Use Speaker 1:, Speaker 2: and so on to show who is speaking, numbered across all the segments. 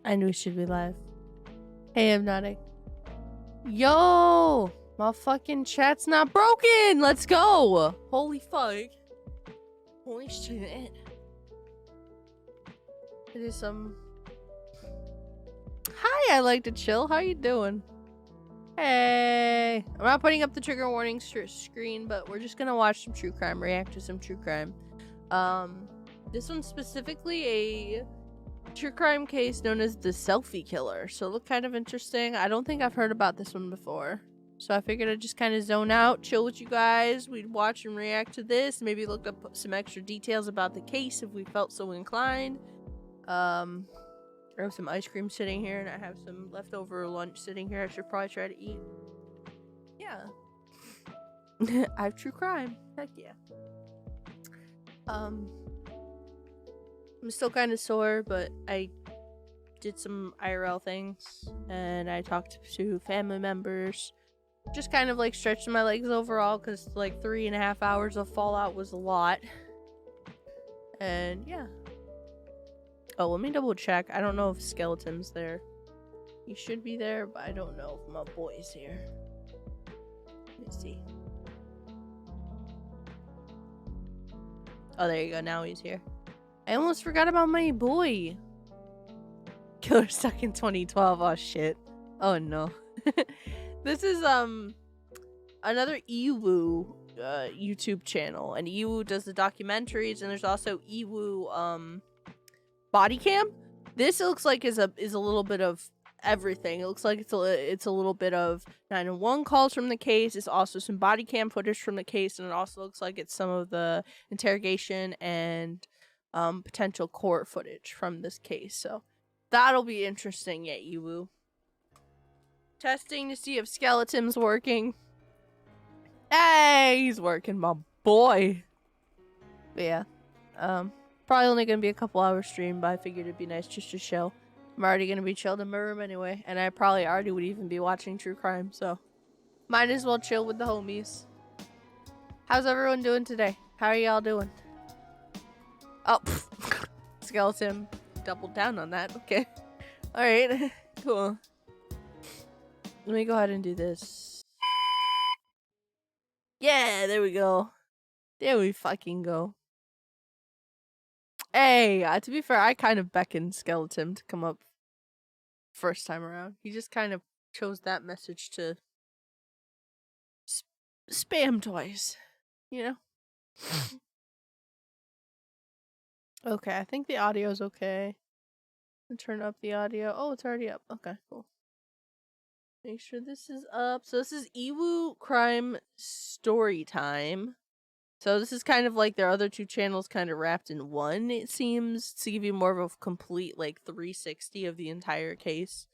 Speaker 1: I knew she'd be live. Hey, Hypnotic. Yo! My fucking chat's not broken! Let's go! Holy fuck. Holy shit. It is some... Hi, I like to chill. How you doing? Hey! I'm not putting up the trigger warning screen, but we're just gonna watch some true crime, react to some true crime. This one's specifically a true crime case known as the Selfie Killer, so it looked kind of interesting. I don't think I've heard about this one before, so I figured I'd just kind of zone out, chill with you guys. We'd watch and react to this, maybe look up some extra details about the case if we felt so inclined. I have some ice cream sitting here, and I have some leftover lunch sitting here I should probably try to eat. Yeah. I have true crime. Heck yeah. I'm still kind of sore, but I did some IRL things, and I talked to family members. Just kind of like stretching my legs overall, because like 3.5 hours of Fallout was a lot. And yeah. Oh, let me double check. I don't know if Skeleton's there. He should be there, but I don't know if my boy's here. Let me see. Oh, there you go. Now he's here. I almost forgot about my boy. Killer stuck in 2012. Oh shit. Oh no. This is another Ewu YouTube channel, and Ewu does the documentaries, and there's also Ewu body cam. This looks like is a little bit of everything. It looks like it's a little bit of 911 calls from the case. It's also some body cam footage from the case, and it also looks like it's some of the interrogation and potential court footage from this case. So that'll be interesting. Yeah, Ewu. Testing to see if skeleton's working. Hey, he's working, my boy. But yeah, probably only gonna be a couple hours stream, but I figured it'd be nice just to chill. I'm already gonna be chilled in my room anyway, and I probably already would even be watching true crime, so might as well chill with the homies. How's everyone doing today? How are y'all doing? Oh, skeleton doubled down on that. Okay. Alright. Cool. Let me go ahead and do this. Yeah, there we go. There we fucking go. Hey, to be fair, I kind of beckoned Skeleton to come up first time around. He just kind of chose that message to spam twice, you know? Okay, I think the audio's okay. I'll turn up the audio. Oh, it's already up. Okay, cool. Make sure this is up. So this is Ewu Crime Story Time. So this is kind of like their other two channels kind of wrapped in one, it seems, to give you more of a complete like 360 of the entire case.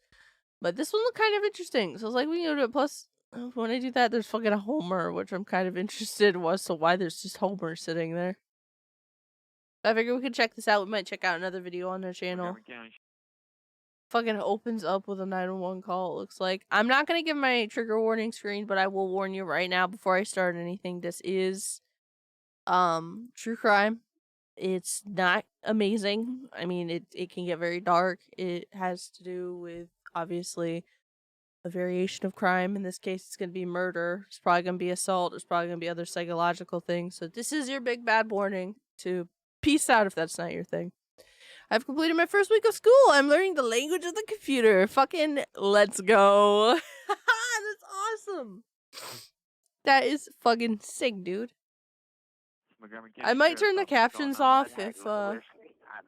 Speaker 1: But this one looked kind of interesting. So I was like, we can go to it. Plus, when I do that, there's fucking a Homer, which I'm kind of interested in as to why there's just Homer sitting there. I figured we could check this out. We might check out another video on their channel. Fucking opens up with a 911 call, it looks like. I'm not going to give my trigger warning screen, but I will warn you right now before I start anything. This is true crime. It's not amazing. I mean, it can get very dark. It has to do with, obviously, a variation of crime. In this case, it's going to be murder. It's probably going to be assault. There's probably going to be other psychological things. So this is your big bad warning to peace out if that's not your thing. I've completed my first week of school. I'm learning the language of the computer. Fucking let's go. That's awesome. That is fucking sick, dude. I might turn the captions off if
Speaker 2: I've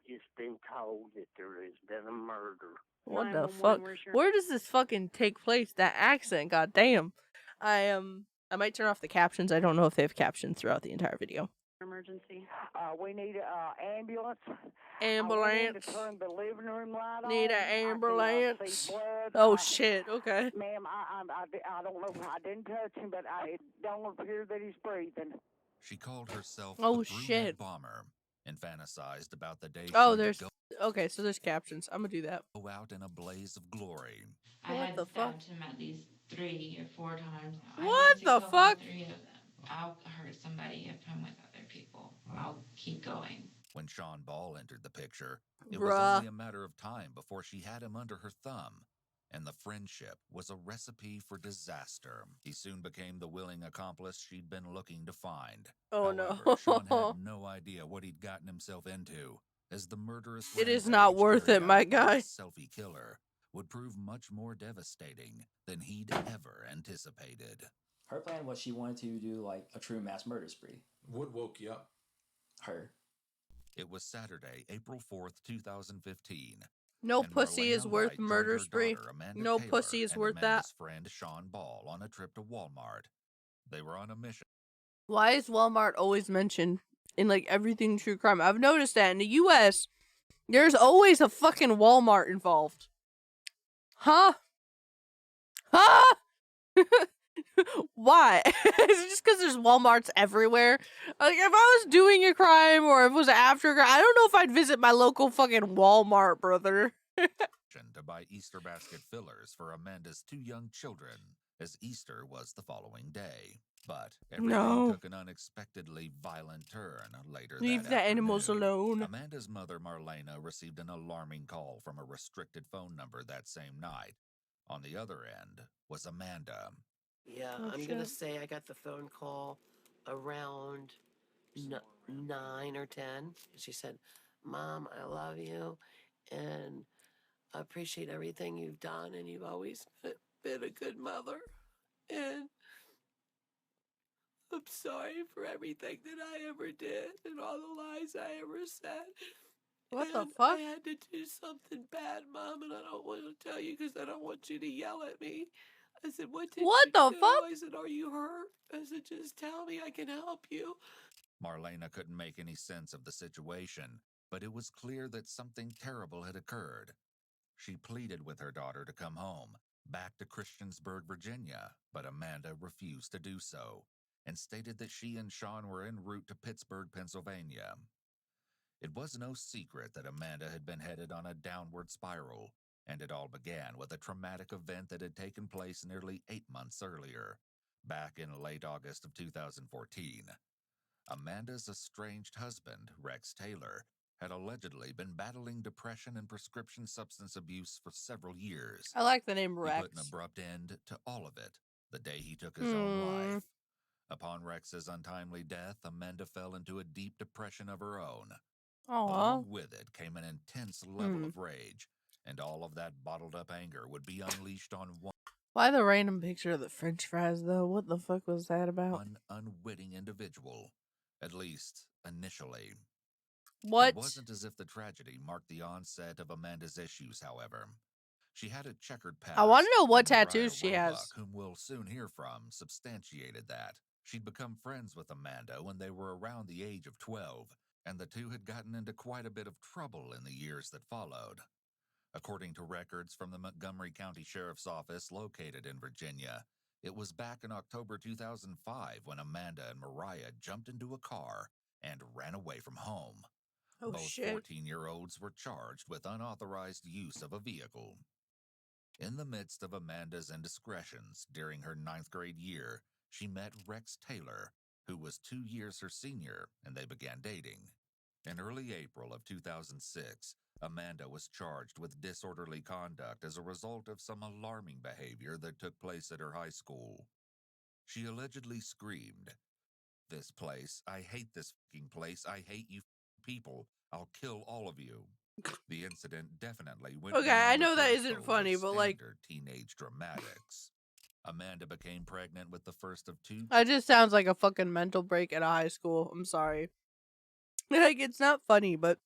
Speaker 2: just been told that there has been a murder.
Speaker 1: What the fuck? Where does this fucking take place? That accent, goddamn. I might turn off the captions. I don't know if they have captions throughout the entire video.
Speaker 2: Emergency. We need an ambulance.
Speaker 1: Ambulance.
Speaker 2: Turn the living room light on.
Speaker 1: Need an ambulance.
Speaker 2: See blood.
Speaker 1: Oh shit. Okay.
Speaker 2: Ma'am, I don't know. I didn't touch him, but it don't appear that he's breathing.
Speaker 3: She called herself
Speaker 1: oh
Speaker 3: the
Speaker 1: shit
Speaker 3: bomber and fantasized about the day.
Speaker 1: Oh, there's okay. So there's captions. I'm gonna do that.
Speaker 3: Go out in a blaze of glory.
Speaker 4: I had stabbed him at least 3 or 4 times.
Speaker 1: What the fuck?
Speaker 4: 3 of them. I'll hurt somebody if I'm with other people. I'll keep going.
Speaker 3: When Sean Ball entered the picture, it was
Speaker 1: Bruh.
Speaker 3: only a matter of time before she had him under her thumb, and the friendship was a recipe for disaster. He soon became the willing accomplice she'd been looking to find.
Speaker 1: Oh
Speaker 3: However,
Speaker 1: no.
Speaker 3: Sean had no idea what he'd gotten himself into, as the murderous
Speaker 1: It is
Speaker 3: rampage
Speaker 1: not worth
Speaker 3: carried
Speaker 1: it, my
Speaker 3: out by the
Speaker 1: guy.
Speaker 3: Selfie Killer would prove much more devastating than he'd ever anticipated.
Speaker 5: Her plan was she wanted to do like a true mass murder spree.
Speaker 6: What woke you up?
Speaker 5: Her.
Speaker 3: It was Saturday, April 4th, 2015.
Speaker 1: No
Speaker 3: and
Speaker 1: pussy
Speaker 3: Marlena
Speaker 1: is worth
Speaker 3: Wright joined
Speaker 1: murder
Speaker 3: her
Speaker 1: spree.
Speaker 3: daughter, Amanda
Speaker 1: No
Speaker 3: Taylor,
Speaker 1: pussy is
Speaker 3: and
Speaker 1: worth that.
Speaker 3: Amanda's friend Sean Ball on a trip to Walmart. They were on a mission.
Speaker 1: Why is Walmart always mentioned in like everything true crime? I've noticed that in the US, there's always a fucking Walmart involved. Huh? Huh? Why? Is it just because there's Walmarts everywhere? Like, if I was doing a crime or if it was after a crime, I don't know if I'd visit my local fucking Walmart, brother.
Speaker 3: To buy Easter basket fillers for Amanda's 2 young children, as Easter was the following day. But everything took an unexpectedly violent turn later
Speaker 1: Leave
Speaker 3: that
Speaker 1: the animals
Speaker 3: afternoon.
Speaker 1: alone.
Speaker 3: Amanda's mother, Marlena, received an alarming call from a restricted phone number that same night. On the other end was Amanda.
Speaker 7: Yeah,
Speaker 1: Oh,
Speaker 7: I'm gonna
Speaker 1: shit.
Speaker 7: say I got the phone call around 9 or 10. She said, "Mom, I love you, and I appreciate everything you've done, and you've always been a good mother, and I'm sorry for everything that I ever did and all the lies I ever said.
Speaker 1: What the
Speaker 7: And
Speaker 1: fuck?
Speaker 7: I had to do something bad, Mom, and I don't want to tell you because I don't want you to yell at me." I said, "What did
Speaker 1: What
Speaker 7: you
Speaker 1: the
Speaker 7: do?"
Speaker 1: fuck?
Speaker 7: I said, "Are you hurt?" I said, "Just tell me, I can help you."
Speaker 3: Marlena couldn't make any sense of the situation, but it was clear that something terrible had occurred. She pleaded with her daughter to come home, back to Christiansburg, Virginia, but Amanda refused to do so, and stated that she and Sean were en route to Pittsburgh, Pennsylvania. It was no secret that Amanda had been headed on a downward spiral, and it all began with a traumatic event that had taken place nearly 8 months earlier, back in late August of 2014. Amanda's estranged husband, Rex Taylor, had allegedly been battling depression and prescription substance abuse for several years.
Speaker 1: I like the name
Speaker 3: He put an
Speaker 1: Rex.
Speaker 3: abrupt end to all of it the day he took his own life. Upon Rex's untimely death, Amanda fell into a deep depression of her own.
Speaker 1: Aww.
Speaker 3: Along with it came an intense level of rage, and all of that bottled up anger would be unleashed on
Speaker 1: Why the random picture of the french fries, though? What the fuck was that about?
Speaker 3: one unwitting individual, at least initially.
Speaker 1: What?
Speaker 3: It wasn't as if the tragedy marked the onset of Amanda's issues, however. She had a checkered past.
Speaker 1: I want to know what
Speaker 3: and Mariah
Speaker 1: tattoos she
Speaker 3: Roebuck,
Speaker 1: has.
Speaker 3: whom we'll soon hear from, substantiated that. She'd become friends with Amanda when they were around the age of 12, and the two had gotten into quite a bit of trouble in the years that followed. According to records from the Montgomery County Sheriff's Office located in Virginia, it was back in October 2005 when Amanda and Mariah jumped into a car and ran away from home.
Speaker 1: Oh,
Speaker 3: Both
Speaker 1: shit.
Speaker 3: 14-year-olds were charged with unauthorized use of a vehicle. In the midst of Amanda's indiscretions during her 9th grade year, she met Rex Taylor, who was 2 years her senior, and they began dating. In early April of 2006, Amanda was charged with disorderly conduct as a result of some alarming behavior that took place at her high school. She allegedly screamed, "This place, I hate this fucking place, I hate you people, I'll kill all of you." The incident definitely went
Speaker 1: Okay,
Speaker 3: beyond
Speaker 1: I know
Speaker 3: the
Speaker 1: that isn't
Speaker 3: threshold
Speaker 1: funny,
Speaker 3: of
Speaker 1: but like,
Speaker 3: standard teenage dramatics. Amanda became pregnant with the first of 2
Speaker 1: that just sounds like a fucking mental break at a high school. I'm sorry. Like, it's not funny, but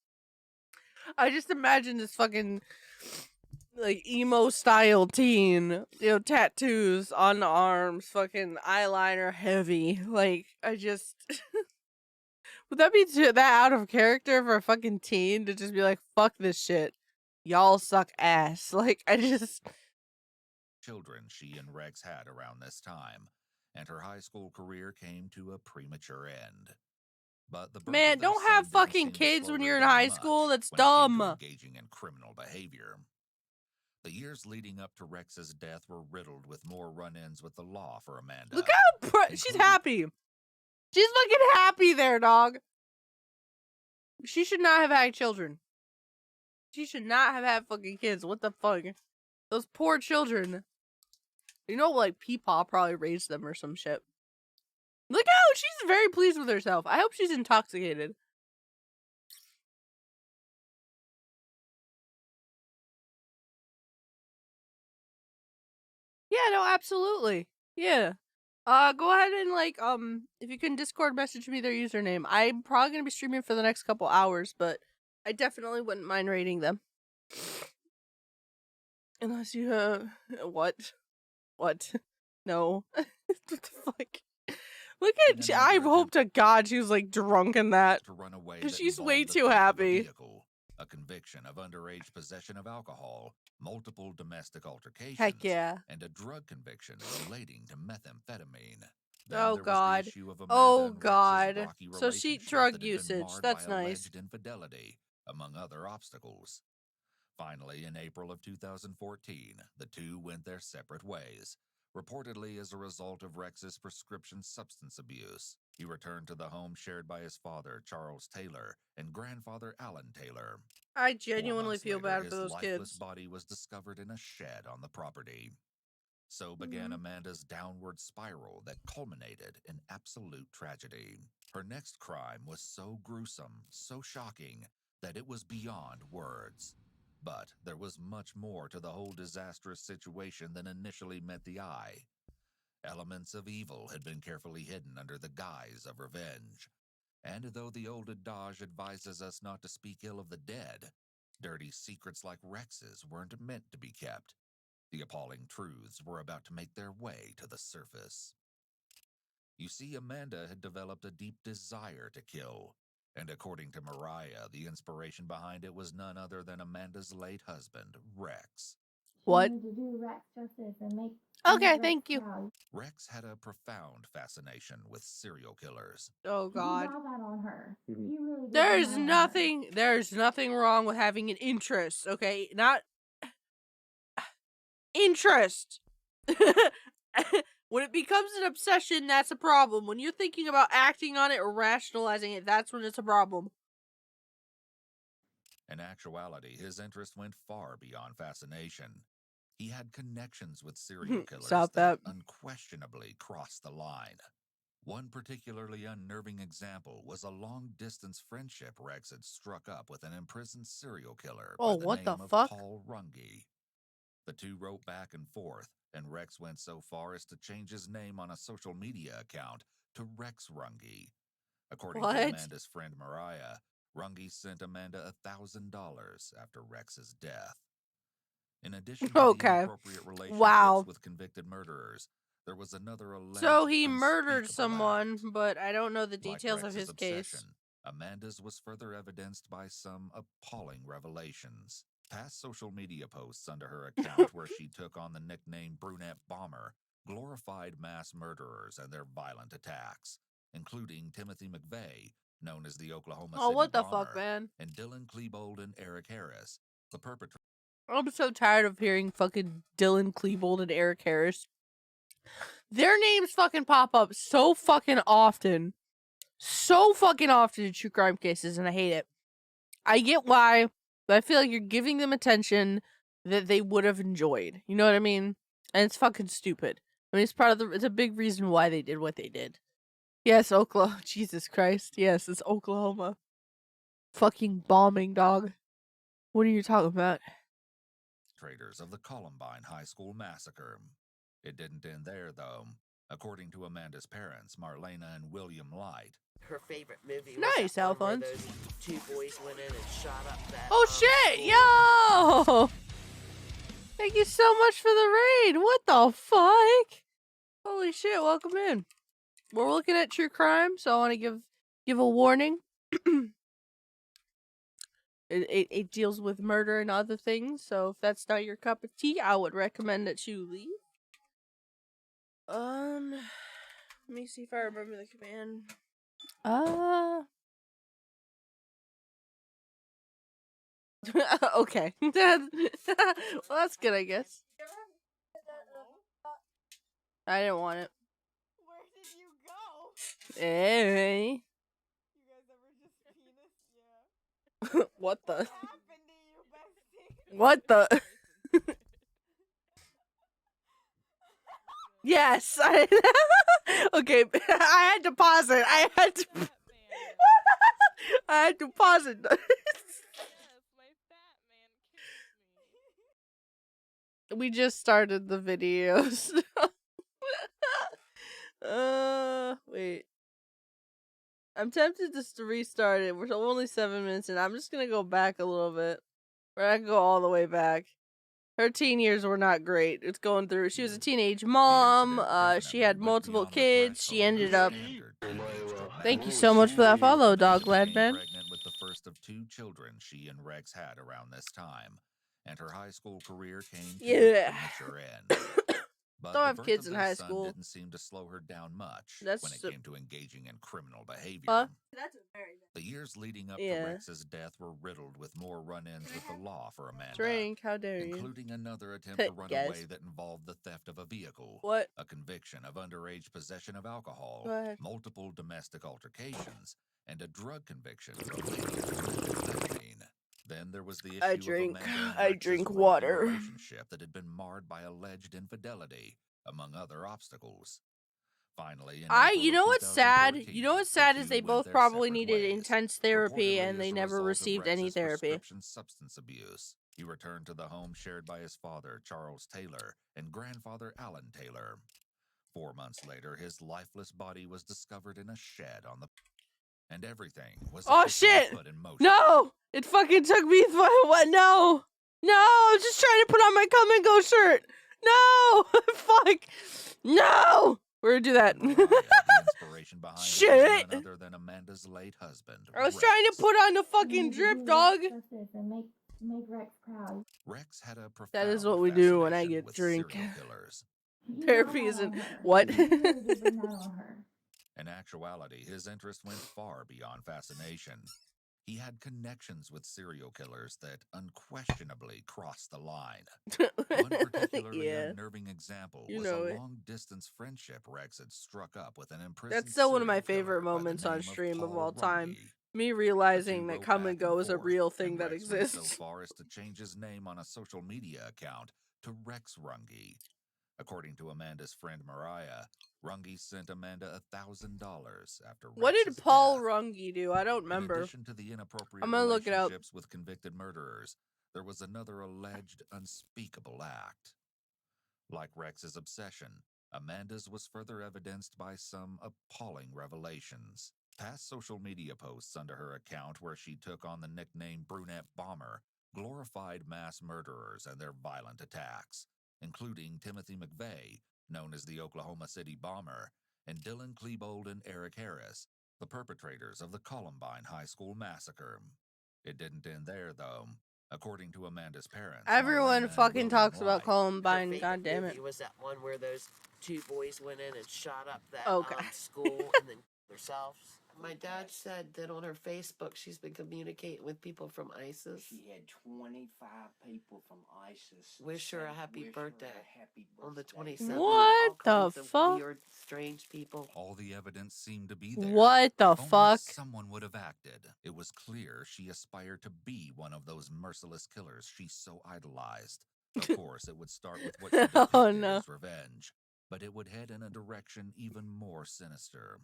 Speaker 1: I just imagine this fucking like emo style teen, you know, tattoos on the arms, fucking eyeliner heavy. Like, I just would that be that out of character for a fucking teen to just be like, fuck this shit, y'all suck ass? Like, I just
Speaker 3: children she and Rex had around this time, and her high school career came to a premature end. But the birth
Speaker 1: man,
Speaker 3: of their
Speaker 1: don't
Speaker 3: son
Speaker 1: have
Speaker 3: didn't
Speaker 1: fucking
Speaker 3: seem to
Speaker 1: kids
Speaker 3: slow
Speaker 1: when
Speaker 3: her
Speaker 1: you're in
Speaker 3: down
Speaker 1: high
Speaker 3: much
Speaker 1: school. That's
Speaker 3: when it came to
Speaker 1: dumb.
Speaker 3: engaging in criminal behavior. The years leading up to Rex's death were riddled with more run-ins with the law for Amanda.
Speaker 1: Look how she's happy. She's fucking happy there, dog. She should not have had children. She should not have had fucking kids. What the fuck? Those poor children. You know, like, Peepaw probably raised them or some shit. Look out! She's very pleased with herself. I hope she's intoxicated. Yeah, no, absolutely. Yeah. Go ahead and, like, if you can Discord message me their username. I'm probably gonna be streaming for the next couple hours, but I definitely wouldn't mind raiding them. Unless you, what? What? No. What the fuck? Look at, I hope to God she was, like, drunk in that.
Speaker 3: To run away,
Speaker 1: Because
Speaker 3: that
Speaker 1: she's way
Speaker 3: involved the
Speaker 1: too
Speaker 3: theft of a
Speaker 1: happy.
Speaker 3: vehicle, a conviction of underage possession of alcohol, multiple domestic altercations,
Speaker 1: Heck yeah.
Speaker 3: and a drug conviction relating to methamphetamine. Then
Speaker 1: Oh
Speaker 3: there was
Speaker 1: God.
Speaker 3: the issue of Amanda
Speaker 1: Oh
Speaker 3: and Rex's
Speaker 1: God.
Speaker 3: rocky
Speaker 1: So she
Speaker 3: relationship
Speaker 1: drug
Speaker 3: that had been
Speaker 1: usage.
Speaker 3: marred
Speaker 1: That's
Speaker 3: by
Speaker 1: nice.
Speaker 3: alleged infidelity, among other obstacles. Finally, in April of 2014, the two went their separate ways, reportedly as a result of Rex's prescription substance abuse. He returned to the home shared by his father, Charles Taylor, and grandfather, Alan Taylor.
Speaker 1: I
Speaker 3: 4
Speaker 1: genuinely
Speaker 3: months
Speaker 1: feel
Speaker 3: later,
Speaker 1: bad
Speaker 3: his
Speaker 1: for those
Speaker 3: lifeless
Speaker 1: kids.
Speaker 3: body was discovered in a shed on the property. So began Amanda's downward spiral that culminated in absolute tragedy. Her next crime was so gruesome, so shocking, that it was beyond words. But there was much more to the whole disastrous situation than initially met the eye. Elements of evil had been carefully hidden under the guise of revenge. And though the old adage advises us not to speak ill of the dead, dirty secrets like Rex's weren't meant to be kept. The appalling truths were about to make their way to the surface. You see, Amanda had developed a deep desire to kill, and according to Mariah, the inspiration behind it was none other than Amanda's late husband, Rex.
Speaker 1: What?
Speaker 6: To do Rex justice and make
Speaker 1: Okay,
Speaker 6: Rex
Speaker 1: thank you.
Speaker 6: proud.
Speaker 3: Rex had a profound fascination with serial killers.
Speaker 1: Oh God.
Speaker 6: You got that on her. You really did
Speaker 1: There's
Speaker 6: that on
Speaker 1: there's nothing wrong with having an interest, okay? Not interest. When it becomes an obsession, that's a problem. When you're thinking about acting on it or rationalizing it, that's when it's a problem.
Speaker 3: In actuality, his interest went far beyond fascination. He had connections with serial killers
Speaker 1: Stop
Speaker 3: that
Speaker 1: that.
Speaker 3: unquestionably crossed the line. One particularly unnerving example was a long-distance friendship Rex had struck up with an imprisoned serial killer
Speaker 1: Oh,
Speaker 3: by the
Speaker 1: what the
Speaker 3: name of
Speaker 1: fuck?
Speaker 3: Paul Runge. The two wrote back and forth, and Rex went so far as to change his name on a social media account to Rex Runge. According
Speaker 1: What?
Speaker 3: to Amanda's friend Mariah, Runge sent Amanda $1,000 after Rex's death. In addition to the
Speaker 1: Okay.
Speaker 3: inappropriate relationships
Speaker 1: Wow.
Speaker 3: with convicted murderers, there was another alleged
Speaker 1: So he murdered
Speaker 3: unspeakable
Speaker 1: someone,
Speaker 3: act.
Speaker 1: but I don't know the
Speaker 3: Like
Speaker 1: details of
Speaker 3: Rex's
Speaker 1: his case.
Speaker 3: obsession, Amanda's was further evidenced by some appalling revelations. Past social media posts under her account where she took on the nickname Brunette Bomber glorified mass murderers and their violent attacks, including Timothy McVeigh, known as the Oklahoma
Speaker 1: Oh,
Speaker 3: City
Speaker 1: what the
Speaker 3: Bomber,
Speaker 1: fuck, man?
Speaker 3: and Dylan Klebold and Eric Harris, the perpetrators.
Speaker 1: I'm so tired of hearing fucking Dylan Klebold and Eric Harris. Their names fucking pop up so fucking often. So fucking often in true crime cases, and I hate it. I get why, but I feel like you're giving them attention that they would have enjoyed. You know what I mean? And it's fucking stupid. I mean, it's a big reason why they did what they did. Yes, Oklahoma. Jesus Christ. Yes, it's Oklahoma. Fucking bombing, dog. What are you talking about?
Speaker 3: Perpetrators of the Columbine High School massacre. It didn't end there, though. According to Amanda's parents, Marlena and William Light,
Speaker 7: Her favorite movie was
Speaker 1: Nice,
Speaker 7: that one where
Speaker 1: Alphonse.
Speaker 7: those two boys went in and shot up that.
Speaker 1: Oh shit! Yo! Thank you so much for the raid. What the fuck? Holy shit! Welcome in. We're looking at true crime, so I want to give a warning. It deals with murder and other things, so if that's not your cup of tea, I would recommend that you leave. Let me see if I remember the command. Okay. Well, that's good, I guess. I didn't want it.
Speaker 8: Where did you go?
Speaker 1: Hey.
Speaker 8: You guys ever just penis? Yeah.
Speaker 1: What the? What the? Yes. Okay. I had to pause it. I had to. I had to pause it. We just started the videos. Wait. I'm tempted just to restart it. We're only 7 minutes in. I'm just gonna go back a little bit. Or I can go all the way back. Her teen years were not great. It's going through. She was a teenage mom. She had multiple kids. She ended up. Thank you so much for that follow, dog lad man.
Speaker 3: Pregnant with the first of 2 children she and Rex had around this time, and her high school career came to a premature end. But
Speaker 1: Don't
Speaker 3: the
Speaker 1: have
Speaker 3: birth
Speaker 1: kids
Speaker 3: of
Speaker 1: in
Speaker 3: their
Speaker 1: high
Speaker 3: son
Speaker 1: school.
Speaker 3: didn't seem to slow her down much
Speaker 1: That's
Speaker 3: when it came to engaging in criminal behavior.
Speaker 1: That's a very
Speaker 3: The years leading up to Rex's death were riddled with more run-ins with the law for Amanda.
Speaker 1: Drink, how dare you?
Speaker 3: Including another attempt to run away that involved the theft of a vehicle, a conviction of underage possession of alcohol, multiple domestic altercations, and a drug conviction related to methamphetamine. Then there was the issue of Amanda and Rex's rocky relationship that had been marred by alleged infidelity, among other obstacles. Finally,
Speaker 1: you know what's sad? You know what's sad is they both probably needed intense therapy and they never received any therapy.
Speaker 3: Substance abuse. He returned to the home shared by his father, Charles Taylor, and grandfather, Alan Taylor. 4 months later, his lifeless body was discovered in a shed on the... And everything was put in motion.
Speaker 1: No! It fucking took me... What? No! No! I'm just trying to put on my come and go shirt! No! Fuck! No! We're gonna do that.
Speaker 3: Inspiration behind shit! None other than Amanda's late husband,
Speaker 1: I was trying to put on the fucking drip, dog!
Speaker 6: Make Rex proud.
Speaker 3: Rex had a profound
Speaker 1: that is what we do when I get drink. Therapy isn't... What?
Speaker 3: In actuality, his interest went far beyond fascination. He had connections with serial killers that unquestionably crossed the line. One particularly unnerving example was a long-distance friendship Rex had struck up with an imprisoned
Speaker 1: That's still one of my favorite moments on stream of all time. Me realizing that come and go is a real thing that exists.
Speaker 3: So far as to change his name on a social media account to Rex Runge. According to Amanda's friend Mariah, Runge sent Amanda $1,000 after.
Speaker 1: What did Paul Runge do? I don't remember.
Speaker 3: In addition to the inappropriate
Speaker 1: I'm gonna look it up.
Speaker 3: Relationships with convicted murderers, there was another alleged unspeakable act. Like Rex's obsession, Amanda's was further evidenced by some appalling revelations. Past social media posts under her account, where she took on the nickname Brunette Bomber, glorified mass murderers and their violent attacks, including Timothy McVeigh, known as the Oklahoma City Bomber, and Dylan Klebold and Eric Harris, the perpetrators of the Columbine High School massacre. It didn't end there, though. According to Amanda's parents,
Speaker 1: everyone fucking talks about Columbine. God damn it!
Speaker 7: It was that one where those 2 boys went in and shot up that school and then themselves. My dad said that on her Facebook, she's been communicating with people from ISIS.
Speaker 8: She had 25 people from ISIS.
Speaker 7: Wish her a happy birthday on the 27th.
Speaker 1: What the fuck?
Speaker 7: Weird, strange people.
Speaker 3: All the evidence seemed to be there.
Speaker 1: What the fuck?
Speaker 3: Someone would have acted. It was clear she aspired to be one of those merciless killers she so idolized. Of course, it would start with what she depicted as revenge, but it would head in a direction even more sinister.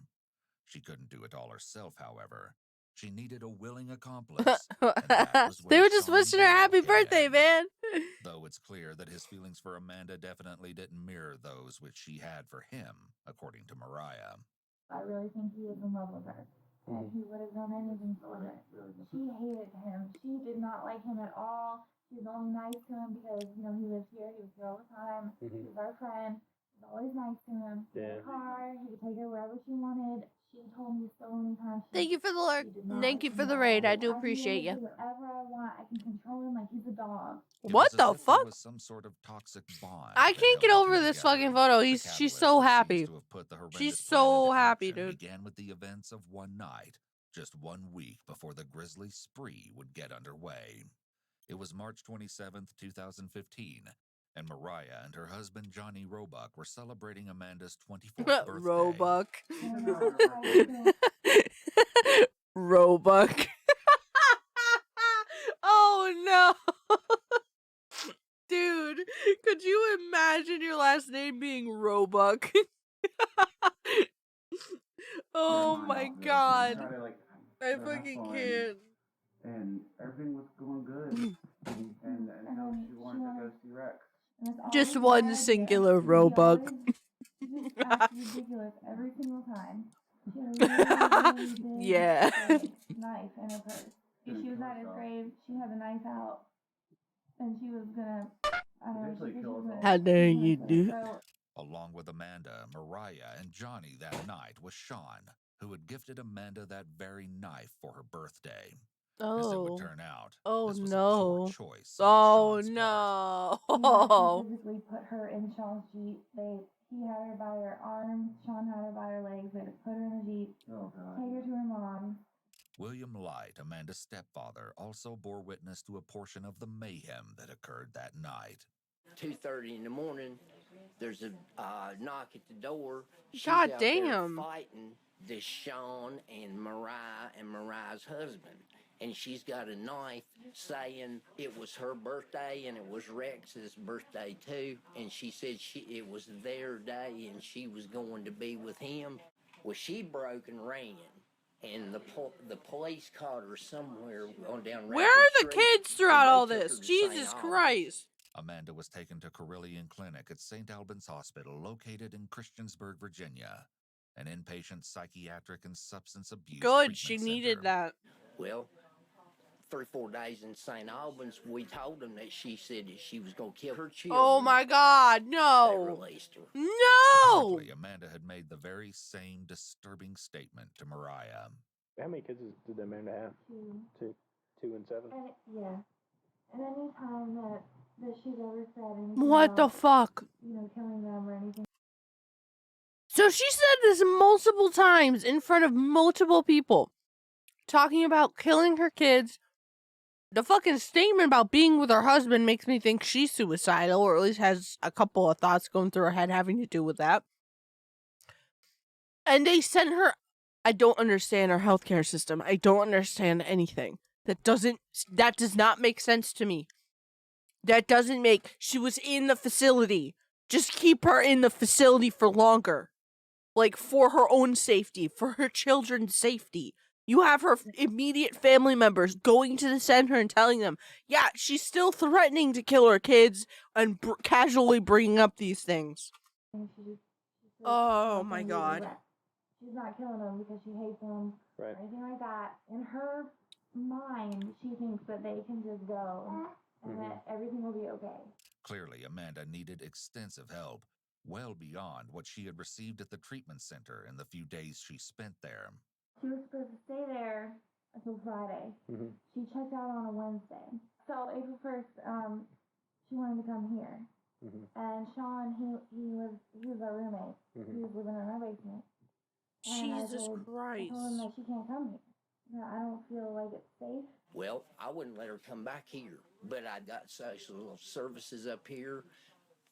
Speaker 3: She couldn't do it all herself, however. She needed a willing accomplice.
Speaker 1: They were just wishing her happy birthday, man.
Speaker 3: Though it's clear that his feelings for Amanda definitely didn't mirror those which she had for him, according to Mariah.
Speaker 6: I really think he was in love with her. And he would have done anything for her. She hated him. She did not like him at all. She was only nice to him because, he lives here. He was here all the time. He was our friend. He was always nice to him. He had a car. He could take her wherever she wanted. She told me so many times.
Speaker 1: Thank you for the lurk. Thank you for the raid. I do appreciate you.
Speaker 6: Whatever I want, I can control him like he's a dog.
Speaker 1: What the fuck?
Speaker 3: Some sort of toxic bond.
Speaker 1: I can't get over this fucking photo. She's so happy. She's so happy, dude.
Speaker 3: Began with the events of one night, just 1 week before the grisly spree would get underway. It was March 27th, 2015. And Mariah and her husband Johnny Roebuck were celebrating Amanda's 24th birthday.
Speaker 1: Roebuck. Roebuck. Could you imagine your last name being Roebuck? Oh my god. I fucking can't.
Speaker 9: And everything was going good. And until she wanted to go see Rex.
Speaker 1: Just one singular Roebuck.
Speaker 6: Just acts ridiculous every single time. She had a really big
Speaker 1: Yeah.
Speaker 6: knife in her purse. If she was at his grave, she had the knife out, and she was gonna, I don't know, she was gonna,
Speaker 1: How dare you do?
Speaker 3: Along with Amanda, Mariah, and Johnny that night was Sean, who had gifted Amanda that very knife for her birthday. As it would turn out, this was a poor choice on Sean's part.
Speaker 1: No.
Speaker 6: He physically put her in Sean's Jeep. He had her by her arms, Sean had her by her legs. They had to put her in a Jeep, take her to her mom.
Speaker 3: William Light, Amanda's stepfather, also bore witness to a portion of the mayhem that occurred that night.
Speaker 8: 2:30 in the morning, there's a knock at the door. She's
Speaker 1: God
Speaker 8: out
Speaker 1: damn.
Speaker 8: there fighting this Sean and Mariah's husband. And she's got a knife saying it was her birthday and it was Rex's birthday too. And she said it was their day and she was going to be with him. Well, she broke and ran. And the police caught her somewhere on down
Speaker 1: Where are the
Speaker 8: Street,
Speaker 1: kids throughout all this? Jesus Christ.
Speaker 3: Amanda was taken to Carillion Clinic at St. Albans Hospital, located in Christiansburg, Virginia, an inpatient psychiatric and substance abuse
Speaker 1: Good, she
Speaker 3: treatment
Speaker 1: needed
Speaker 3: center.
Speaker 1: that.
Speaker 8: Well, 3 or 4 days in St. Albans, we told them that she said that she was going to kill her children.
Speaker 1: Oh my god,
Speaker 8: They
Speaker 1: no.
Speaker 8: released her.
Speaker 1: No.
Speaker 3: Apparently, Amanda had made the very same disturbing statement to Mariah.
Speaker 10: How many kids did Amanda have?
Speaker 6: 2.
Speaker 10: 2 and 7?
Speaker 6: Yeah. And any time that she's ever said anything
Speaker 1: What the
Speaker 6: about,
Speaker 1: fuck?
Speaker 6: Killing them or anything.
Speaker 1: So she said this multiple times in front of multiple people, talking about killing her kids. The fucking statement about being with her husband makes me think she's suicidal, or at least has a couple of thoughts going through her head having to do with that. And they sent her. I don't understand our healthcare system. I don't understand anything. That does not make sense to me. That doesn't make. She was in the facility. Just keep her in the facility for longer. Like, for her own safety, for her children's safety. You have her immediate family members going to the center and telling them, yeah, she's still threatening to kill her kids and casually bringing up these things. Oh my god.
Speaker 6: She's not killing them because she hates them or anything like that. In her mind, she thinks that they can just go and that everything will be okay.
Speaker 3: Clearly, Amanda needed extensive help, well beyond what she had received at the treatment center in the few days she spent there.
Speaker 6: She was supposed to stay there until Friday. She checked out on a Wednesday. So April 1st, she wanted to come here. And Sean, he was our roommate. He was living in our basement.
Speaker 1: Jesus Christ.
Speaker 6: I told him that she can't come here. I don't feel like it's safe.
Speaker 8: Well, I wouldn't let her come back here, but I got social services up here,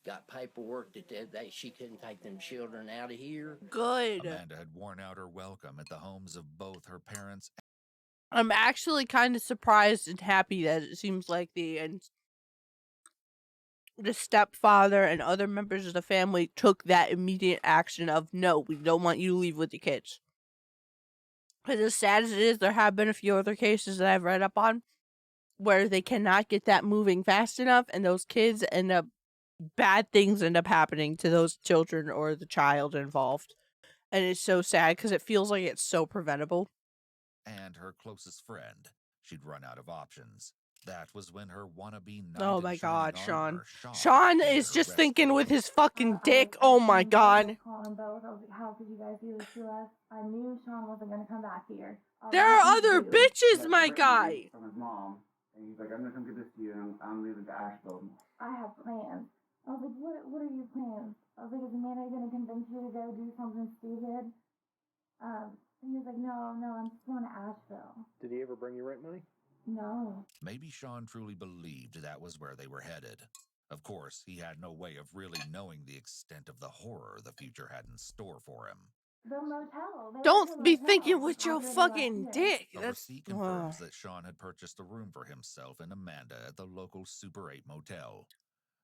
Speaker 8: got paperwork that she couldn't take them children out of here.
Speaker 1: Good.
Speaker 3: Amanda had worn out her welcome at the homes of both her parents.
Speaker 1: I'm actually kind of surprised and happy that it seems like the stepfather and other members of the family took that immediate action of, no, we don't want you to leave with your kids. Because as sad as it is, there have been a few other cases that I've read up on where they cannot get that moving fast enough, and those kids bad things end up happening to those children or the child involved. And it's so sad because it feels like it's so preventable.
Speaker 3: And her closest friend. She'd run out of options. That was when her wannabe knight
Speaker 1: Oh my god,
Speaker 3: Sean.
Speaker 1: Sean is just thinking with his fucking dick. Oh my god.
Speaker 6: Call them both. I was like, how could you guys do this to us? I knew Sean wasn't going to come back here.
Speaker 1: There are other bitches, my guy.
Speaker 9: From his mom, and he's like, I'm gonna come get this to you, and I'm leaving to Asheville.
Speaker 6: I have plans. I was like, what are your plans? I was like, is Amanda going to convince you to go do something stupid? And he was like, no, I'm just going to Asheville.
Speaker 10: Did he ever bring you rent money?
Speaker 6: No.
Speaker 3: Maybe Sean truly believed that was where they were headed. Of course, he had no way of really knowing the extent of the horror the future had in store for him.
Speaker 6: The motel.
Speaker 1: Don't be thinking with your fucking dick.
Speaker 3: A
Speaker 1: That's
Speaker 3: receipt confirms that Sean had purchased a room for himself and Amanda at the local Super 8 motel.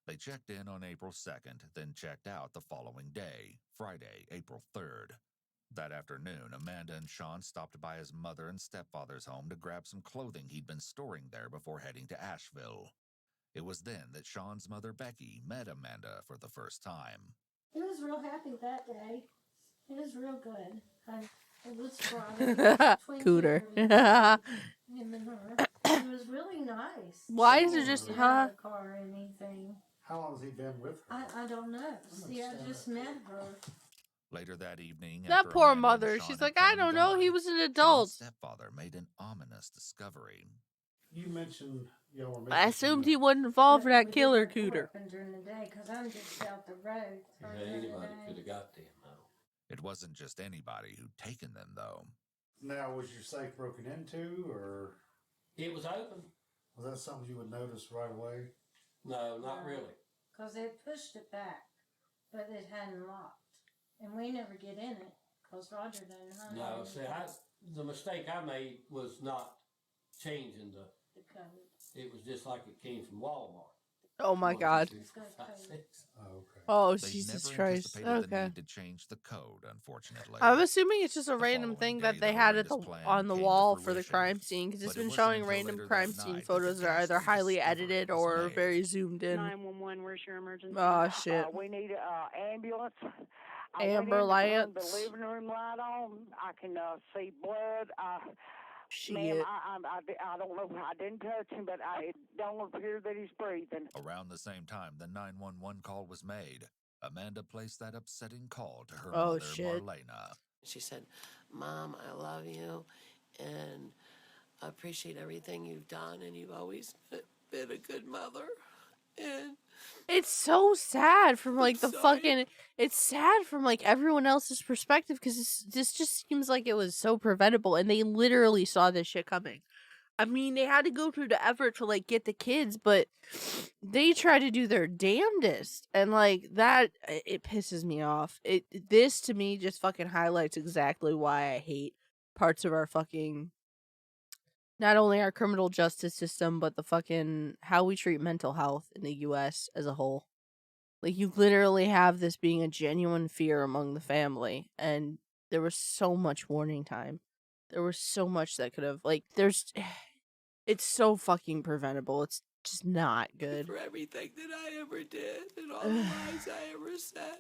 Speaker 3: They checked in on April 2nd, then checked out the following day, Friday, April 3rd. That afternoon, Amanda and Sean stopped by his mother and stepfather's home to grab some clothing he'd been storing there before heading to Asheville. It was then that Sean's mother, Becky, met Amanda for the first time.
Speaker 11: He was real happy that day. It was real good. It was Friday.
Speaker 1: Cooter.
Speaker 11: Him and her. It was really nice.
Speaker 1: Why
Speaker 11: She
Speaker 1: is it
Speaker 11: didn't
Speaker 1: just,
Speaker 11: get
Speaker 1: huh?
Speaker 11: out of the car or anything.
Speaker 12: How long has he been with her?
Speaker 11: I don't know. See, I just met her.
Speaker 3: Later that evening,
Speaker 1: That
Speaker 3: after
Speaker 1: poor
Speaker 3: Amanda and
Speaker 1: mother.
Speaker 3: Sean
Speaker 1: She's
Speaker 3: had
Speaker 1: like,
Speaker 3: come
Speaker 1: I
Speaker 3: and
Speaker 1: don't know.
Speaker 3: gone,
Speaker 1: He was an
Speaker 3: Sean's
Speaker 1: adult.
Speaker 3: stepfather made an ominous discovery.
Speaker 12: You mentioned y'all were
Speaker 1: I assumed he wasn't involved in that killer cooter.
Speaker 11: During the day, because I'm just out the road.
Speaker 13: Anybody could have got them, though.
Speaker 3: It wasn't just anybody who'd taken them, though.
Speaker 12: Now, was your safe broken into, or
Speaker 13: It was open.
Speaker 12: was that something you would notice right away?
Speaker 13: No, not really.
Speaker 11: Because they pushed it back, but it hadn't locked. And we never get in it, because Roger didn't hunt it.
Speaker 13: No, see, the mistake I made was not changing the
Speaker 11: code.
Speaker 13: It was just like it came from Walmart.
Speaker 1: Oh my God.
Speaker 13: 1, 2, 3, 4, 5, 6.
Speaker 12: Oh, okay.
Speaker 1: Oh,
Speaker 3: They
Speaker 1: Jesus
Speaker 3: never
Speaker 1: Christ.
Speaker 3: anticipated the
Speaker 1: Okay.
Speaker 3: need to change the code, unfortunately.
Speaker 1: I'm assuming it's just a
Speaker 3: The
Speaker 1: random
Speaker 3: following
Speaker 1: thing
Speaker 3: day,
Speaker 1: that they
Speaker 3: the
Speaker 1: had at
Speaker 3: horrendous
Speaker 1: the
Speaker 3: plan
Speaker 1: on the
Speaker 3: came to
Speaker 1: wall for the
Speaker 3: fruition.
Speaker 1: crime scene, because it's
Speaker 3: But it
Speaker 1: been
Speaker 3: wasn't
Speaker 1: showing
Speaker 3: until
Speaker 1: random
Speaker 3: later
Speaker 1: crime
Speaker 3: that
Speaker 1: scene
Speaker 3: night that
Speaker 1: photos
Speaker 3: the
Speaker 1: that are either
Speaker 3: ghastly
Speaker 1: highly
Speaker 3: discovery
Speaker 1: edited
Speaker 3: was
Speaker 1: or
Speaker 3: made.
Speaker 1: very zoomed in.
Speaker 2: 911, where's your emergency?
Speaker 1: Oh shit.
Speaker 2: We need an ambulance. I went in to turn the
Speaker 1: Ambulance.
Speaker 2: living room light on. I can see blood. Ma'am,
Speaker 1: Shit.
Speaker 2: I don't know. I didn't touch him, but it don't appear that he's breathing.
Speaker 3: Around the same time the 911 call was made, Amanda placed that upsetting call to her
Speaker 1: Oh
Speaker 3: mother,
Speaker 1: shit.
Speaker 3: Marlena.
Speaker 7: She said, Mom, I love you, and I appreciate everything you've done, and you've always been a good mother. And
Speaker 1: It's so sad from like the
Speaker 7: sorry.
Speaker 1: fucking. It's sad from like everyone else's perspective, because this just seems like it was so preventable, and they literally saw this shit coming. I mean, they had to go through the effort to like get the kids, but they tried to do their damnedest, and like that, it pisses me off. This to me just fucking highlights exactly why I hate parts of our fucking, not only our criminal justice system, but the fucking how we treat mental health in the U.S. as a whole. Like, you literally have this being a genuine fear among the family, and there was so much warning time. There was so much that could have, like, it's so fucking preventable. It's just not good.
Speaker 7: For everything that I ever did and all the lies I ever said.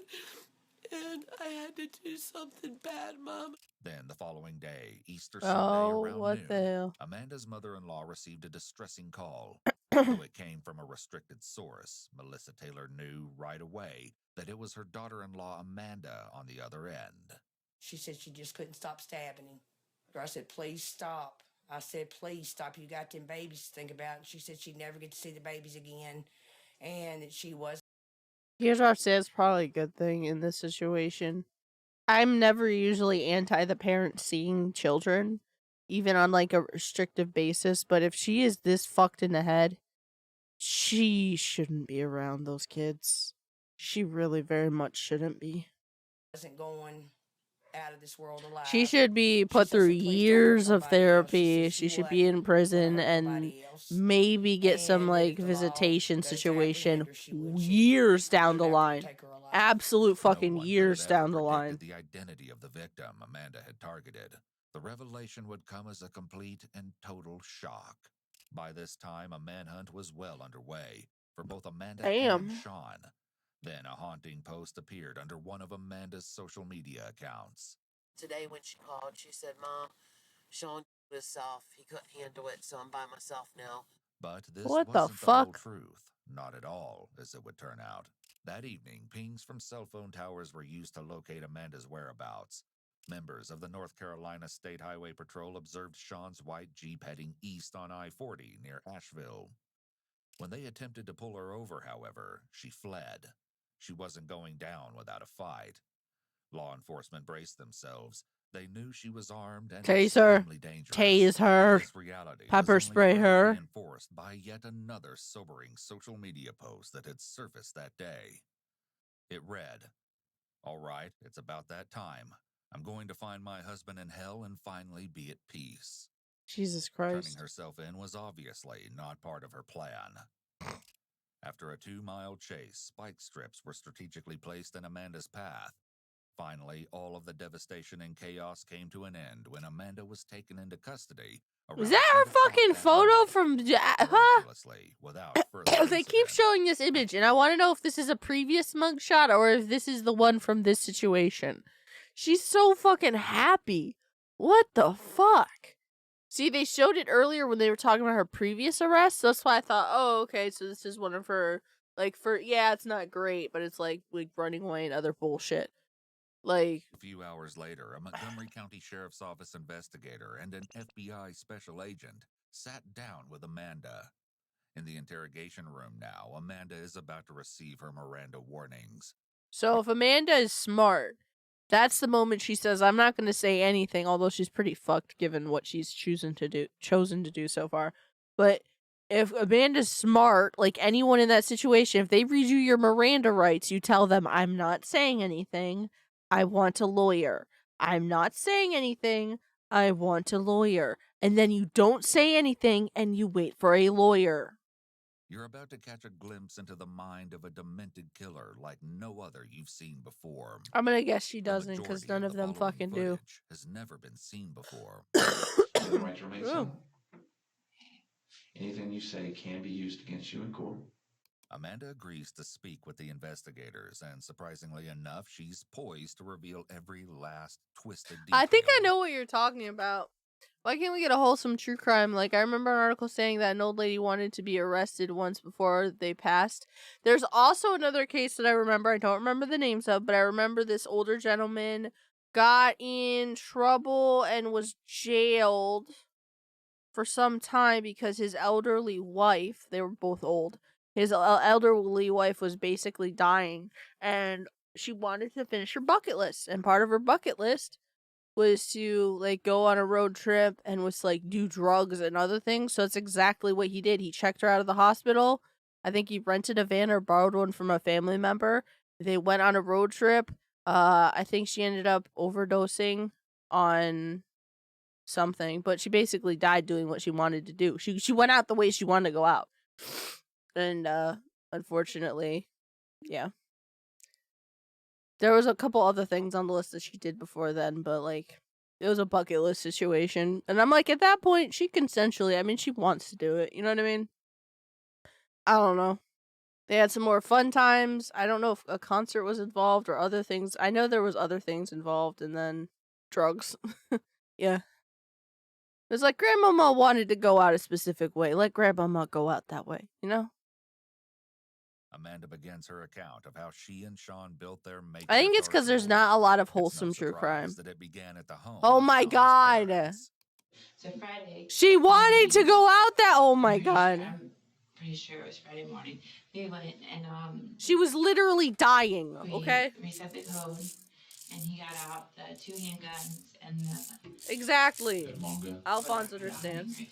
Speaker 7: And I had to do something bad, Mom.
Speaker 3: Then the following day, Easter Sunday
Speaker 1: Oh,
Speaker 3: around
Speaker 1: what
Speaker 3: noon,
Speaker 1: the hell?
Speaker 3: Amanda's mother-in-law received a distressing call. Though it came from a restricted source, Melissa Taylor knew right away that it was her daughter-in-law Amanda on the other end.
Speaker 14: She said she just couldn't stop stabbing him. I said, please stop. I said, please stop. You got them babies to think about. And she said she'd never get to see the babies again. And that she was.
Speaker 1: Here's what I'll say, it's probably a good thing in this situation. I'm never usually anti the parent seeing children, even on like a restrictive basis, but if she is this fucked in the head, she shouldn't be around those kids. She really very much shouldn't be.
Speaker 14: Wasn't going out of this world alive.
Speaker 1: She should be put through years of therapy. She should be in prison and maybe get some like visitation situation years down the line. Absolute fucking years down the line.
Speaker 3: The identity of the victim Amanda had targeted. The revelation would come as a complete and total shock. By this time, a manhunt was well underway for both Amanda and Sean. Then a haunting post appeared under one of Amanda's social media accounts.
Speaker 7: Today when she called, she said, Mom, Sean was off. He couldn't handle it, so I'm by myself now.
Speaker 3: But this
Speaker 1: What
Speaker 3: wasn't
Speaker 1: the
Speaker 3: the whole
Speaker 1: fuck?
Speaker 3: truth. Not at all, as it would turn out. That evening, pings from cell phone towers were used to locate Amanda's whereabouts. Members of the North Carolina State Highway Patrol observed Sean's white Jeep heading east on I-40 near Asheville. When they attempted to pull her over, however, she fled. She wasn't going down without a fight. Law enforcement braced themselves. They knew she was armed and
Speaker 1: Tase her.
Speaker 3: extremely dangerous.
Speaker 1: Tase her.
Speaker 3: This reality
Speaker 1: Pepper
Speaker 3: was only
Speaker 1: spray
Speaker 3: further
Speaker 1: her.
Speaker 3: reinforced by yet another sobering social media post that had surfaced that day. It read, "All right, it's about that time. I'm going to find my husband in hell and finally be at peace."
Speaker 1: Jesus
Speaker 3: Turning
Speaker 1: Christ.
Speaker 3: herself in was obviously not part of her plan. After a 2-mile chase, spike strips were strategically placed in Amanda's path. Finally, all of the devastation and chaos came to an end when Amanda was taken into custody.
Speaker 1: Is that her fucking photo from...
Speaker 3: Miraculously, without further
Speaker 1: They keep showing this image, and I want to know if this is a previous mugshot or if this is the one from this situation. She's so fucking happy. What the fuck? See, they showed it earlier when they were talking about her previous arrest, so that's why I thought, oh, okay, so this is one of her, like, yeah, it's not great, but it's like running away and other bullshit. Like,
Speaker 3: a few hours later, a Montgomery County Sheriff's Office investigator and an FBI special agent sat down with Amanda. In the interrogation room now, Amanda is about to receive her Miranda warnings.
Speaker 1: So if Amanda is smart, that's the moment she says, I'm not going to say anything, although she's pretty fucked given what she's chosen to do so far. But if Amanda's smart, like anyone in that situation, if they read you your Miranda rights, you tell them, I'm not saying anything. I want a lawyer. I'm not saying anything. I want a lawyer. And then you don't say anything and you wait for a lawyer.
Speaker 3: You're about to catch a glimpse into the mind of a demented killer like no other you've seen before.
Speaker 1: I'm gonna guess she doesn't, because none of them fucking do.
Speaker 3: Has never been seen before.
Speaker 15: The right to remain silent. Anything you say can be used against you in court.
Speaker 3: Amanda agrees to speak with the investigators, and surprisingly enough, she's poised to reveal every last twisted detail.
Speaker 1: I think I know what you're talking about. Why can't we get a wholesome true crime? Like, I remember an article saying that an old lady wanted to be arrested once before they passed. There's also another case that I remember. I don't remember the names of, but I remember this older gentleman got in trouble and was jailed for some time because his elderly wife, they were both old, his elderly wife was basically dying, and she wanted to finish her bucket list, and part of her bucket list was to, like, go on a road trip and was, like, do drugs and other things. So that's exactly what he did. He checked her out of the hospital. I think he rented a van or borrowed one from a family member. They went on a road trip. I think she ended up overdosing on something, but she basically died doing what she wanted to do. She went out the way she wanted to go out. And unfortunately, yeah. There was a couple other things on the list that she did before then, but, like, it was a bucket list situation. And I'm like, at that point, she consensually, I mean, she wants to do it. You know what I mean? I don't know. They had some more fun times. I don't know if a concert was involved or other things. I know there was other things involved, and then drugs. Yeah. It was like, Grandmama wanted to go out a specific way. Let Grandmama go out that way, you know?
Speaker 3: Amanda begins her account of how she and Sean built their makeshift
Speaker 1: I think it's because there's not a lot of wholesome true crime.
Speaker 3: that it began at the home
Speaker 1: Oh
Speaker 3: of
Speaker 1: my
Speaker 3: Sean's
Speaker 1: god.
Speaker 3: parents.
Speaker 4: So Friday.
Speaker 1: She wanted to go out that. Oh my god.
Speaker 4: I'm pretty sure it was Friday morning. We went and
Speaker 1: She was literally dying. Okay.
Speaker 4: We set the code, and he got out the 2 handguns and the
Speaker 1: Exactly. Alphonse understands.
Speaker 4: the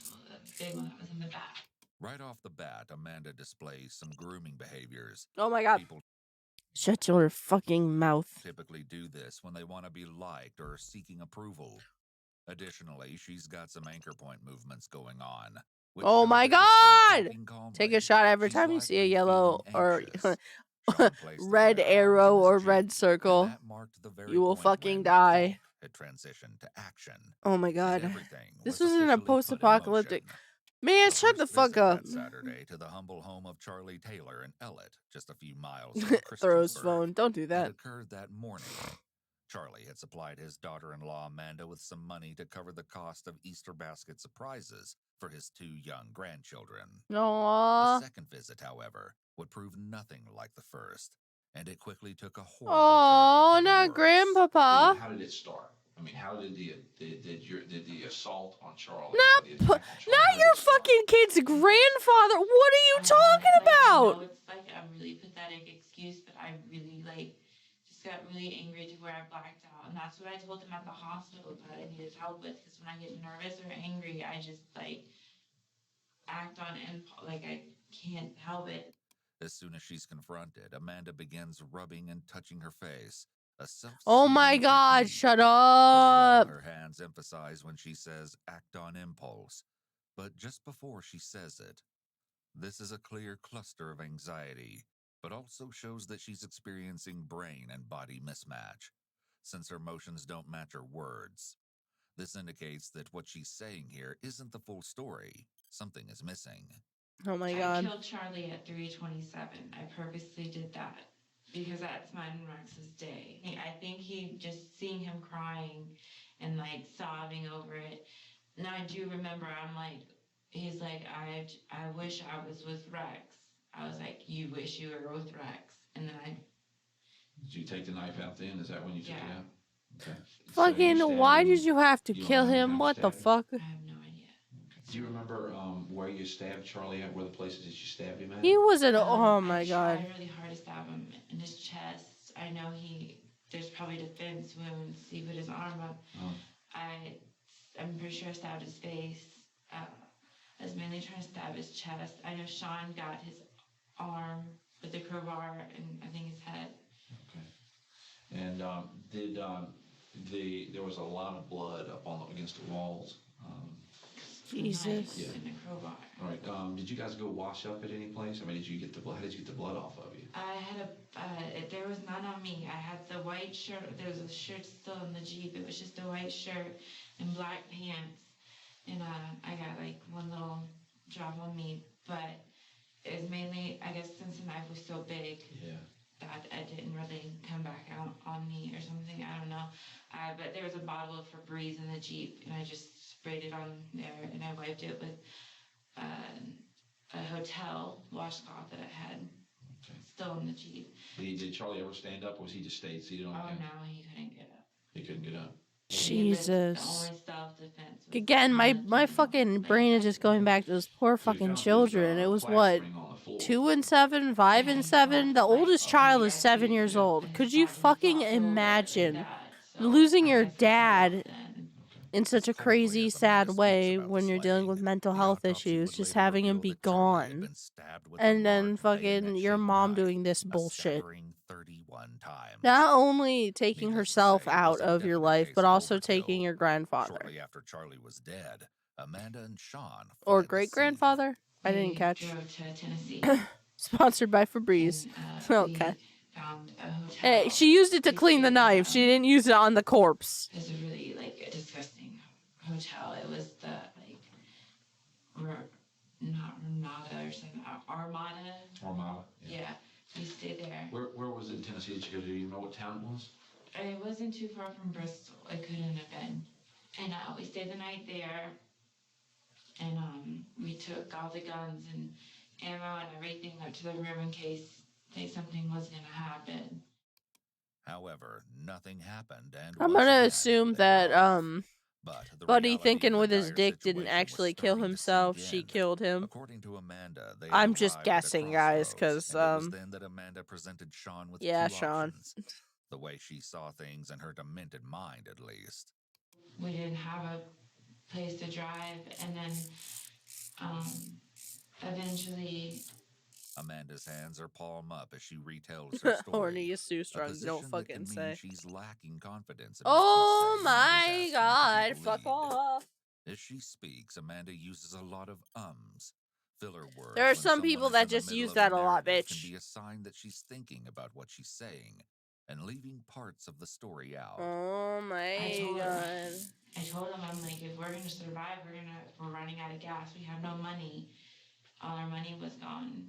Speaker 4: big one that was in the back.
Speaker 3: Right off the bat, Amanda displays some grooming behaviors.
Speaker 1: Oh my god.
Speaker 3: People
Speaker 1: Shut your fucking mouth.
Speaker 3: typically do this when they want to be liked or seeking approval. Additionally, she's got some anchor point movements going on.
Speaker 1: Oh my god! Take a shot every time you see a yellow or red arrow or red circle. You will fucking die.
Speaker 3: Had transitioned to action.
Speaker 1: Oh my god. This isn't a post-apocalyptic. Man, shut the fuck up.
Speaker 3: Saturday to the humble home of Charlie Taylor in Ellett, just a few miles from
Speaker 1: Throw his phone. Don't do that.
Speaker 3: It occurred that morning. Charlie had supplied his daughter-in-law Amanda with some money to cover the cost of Easter basket surprises for his 2 young grandchildren.
Speaker 1: Aww.
Speaker 3: The second visit, however, would prove nothing like the first, and it quickly took a horrible
Speaker 1: Oh, not grandpapa.
Speaker 15: How did it start? I mean, how did the assault on Charlie?
Speaker 1: Not your fucking kid's grandfather. What are you talking about?
Speaker 4: It's like a really pathetic excuse, but I really just got really angry to where I blacked out, and that's what I told him at the hospital that I needed help with. Because when I get nervous or angry, I just act on impulse. I can't help it.
Speaker 3: As soon as she's confronted, Amanda begins rubbing and touching her face.
Speaker 1: Oh my god, shut up.
Speaker 3: Her hands emphasize when she says act on impulse. But just before she says it, This is a clear cluster of anxiety, but also shows that she's experiencing brain and body mismatch, since her emotions don't match her words. This indicates that what she's saying here isn't the full story. Something is missing.
Speaker 1: Oh my
Speaker 4: I
Speaker 1: god.
Speaker 4: killed Charlie at 3:27. I purposely did that because that's mine and Rex's day. I think he just seeing him crying and like sobbing over it. And I do remember I'm like, he's like, I wish I was with Rex. I was like, you wish you were with Rex. And then
Speaker 15: Did you take the knife out then? Is that when you took it out? Okay.
Speaker 1: Fucking, why did you have to
Speaker 15: You don't
Speaker 1: kill
Speaker 15: know
Speaker 1: him?
Speaker 15: how
Speaker 1: What the
Speaker 15: stabbed him?
Speaker 1: fuck?
Speaker 4: I have no idea.
Speaker 15: Do you remember where you stabbed Charlie at? Where the places that you stabbed him at?
Speaker 1: He was an. Oh my
Speaker 4: I
Speaker 1: god.
Speaker 4: tried really hard to stab him in his chest. I know there's probably defense wounds. He put his arm up.
Speaker 15: Oh.
Speaker 4: I'm pretty sure I stabbed his face. I was mainly trying to stab his chest. I know Sean got his arm with the crowbar and I think his head.
Speaker 15: Okay. And there was a lot of blood up against the walls.
Speaker 1: Jesus.
Speaker 15: Yeah.
Speaker 4: In the crowbar.
Speaker 15: All right. Did you guys go wash up at any place? I mean, did you get the blood? How did you get the blood off of you?
Speaker 4: I had there was none on me. I had the white shirt. There was a shirt still in the Jeep. It was just a white shirt and black pants. And I got like one little drop on me. But it was mainly, I guess, since the knife was so big.
Speaker 15: Yeah.
Speaker 4: That it didn't really come back out on me or something. I don't know. But there was a bottle of Febreze in the Jeep, and I just sprayed it on there, and I wiped it with a hotel washcloth that I had still in the Jeep.
Speaker 15: Did Charlie ever stand up, or was he just stayed seated on the couch?
Speaker 4: No, he couldn't get up.
Speaker 15: He couldn't get up.
Speaker 1: Jesus.
Speaker 4: The only self-defense.
Speaker 1: Again, my fucking brain is just going back to those poor fucking children. It was what? 2 and 7, 5 and 7. The oldest child is 7 years old. Could you fucking imagine losing your dad in such a crazy, sad way when you're dealing with mental health issues? Just having him be gone, and then fucking your mom doing this bullshit.
Speaker 3: 31 times.
Speaker 1: Not only taking herself out of your life, but also taking your grandfather.
Speaker 3: Shortly after Charlie was dead, Amanda and Sean
Speaker 1: Or great-grandfather? I didn't catch.
Speaker 4: Drove to Tennessee.
Speaker 1: Sponsored by Febreze. Okay.
Speaker 4: Found a hotel.
Speaker 1: Hey, she used it to clean the knife. She didn't use it on the corpse.
Speaker 4: It was a really, a disgusting hotel. It was the, not Ramada or something, Armada.
Speaker 15: Armada.
Speaker 4: Yeah, we stayed there.
Speaker 15: Where was it in Tennessee that you go to? Do you know what town it was?
Speaker 4: It wasn't too far from Bristol. It couldn't have been. And we stayed the night there. And we took all the guns and ammo and everything up to the room in case something was going to happen.
Speaker 3: However, nothing happened, and
Speaker 1: I'm gonna assume that Buddy thinking with his dick didn't actually kill himself. She killed him.
Speaker 3: According to Amanda, they
Speaker 1: I'm just guessing, guys, because
Speaker 3: it was then that Amanda presented Sean with two
Speaker 1: Sean.
Speaker 3: options. The way she saw things in her demented mind, at least.
Speaker 4: We didn't have a place to drive, and then eventually
Speaker 3: Amanda's hands are palm up as she retells her story.
Speaker 1: Horny is too strong. Don't fucking say.
Speaker 3: She's lacking confidence in
Speaker 1: oh my god! Fuck off.
Speaker 3: As she speaks, Amanda uses a lot of filler words.
Speaker 1: There are some people that just use that a lot, bitch.
Speaker 3: Can be a sign that she's thinking about what she's saying and leaving parts of the story out.
Speaker 1: Oh my god.
Speaker 4: I told him, I'm like, if we're gonna survive, we're running out of gas. We have no money. All our money was gone.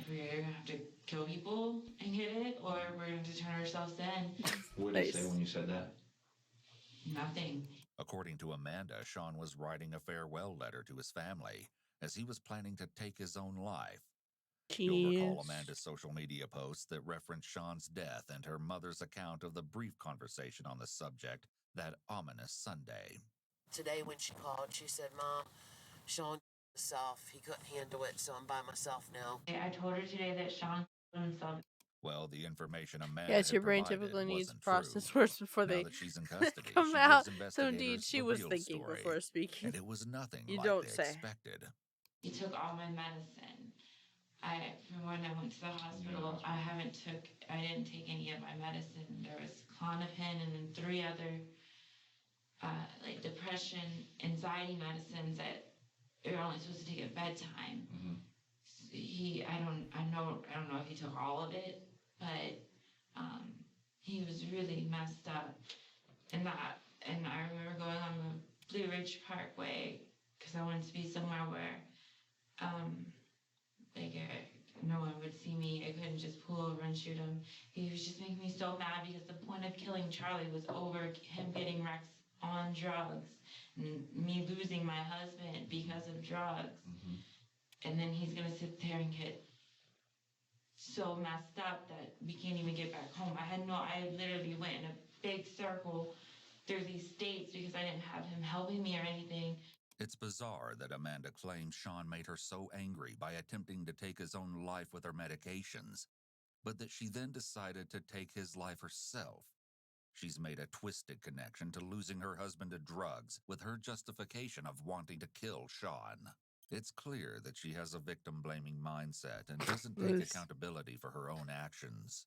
Speaker 4: We're either gonna have to kill people and get it, or we're going to turn ourselves in.
Speaker 15: What did he say when you said that?
Speaker 4: Nothing.
Speaker 3: According to Amanda, Sean was writing a farewell letter to his family as he was planning to take his own life. You'll recall Amanda's social media posts that reference Sean's death and her mother's account of the brief conversation on the subject that ominous Sunday.
Speaker 7: Today when she called, she said, Mom, Sean himself. He couldn't handle it, so I'm by myself now.
Speaker 4: I told her today that Sean killed himself.
Speaker 3: Well, the information Amanda
Speaker 1: yes, your brain typically needs to process words before they come out. So indeed, she was thinking before speaking.
Speaker 3: And it was nothing
Speaker 1: you
Speaker 3: like
Speaker 1: don't
Speaker 3: they
Speaker 1: say.
Speaker 3: expected.
Speaker 4: He took all my medicine. From when I went to the hospital, I didn't take any of my medicine. There was Klonopin and then 3 other depression, anxiety medicines that you're only supposed to take at bedtime. I don't know if he took all of it, but he was really messed up. And I remember going on the Blue Ridge Parkway because I wanted to be somewhere where no one would see me. I couldn't just pull over and shoot him. He was just making me so mad because the point of killing Charlie was over him getting Rex on drugs and me losing my husband because of drugs. And then he's gonna sit there and get so messed up that we can't even get back home. I literally went in a big circle through these states because I didn't have him helping me or anything.
Speaker 3: It's bizarre that Amanda claims Sean made her so angry by attempting to take his own life with her medications, but that she then decided to take his life herself. She's made a twisted connection to losing her husband to drugs with her justification of wanting to kill Sean. It's clear that she has a victim-blaming mindset and doesn't take accountability for her own actions.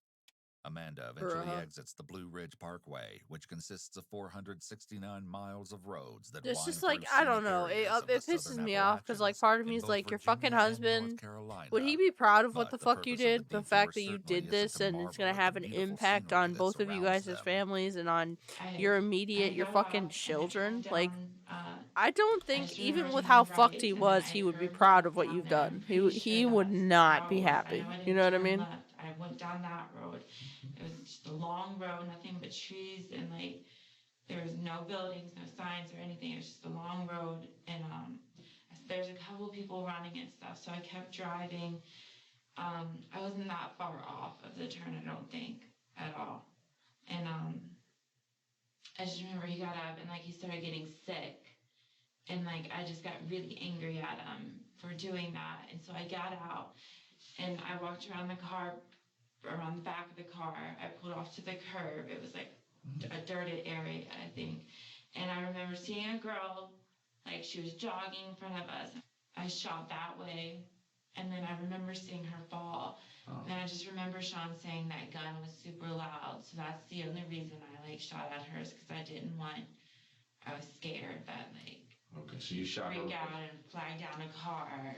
Speaker 3: Amanda eventually exits the Blue Ridge Parkway, which consists of 469 miles of roads that
Speaker 1: It's
Speaker 3: wind
Speaker 1: just
Speaker 3: through
Speaker 1: like, I don't
Speaker 3: scenic
Speaker 1: know.
Speaker 3: areas of
Speaker 1: It
Speaker 3: the
Speaker 1: pisses
Speaker 3: southern
Speaker 1: me off because, like, part of me
Speaker 3: in
Speaker 1: is
Speaker 3: both
Speaker 1: like, your
Speaker 3: Virginia
Speaker 1: fucking
Speaker 3: and
Speaker 1: husband.
Speaker 3: North Carolina.
Speaker 1: Would he be proud of what
Speaker 3: But
Speaker 1: the
Speaker 3: the
Speaker 1: fuck you
Speaker 3: purpose of
Speaker 1: did? The
Speaker 3: detour
Speaker 1: fact that you
Speaker 3: certainly
Speaker 1: did
Speaker 3: isn't
Speaker 1: this
Speaker 3: to
Speaker 1: and it's
Speaker 3: marvel
Speaker 1: gonna
Speaker 3: at the
Speaker 1: have an
Speaker 3: beautiful
Speaker 1: impact
Speaker 3: scenery
Speaker 1: on
Speaker 3: that
Speaker 1: both of you
Speaker 3: surrounds
Speaker 1: guys'
Speaker 3: them.
Speaker 1: families and on your immediate, your
Speaker 4: got
Speaker 1: fucking
Speaker 4: off
Speaker 1: children.
Speaker 4: and I
Speaker 1: Like,
Speaker 4: kept down,
Speaker 1: I don't
Speaker 4: I
Speaker 1: think,
Speaker 4: just remember
Speaker 1: even with
Speaker 4: taking
Speaker 1: how fucked
Speaker 4: rights,
Speaker 1: he
Speaker 4: and then
Speaker 1: was,
Speaker 4: I
Speaker 1: he would be
Speaker 4: heard
Speaker 1: proud
Speaker 4: left
Speaker 1: of what
Speaker 4: down
Speaker 1: you've
Speaker 4: there. I'm
Speaker 1: done.
Speaker 4: pretty
Speaker 1: He
Speaker 4: sure
Speaker 1: would
Speaker 4: that's
Speaker 1: not
Speaker 4: how
Speaker 1: be
Speaker 4: it was. I know
Speaker 1: happy.
Speaker 4: I
Speaker 1: You
Speaker 4: didn't
Speaker 1: know what I
Speaker 4: turn
Speaker 1: mean?
Speaker 4: left. I went down that road. It was just a long road, nothing but trees, and like there was no buildings, no signs or anything. It was just a long road, and there's a couple people running and stuff. So I kept driving. I wasn't that far off of the turn, I don't think, at all. And I just remember he got up and like he started getting sick. And like I just got really angry at him for doing that. And so I got out and I walked around the car, around the back of the car. I pulled off to the curb. It was like a dirted area, I think. And I remember seeing a girl, like she was jogging in front of us. I shot that way. And then I remember seeing her fall. And I just remember Sean saying that gun was super loud. So that's the only reason I like shot at her is because I was scared that like
Speaker 15: Okay, so you shot her.
Speaker 4: freak out and flag down a car or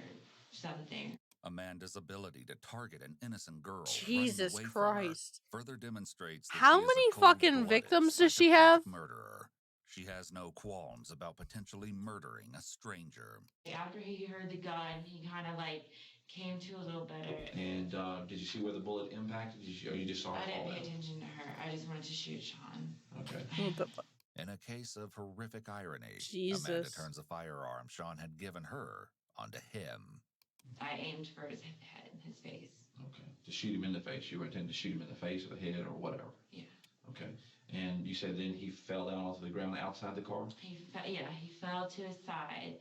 Speaker 4: something.
Speaker 3: Amanda's ability to target an innocent girl
Speaker 1: Jesus
Speaker 3: running away
Speaker 1: Christ.
Speaker 3: from her further demonstrates that
Speaker 1: How
Speaker 3: she is
Speaker 1: many
Speaker 3: a
Speaker 1: fucking
Speaker 3: cold-blooded,
Speaker 1: victims does she have?
Speaker 3: psychopathic murderer. She has no qualms about potentially murdering a stranger.
Speaker 4: After he heard the gun, he kind of like came to a little better.
Speaker 15: And did you see where the bullet impacted? Or you just saw her
Speaker 4: I
Speaker 15: fall
Speaker 4: didn't
Speaker 15: down?
Speaker 4: pay attention to her. I just wanted to shoot Sean.
Speaker 15: Okay.
Speaker 1: What the fuck?
Speaker 3: In a case of horrific irony,
Speaker 1: Jesus.
Speaker 3: Amanda turns a firearm Sean had given her onto him.
Speaker 4: I aimed for his head, his face.
Speaker 15: Okay. To shoot him in the face. You were intending to shoot him in the face or the head or whatever.
Speaker 4: Yeah.
Speaker 15: Okay. And you said then he fell down onto the ground outside the car?
Speaker 4: He fell to his side,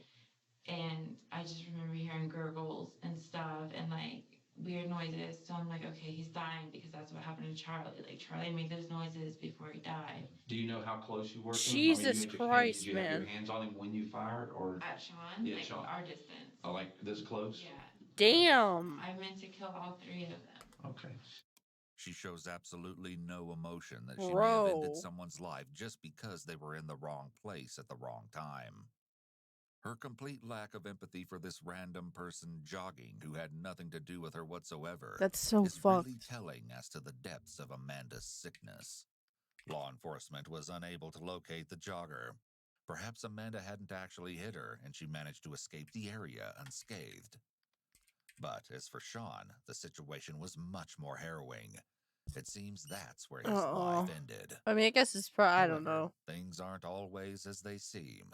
Speaker 4: and I just remember hearing gurgles and stuff, and like weird noises. So I'm like, okay, he's dying because that's what happened to Charlie. Like Charlie made those noises before he died.
Speaker 15: Do you know how close you were to him?
Speaker 1: Jesus Christ,
Speaker 15: did you have your
Speaker 1: man.
Speaker 15: hands on him when you fired, or
Speaker 4: At Sean?
Speaker 15: Yeah,
Speaker 4: like
Speaker 15: Sean.
Speaker 4: Our distance.
Speaker 15: Oh, like this close?
Speaker 4: Yeah.
Speaker 1: Damn.
Speaker 4: I meant to kill all three of them.
Speaker 15: Okay.
Speaker 3: She shows absolutely no emotion that she may have ended someone's life just because they were in the wrong place at the wrong time. Her complete lack of empathy for this random person jogging who had nothing to do with her whatsoever
Speaker 1: That's so
Speaker 3: is
Speaker 1: fucked.
Speaker 3: really telling as to the depths of Amanda's sickness. Law enforcement was unable to locate the jogger. Perhaps Amanda hadn't actually hit her and she managed to escape the area unscathed. But as for Sean, the situation was much more harrowing. It seems that's where his life ended.
Speaker 1: I mean, I guess it's probably, I don't
Speaker 3: However,
Speaker 1: know.
Speaker 3: things aren't always as they seem.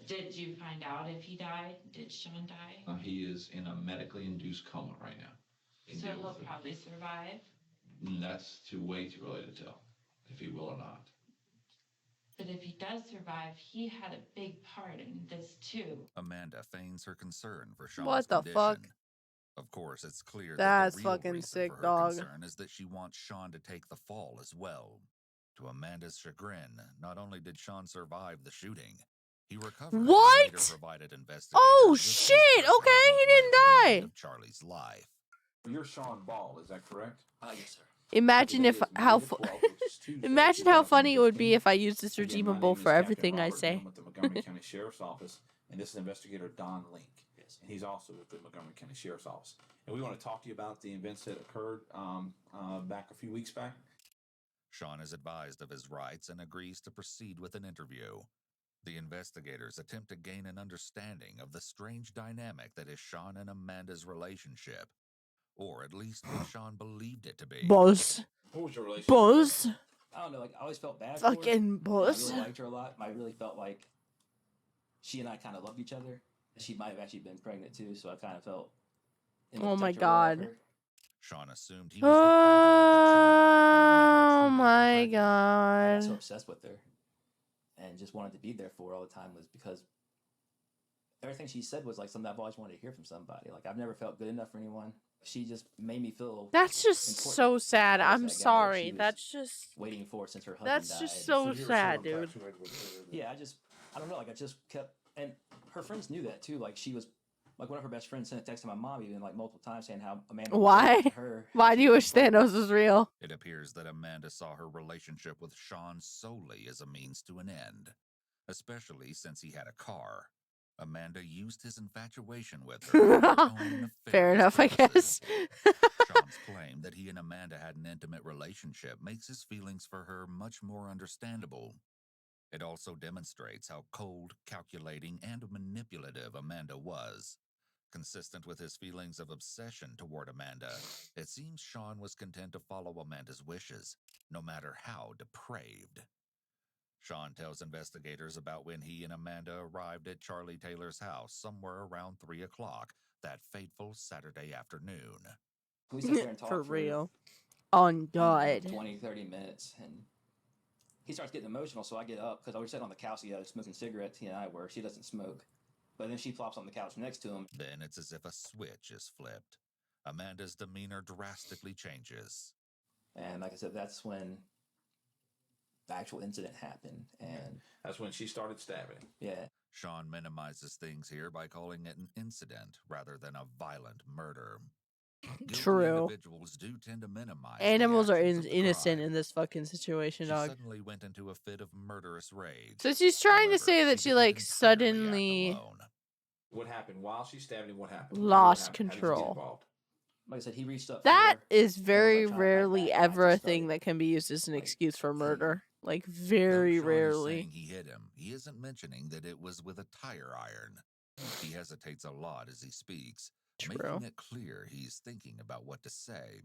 Speaker 4: Did you find out if he died? Did Sean die?
Speaker 15: He is in a medically induced coma right now.
Speaker 4: So he'll probably survive.
Speaker 15: That's way too early to tell if he will or not.
Speaker 4: But if he does survive, he had a big part in this too.
Speaker 3: Amanda feigns her concern for Sean's
Speaker 1: What the
Speaker 3: condition.
Speaker 1: fuck?
Speaker 3: Of course, it's clear
Speaker 1: That's
Speaker 3: that the real
Speaker 1: fucking
Speaker 3: reason
Speaker 1: sick,
Speaker 3: for her
Speaker 1: dog.
Speaker 3: concern is that she wants Sean to take the fall as well. To Amanda's chagrin, not only did Sean survive the shooting, he recovered.
Speaker 1: What?
Speaker 3: And later provided investigators
Speaker 1: Oh
Speaker 3: with
Speaker 1: shit!
Speaker 3: clues
Speaker 1: Okay,
Speaker 3: what
Speaker 1: he
Speaker 3: led
Speaker 1: didn't
Speaker 3: to the end
Speaker 1: die.
Speaker 3: of Charlie's life.
Speaker 5: You're Sean Ball, is that correct?
Speaker 7: Yes, sir.
Speaker 1: Imagine if imagine how funny it would be if I used this redeemable for everything I say.
Speaker 5: I'm at the Montgomery County Sheriff's Office,
Speaker 16: and this is investigator Don Link. Yes. And he's also with the Montgomery County Sheriff's Office. And we want to talk to you about the events that occurred back a few weeks back.
Speaker 3: Sean is advised of his rights and agrees to proceed with an interview. The investigators attempt to gain an understanding of the strange dynamic that is Sean and Amanda's relationship, or at least what Sean believed it to be.
Speaker 1: Boss.
Speaker 16: What was your relationship?
Speaker 1: Boss.
Speaker 5: I don't know. Like I always felt bad.
Speaker 1: Fucking
Speaker 5: for her.
Speaker 1: boss.
Speaker 5: I really liked her a lot. I really felt like she and I kind of loved each other. She might have actually been pregnant too, so I kind of felt.
Speaker 1: Oh my god.
Speaker 3: Sean assumed he was the father
Speaker 1: Oh my
Speaker 5: I got so
Speaker 1: god.
Speaker 5: obsessed with her, and just wanted to be there for her all the time. Was because everything she said was like something I've always wanted to hear from somebody. Like I've never felt good enough for anyone. She just made me feel.
Speaker 1: That's just
Speaker 5: important.
Speaker 1: so sad.
Speaker 5: I was
Speaker 1: I'm
Speaker 5: that guy that
Speaker 1: sorry.
Speaker 5: she was
Speaker 1: That's just
Speaker 5: waiting for since her husband
Speaker 1: That's
Speaker 5: died.
Speaker 1: just so sad, dude.
Speaker 5: Yeah, I don't know. Like I just kept, and her friends knew that too. Like she was, like one of her best friends sent a text to my mom even like multiple times saying how Amanda.
Speaker 1: Why?
Speaker 5: Her.
Speaker 1: Why do you wish Thanos was real?
Speaker 3: It appears that Amanda saw her relationship with Sean solely as a means to an end, especially since he had a car. Amanda used his infatuation with her for her own
Speaker 1: Fair enough, I guess.
Speaker 3: Sean's claim that he and Amanda had an intimate relationship makes his feelings for her much more understandable. It also demonstrates how cold, calculating, and manipulative Amanda was. Consistent with his feelings of obsession toward Amanda, it seems Sean was content to follow Amanda's wishes, no matter how depraved. Sean tells investigators about when he and Amanda arrived at Charlie Taylor's house somewhere around 3 o'clock that fateful Saturday afternoon.
Speaker 5: We sat there and talked
Speaker 1: For real. On God.
Speaker 5: 20, 30 minutes, and he starts getting emotional, so I get up, because I was sitting on the couch together smoking cigarettes, he and I were. She doesn't smoke. But then she flops on the couch next to him.
Speaker 3: Then it's as if a switch is flipped. Amanda's demeanor drastically changes.
Speaker 5: And like I said, that's when the actual incident happened. And
Speaker 16: that's when she started stabbing.
Speaker 5: Yeah.
Speaker 3: Sean minimizes things here by calling it an incident rather than a violent murder.
Speaker 1: True.
Speaker 3: Individuals do tend to minimize.
Speaker 1: Animals are innocent in this fucking situation, dog.
Speaker 3: She suddenly went into a fit of murderous rage.
Speaker 1: So she's trying to say that she like suddenly
Speaker 16: What happened while she stabbed him? What happened?
Speaker 1: lost control.
Speaker 5: Like I said, he reached up.
Speaker 1: That is very rarely ever a thing that can be used as an excuse for murder. Like very rarely.
Speaker 3: He hit him. He isn't mentioning that it was with a tire iron. He hesitates a lot as he speaks, making it clear he's thinking about what to say.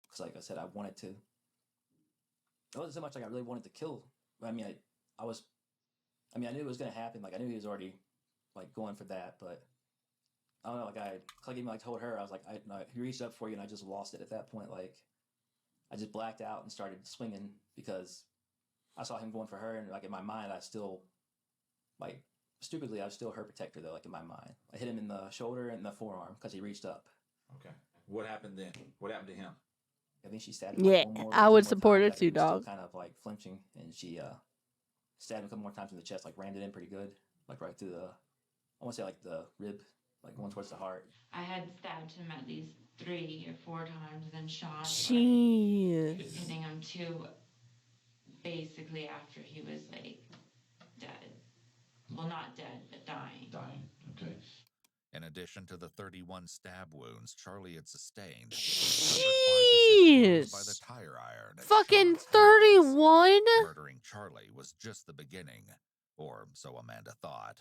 Speaker 5: Because like I said, I wanted to. It wasn't so much like I really wanted to kill. I mean, I knew it was going to happen. Like I knew he was already like going for that, but I don't know. Like I even like told her, I was like, he reached up for you, and I just lost it at that point. Like I just blacked out and started swinging because I saw him going for her, and like in my mind, I still like stupidly, I was still her protector though. Like in my mind, I hit him in the shoulder and the forearm because he reached up.
Speaker 16: Okay. What happened then? What happened to him?
Speaker 5: I think she stabbed him.
Speaker 1: Yeah, I would support it too,
Speaker 5: He was
Speaker 1: dog.
Speaker 5: still kind of like flinching, and she stabbed him a couple more times in the chest, like rammed it in pretty good, like right through the, I want to say like the rib, like going towards the heart.
Speaker 4: I had stabbed him at least 3 or 4 times, and then Sean
Speaker 1: Jeez.
Speaker 4: hitting him too, basically after he was like dead. Well, not dead, but dying.
Speaker 15: Dying, okay.
Speaker 3: In addition to the 31 stab wounds Charlie had sustained,
Speaker 1: Jeez.
Speaker 3: by the tire iron.
Speaker 1: Fucking 31?
Speaker 3: Murdering Charlie was just the beginning, or so Amanda thought.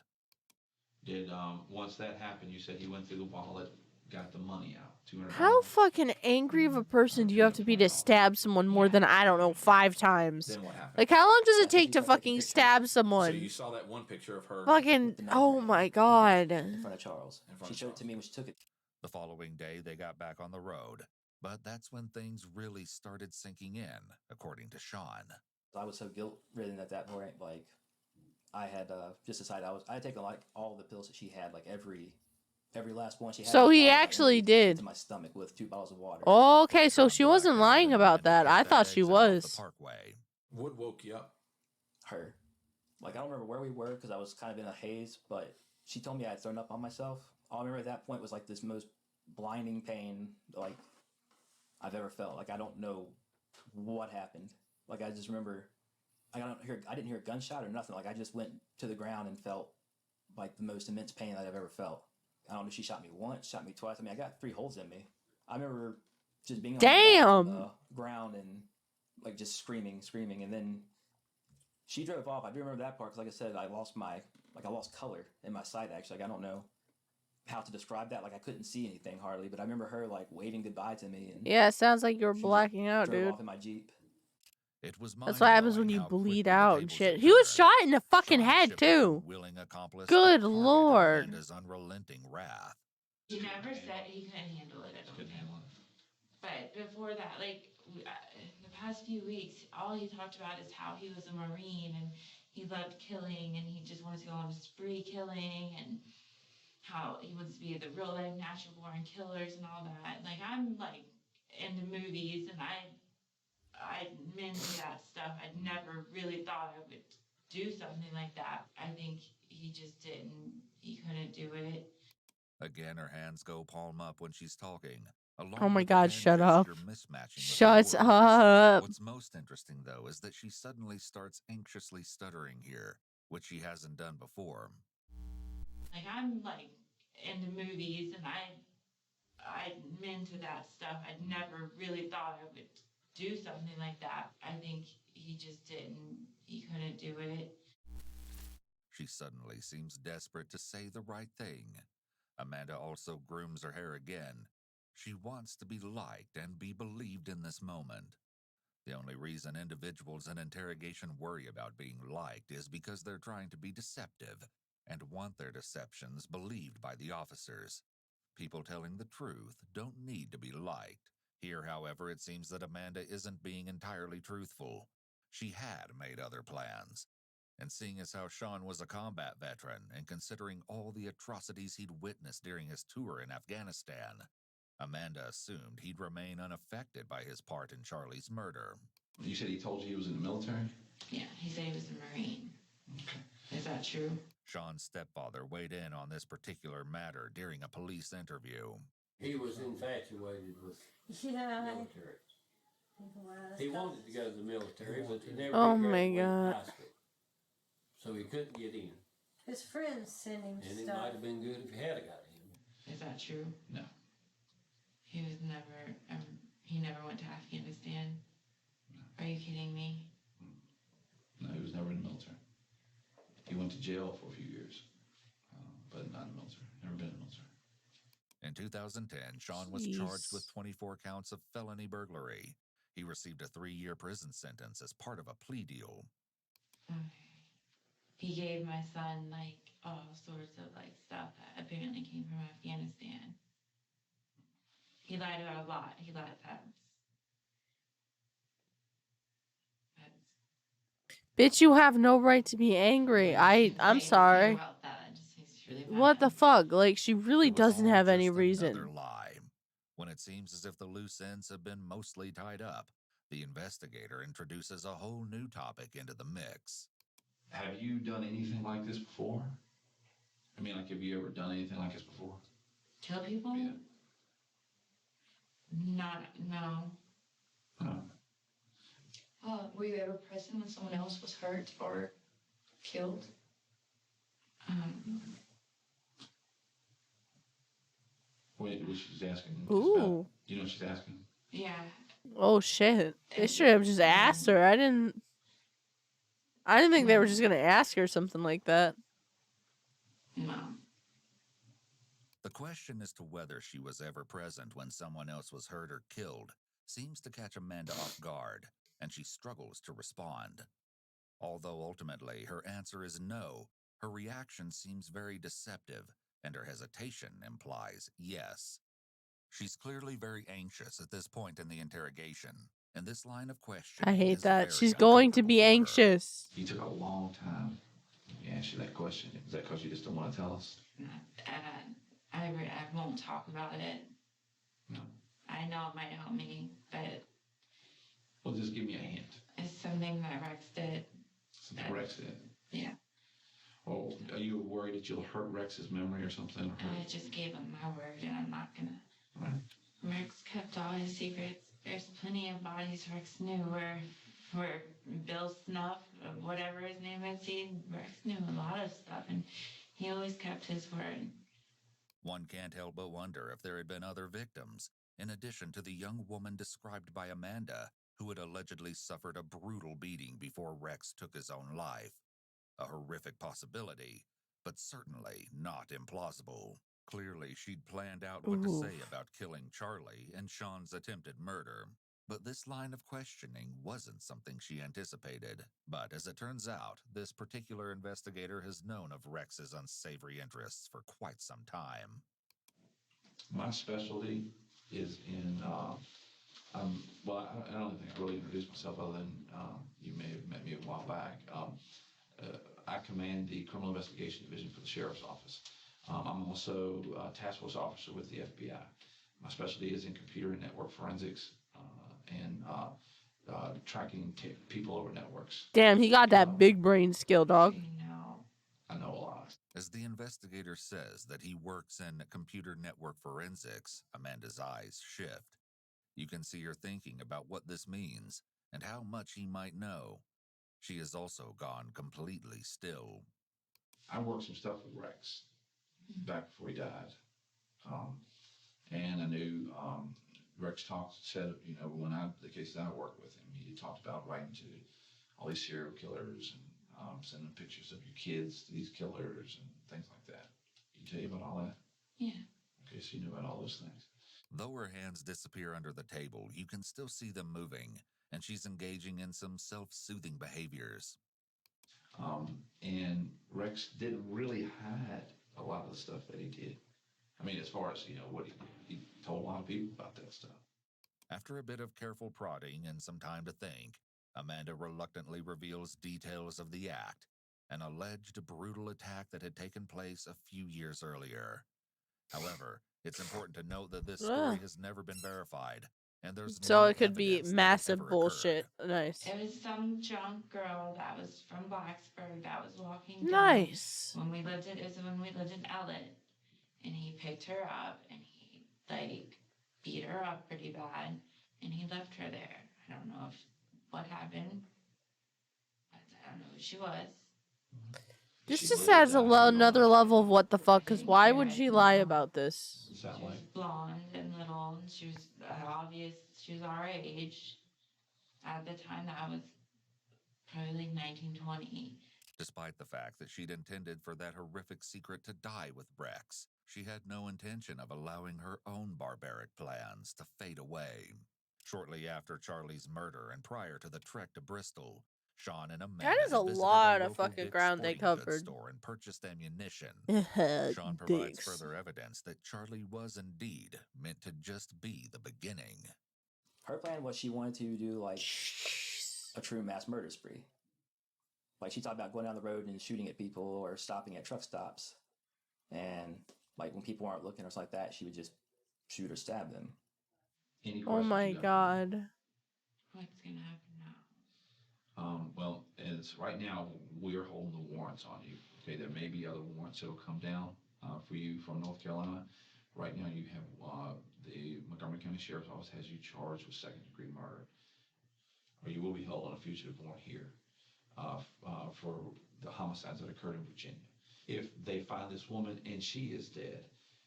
Speaker 15: Did once that happened, you said he went through the wallet, got the money out. $200.
Speaker 1: How fucking angry of a person do you have to be to stab someone more than, I don't know, 5 times?
Speaker 16: Then what happened?
Speaker 1: Like, how long does it take to fucking stab someone?
Speaker 16: So you saw that one picture of her.
Speaker 1: Fucking, oh my god.
Speaker 5: In front of Charles. She showed it to me when she took it.
Speaker 3: The following day, they got back on the road, but that's when things really started sinking in, according to Sean.
Speaker 5: I was so guilt-ridden at that point. Like, I had just decided I had taken like all the pills that she had, like every last one she had.
Speaker 1: So he actually did.
Speaker 5: To my stomach with 2 bottles of water.
Speaker 1: Okay, so she wasn't lying about that. I thought she was.
Speaker 16: What woke you up?
Speaker 5: Her. Like, I don't remember where we were because I was kind of in a haze, but she told me I had thrown up on myself. All I remember at that point was like this most blinding pain like I've ever felt. Like, I don't know what happened. Like, I just remember I didn't hear a gunshot or nothing. Like, I just went to the ground and felt like the most immense pain that I've ever felt. I don't know if she shot me once, shot me twice. I mean, I got 3 holes in me. I remember just being on the ground and like just screaming, and then she drove off. I do remember that part because, like I said, I lost color in my sight. Actually, like I don't know how to describe that. Like I couldn't see anything hardly, but I remember her like waving goodbye to me. And
Speaker 1: yeah, it sounds like you're blacking out,
Speaker 5: drove
Speaker 1: dude.
Speaker 5: off in my Jeep.
Speaker 3: It was
Speaker 1: That's what happens when you bleed out and shit. He was shot in the fucking head too. Good lord.
Speaker 3: Amanda's unrelenting wrath.
Speaker 4: He never said he couldn't handle it. I don't think. But before that, like the past few weeks, all he talked about is how he was a Marine and he loved killing and he just wanted to go on a spree killing and how he wants to be the real life natural born killers and all that. Like I'm like into movies and I'm into that stuff. I never really thought I would do something like that. I think he just didn't. He couldn't do it.
Speaker 3: Again, her hands go palm up when she's talking.
Speaker 1: Oh my god, shut up. Shut up.
Speaker 3: What's most interesting, though, is that she suddenly starts anxiously stuttering here, which she hasn't done before.
Speaker 4: Like I'm like into movies and I'm into that stuff. I never really thought I would do something like that. I think he just didn't. He couldn't do it.
Speaker 3: She suddenly seems desperate to say the right thing. Amanda also grooms her hair again. She wants to be liked and be believed in this moment. The only reason individuals in interrogation worry about being liked is because they're trying to be deceptive and want their deceptions believed by the officers. People telling the truth don't need to be liked. Here, however, it seems that Amanda isn't being entirely truthful. She had made other plans. And seeing as how Sean was a combat veteran and considering all the atrocities he'd witnessed during his tour in Afghanistan, Amanda assumed he'd remain unaffected by his part in Charlie's murder.
Speaker 15: You said he told you he was in the military?
Speaker 4: Yeah, he said he was a Marine. Okay. Is that true?
Speaker 3: Sean's stepfather weighed in on this particular matter during a police interview.
Speaker 13: He was infatuated with
Speaker 11: Yeah.
Speaker 13: military. He wanted to go to the military, but he never
Speaker 1: Oh
Speaker 13: did
Speaker 1: my
Speaker 13: graduate
Speaker 1: god.
Speaker 13: high school. So he couldn't get in.
Speaker 11: His friends sent him
Speaker 13: And it
Speaker 11: stuff.
Speaker 13: might have been good if he had got in.
Speaker 4: Is that true?
Speaker 15: No.
Speaker 4: He was never. He never went to Afghanistan. No. Are you kidding me?
Speaker 15: No, he was never in the military. He went to jail for a few years, but not in the military. Never been in the military.
Speaker 3: In 2010, Sean was charged with 24 counts of felony burglary. He received a 3-year prison sentence as part of a plea deal.
Speaker 4: He gave my son like all sorts of like stuff that apparently came from Afghanistan. He lied about a lot. He lied that.
Speaker 1: Bitch, you have no right to be angry. I'm sorry. What the fuck? Like, she really doesn't have any reason.
Speaker 3: Lie. When it seems as if the loose ends have been mostly tied up, the investigator introduces a whole new topic into the mix.
Speaker 15: Have you done anything like this before? I mean, like, have you ever done anything like this before?
Speaker 4: Kill people?
Speaker 15: Yeah.
Speaker 4: No.
Speaker 17: Were you ever present when someone else was hurt or killed?
Speaker 15: What she's asking?
Speaker 1: Ooh.
Speaker 15: Do you know what she's asking?
Speaker 4: Yeah.
Speaker 1: Oh shit. They should have just asked her. I didn't think they were just gonna ask her something like that.
Speaker 4: No.
Speaker 3: The question as to whether she was ever present when someone else was hurt or killed seems to catch Amanda off guard, and she struggles to respond. Although ultimately her answer is no, her reaction seems very deceptive, and her hesitation implies yes. She's clearly very anxious at this point in the interrogation, and this line of questioning
Speaker 1: I hate
Speaker 3: is
Speaker 1: that.
Speaker 3: very
Speaker 1: She's going to be anxious.
Speaker 15: You took a long time to answer that question. Is that because you just don't want to tell us?
Speaker 4: I won't talk about it.
Speaker 15: No.
Speaker 4: I know it might help me, but...
Speaker 15: Well, just give me a hint.
Speaker 4: It's something that Rex did.
Speaker 15: Something Rex did?
Speaker 4: Yeah.
Speaker 15: Well, are you worried that you'll hurt Rex's memory or something?
Speaker 4: I just gave him my word, and I'm not gonna...
Speaker 15: Right.
Speaker 4: Rex kept all his secrets. There's plenty of bodies Rex knew where Bill Snuff, whatever his name is, Rex knew a lot of stuff, and He always kept his word.
Speaker 3: One can't help but wonder if there had been other victims, in addition to the young woman described by Amanda, who had allegedly suffered a brutal beating before Rex took his own life. A horrific possibility, but certainly not implausible. Clearly, she'd planned out what to say about killing Charlie and Sean's attempted murder. But this line of questioning wasn't something she anticipated. But as it turns out, this particular investigator has known of Rex's unsavory interests for quite some time.
Speaker 15: My specialty is in, well, I don't think I really introduced myself other than you may have met me a while back. I command the Criminal Investigation Division for the Sheriff's Office. I'm also a task force officer with the FBI. My specialty is in computer and network forensics and tracking people over networks.
Speaker 1: Damn, he got that big brain skill, dog.
Speaker 15: I know a lot.
Speaker 3: As the investigator says that he works in computer network forensics, Amanda's eyes shift. You can see her thinking about what this means and how much he might know. She has also gone completely still.
Speaker 15: I worked some stuff with Rex back before he died. And I knew Rex said, you know, the cases I worked with him, he talked about writing to all these serial killers and sending pictures of your kids to these killers and things like that. Did he tell you about all that?
Speaker 4: Yeah.
Speaker 15: Okay, so you knew about all those things.
Speaker 3: Though her hands disappear under the table, you can still see them moving, and she's engaging in some self-soothing behaviors.
Speaker 15: And Rex didn't really hide a lot of the stuff that he did. I mean, as far as, you know, what he told a lot of people about that stuff.
Speaker 3: After a bit of careful prodding and some time to think, Amanda reluctantly reveals details of the act, an alleged brutal attack that had taken place a few years earlier. However, it's important to note that this story has never been verified, and there's
Speaker 1: so
Speaker 3: no
Speaker 1: it could be
Speaker 3: evidence that it
Speaker 1: massive
Speaker 3: ever
Speaker 1: bullshit.
Speaker 3: occurred.
Speaker 1: Nice.
Speaker 4: It was some drunk girl that was from Blacksburg that was walking down.
Speaker 1: Nice.
Speaker 4: When we lived in Ellet, and he picked her up and he like beat her up pretty bad, and he left her there. I don't know what happened. I don't know who she was.
Speaker 1: This just adds another level of what the fuck, because why would she lie about this?
Speaker 4: She was blonde and little, and she was she was our age. At the time, that was probably like 1920.
Speaker 3: Despite the fact that she'd intended for that horrific secret to die with Rex, she had no intention of allowing her own barbaric plans to fade away. Shortly after Charlie's murder and prior to the trek to Bristol, Sean and Amanda
Speaker 1: That is a
Speaker 3: had visited
Speaker 1: lot
Speaker 3: a
Speaker 1: of
Speaker 3: local
Speaker 1: fucking
Speaker 3: Dick's
Speaker 1: ground they
Speaker 3: sporting goods
Speaker 1: covered.
Speaker 3: store and purchased ammunition. Sean provides
Speaker 1: Dicks.
Speaker 3: further evidence that Charlie was indeed meant to just be the beginning.
Speaker 5: Her plan was she wanted to do like a true mass murder spree. Like she talked about going down the road and shooting at people or stopping at truck stops. And like when people aren't looking or something like that, she would just shoot or stab them.
Speaker 1: Oh my god.
Speaker 4: What's gonna happen now?
Speaker 15: Well, as right now, we're holding the warrants on you. Okay, there may be other warrants that will come down for you from North Carolina. Right now, you have the Montgomery County Sheriff's Office has you charged with second-degree murder, or you will be held on a fugitive warrant here for the homicides that occurred in Virginia. If they find this woman and she is dead,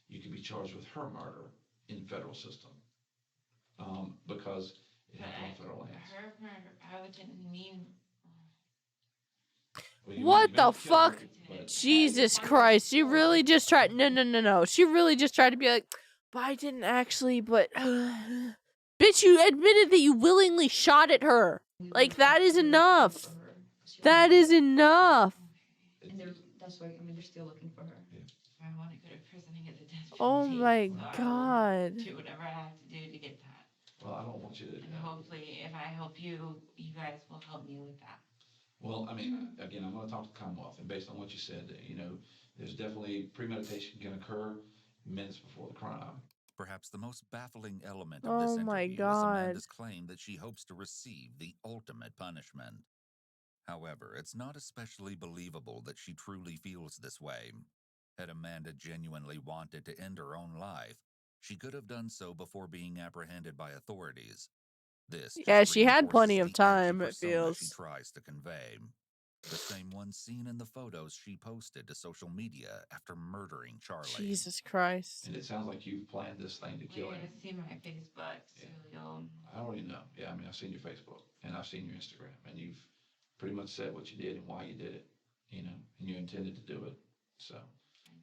Speaker 15: you can be charged with her murder in the federal system because it happened on federal lands.
Speaker 4: Her murder, I didn't mean.
Speaker 1: What the fuck? Jesus Christ. She really just tried. No. She really just tried to be like, but I didn't actually, but. Bitch, you admitted that you willingly shot at her. Like, that is enough. That is enough.
Speaker 17: And that's why, I mean, they're still looking for her.
Speaker 4: I want to go to prison and get the death
Speaker 1: Oh
Speaker 4: penalty,
Speaker 1: my
Speaker 4: so
Speaker 1: god.
Speaker 4: I will do whatever I have to do to get that.
Speaker 15: Well, I don't want you to.
Speaker 4: And hopefully, if I help you, you guys will help me with that.
Speaker 15: Well, I mean, again, I'm going to talk to the Commonwealth, and based on what you said, you know, there's definitely premeditation can occur minutes before the crime.
Speaker 3: Perhaps the most baffling element of this
Speaker 1: Oh my
Speaker 3: interview is
Speaker 1: god.
Speaker 3: Amanda's claim that she hopes to receive the ultimate punishment. However, it's not especially believable that she truly feels this way. Had Amanda genuinely wanted to end her own life, she could have done so before being apprehended by authorities. This
Speaker 1: Yeah,
Speaker 3: just
Speaker 1: she had
Speaker 3: reinforces
Speaker 1: plenty of
Speaker 3: the
Speaker 1: time,
Speaker 3: edgy
Speaker 1: it
Speaker 3: persona
Speaker 1: feels.
Speaker 3: she tries to convey. The same one seen in the photos she posted to social media after murdering Charlie.
Speaker 1: Jesus Christ.
Speaker 15: And it sounds like you've planned this thing to kill
Speaker 4: You're
Speaker 15: him.
Speaker 4: gonna see my Facebook, so you'll.
Speaker 15: I already know. Yeah, I mean, I've seen your Facebook and I've seen your Instagram, and you've pretty much said what you did and why you did it, you know, and you intended to do it. So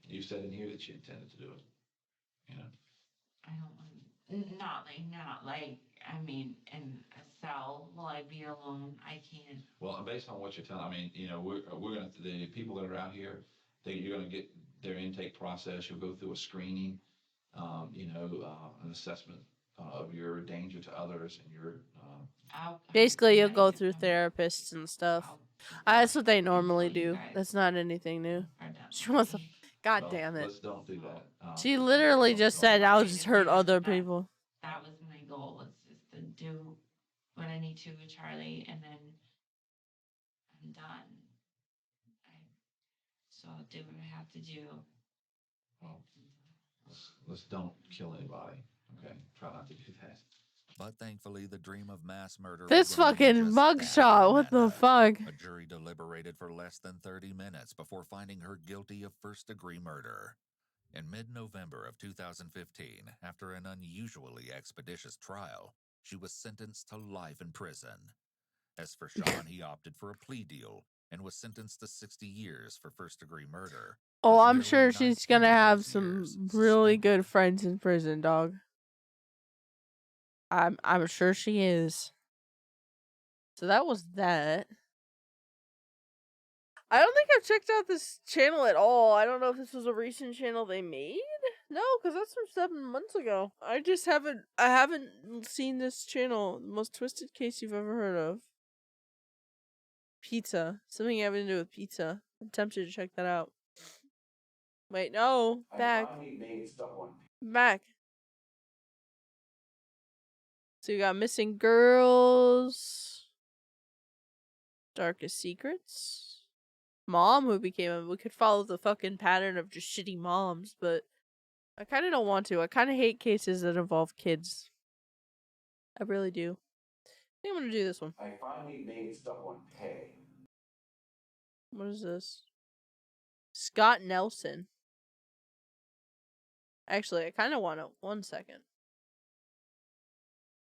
Speaker 15: you said in here that you intended to do it, you know.
Speaker 4: I don't want, not like, I mean, in a cell, will I be alone? I can't.
Speaker 15: Well, based on what you're telling, I mean, you know, we're gonna, the people that are out here, you're gonna get their intake process. You'll go through a screening, you know, an assessment of your danger to others and your.
Speaker 1: Basically, you'll go through therapists and stuff. That's what they normally do. That's not anything new. She wants to. God damn it.
Speaker 15: Let's don't do that.
Speaker 1: She literally just said, "I'll just hurt other people."
Speaker 4: That was my goal, was just to do what I need to with Charlie, and then I'm done. So I'll do what I have to do.
Speaker 15: Well, let's don't kill anybody. Okay, try not to do that.
Speaker 3: But thankfully, the dream of mass murder.
Speaker 1: This fucking mugshot. What the fuck?
Speaker 3: A jury deliberated for less than 30 minutes before finding her guilty of first-degree murder. In mid-November of 2015, after an unusually expeditious trial, she was sentenced to life in prison. As for Sean, he opted for a plea deal and was sentenced to 60 years for first-degree murder.
Speaker 1: Oh, I'm sure she's gonna have some really good friends in prison, dog. I'm sure she is. So that was that. I don't think I've checked out this channel at all. I don't know if this was a recent channel they made. No, because that's from 7 months ago. I haven't seen this channel. The most twisted case you've ever heard of. Pizza. Something having to do with pizza. I'm tempted to check that out. Wait, no. Back. Back. So you got Missing Girls. Darkest Secrets. Mom who became a... We could follow the fucking pattern of just shitty moms, but I kind of don't want to. I kind of hate cases that involve kids. I really do. I think I'm going to do this one.
Speaker 18: I finally made someone pay.
Speaker 1: What is this? Scott Nelson. Actually, I kind of want to... 1 second.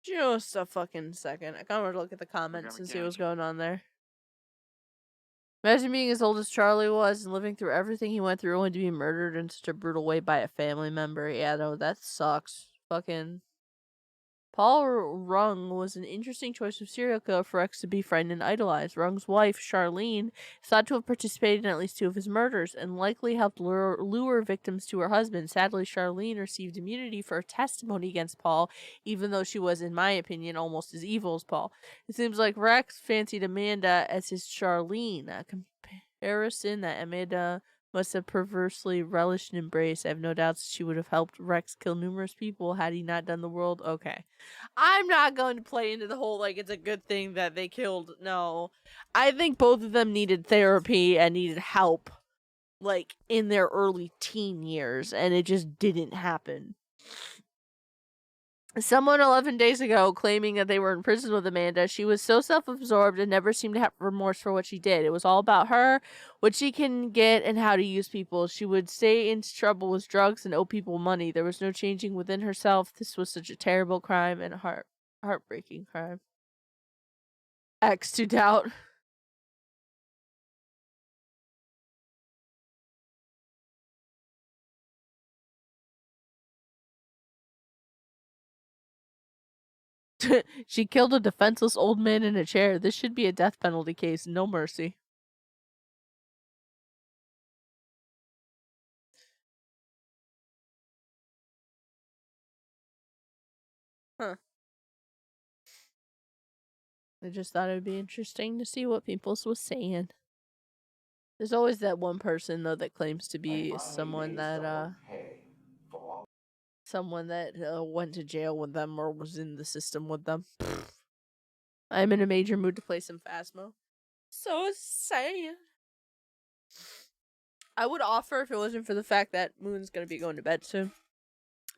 Speaker 1: Just a fucking second. I kind of want to look at the comments and see what's going on there. Imagine being as old as Charlie was and living through everything he went through only to be murdered in such a brutal way by a family member. Yeah, no, that sucks. Fucking... Paul Rung was an interesting choice of serial killer for Rex to befriend and idolize. Rung's wife, Charlene, is thought to have participated in at least 2 of his murders and likely helped lure victims to her husband. Sadly, Charlene received immunity for her testimony against Paul, even though she was, in my opinion, almost as evil as Paul. It seems like Rex fancied Amanda as his Charlene, a comparison that Amanda must have perversely relished and embraced. I have no doubts she would have helped Rex kill numerous people had he not done the world. Okay. I'm not going to play into the whole, like, it's a good thing that they killed. No. I think both of them needed therapy and needed help, like, in their early teen years, and it just didn't happen. Someone 11 days ago claiming that they were in prison with Amanda, she was so self-absorbed and never seemed to have remorse for what she did. It was all about her, what she can get, and how to use people. She would stay into trouble with drugs and owe people money. There was no changing within herself. This was such a terrible crime and a heartbreaking crime. X to doubt. She killed a defenseless old man in a chair. This should be a death penalty case. No mercy. Huh. I just thought it would be interesting to see what people was saying. There's always that one person, though, that claims to be someone that went to jail with them or was in the system with them. I'm in a major mood to play some Phasmo. So sad. I would offer if it wasn't for the fact that Moon's gonna be going to bed soon.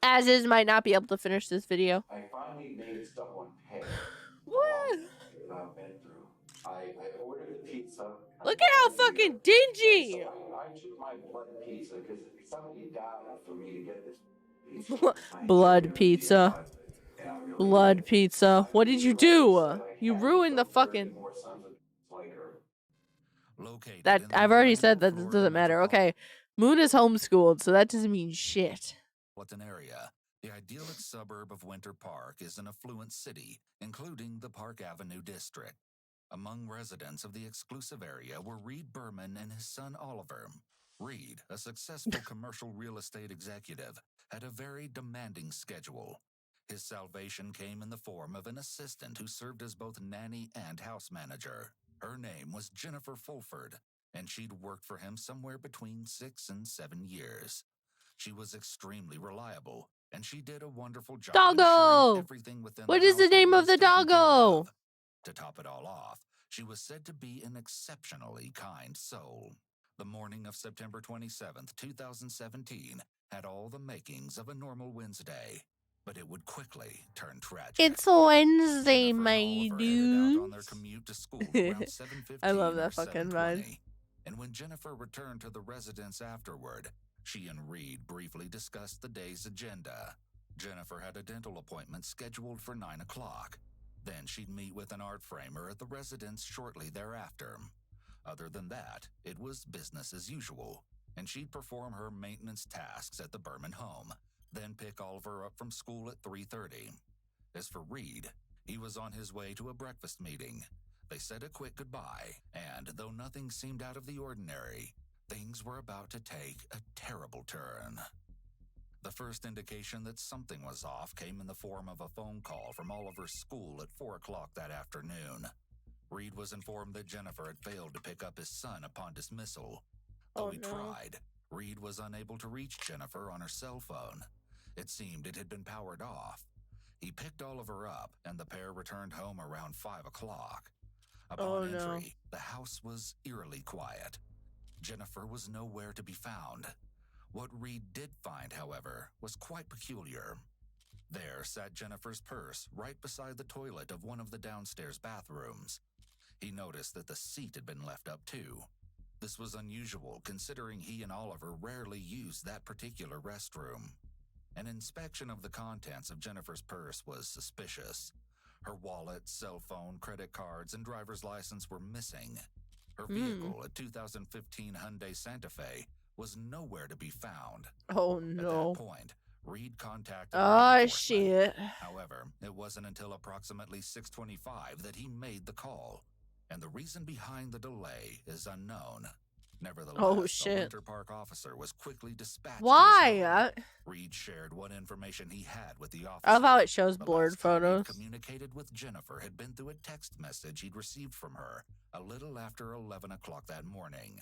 Speaker 1: As is, might not be able to finish this video.
Speaker 18: I finally made someone pay.
Speaker 1: What?
Speaker 18: I've been through. I ordered a pizza.
Speaker 1: Look at how fucking dingy!
Speaker 18: I choose my blood pizza because somebody died for me to get this pizza.
Speaker 1: Blood pizza. Blood pizza. What did you do? You ruined the fucking... That I've already said that this doesn't matter. Okay. Moon is homeschooled, so that doesn't mean shit.
Speaker 3: Area. The idyllic suburb of Winter Park is an affluent city, including the Park Avenue district. Among residents of the exclusive area were Reed Berman and his son Oliver. Reed, a successful commercial real estate executive, had a very demanding schedule. His salvation came in the form of an assistant who served as both nanny and house manager. Her name was Jennifer Fulford, and she'd worked for him somewhere between 6 and 7 years. She was extremely reliable, and she did a wonderful job ensuring everything within
Speaker 1: What
Speaker 3: the
Speaker 1: is the name
Speaker 3: household
Speaker 1: of the
Speaker 3: was taken care
Speaker 1: doggo?
Speaker 3: of. To top it all off, she was said to be an exceptionally kind soul. The morning of September 27th, 2017, had all the makings of a normal Wednesday, but it would quickly turn tragic.
Speaker 1: It's Wednesday, my
Speaker 3: Headed out on their
Speaker 1: dudes.
Speaker 3: commute to school around 7:15
Speaker 1: I love
Speaker 3: or
Speaker 1: that fucking
Speaker 3: 7:20,
Speaker 1: line.
Speaker 3: and when Jennifer returned to the residence afterward, she and Reed briefly discussed the day's agenda. Jennifer had a dental appointment scheduled for 9 o'clock. Then she'd meet with an art framer at the residence shortly thereafter. Other than that, it was business as usual, and she'd perform her maintenance tasks at the Berman home, then pick Oliver up from school at 3:30. As for Reed, he was on his way to a breakfast meeting. They said a quick goodbye, and though nothing seemed out of the ordinary, things were about to take a terrible turn. The first indication that something was off came in the form of a phone call from Oliver's school at 4 o'clock that afternoon. Reed was informed that Jennifer had failed to pick up his son upon dismissal. Though he tried, Reed was unable to reach Jennifer on her cell phone. It seemed it had been powered off. He picked Oliver up, and the pair returned home around 5 o'clock. Upon entry, the house was eerily quiet. Jennifer was nowhere to be found. What Reed did find, however, was quite peculiar. There sat Jennifer's purse right beside the toilet of one of the downstairs bathrooms. He noticed that the seat had been left up too. This was unusual considering he and Oliver rarely used that particular restroom. An inspection of the contents of Jennifer's purse was suspicious. Her wallet, cell phone, credit cards, and driver's license were missing. Her vehicle, a 2015 Hyundai Santa Fe, was nowhere to be found.
Speaker 1: Oh no.
Speaker 3: At that point, Reed contacted
Speaker 1: shit.
Speaker 3: However, it wasn't until approximately 6:25 that he made the call, and the reason behind the delay is unknown. Nevertheless, a Winter Park officer was quickly dispatched.
Speaker 1: Why?
Speaker 3: Reed shared what information he had with the officer.
Speaker 1: I love how it shows blurred photos.
Speaker 3: Communicated with Jennifer had been through a text message he'd received from her a little after 11 o'clock that morning.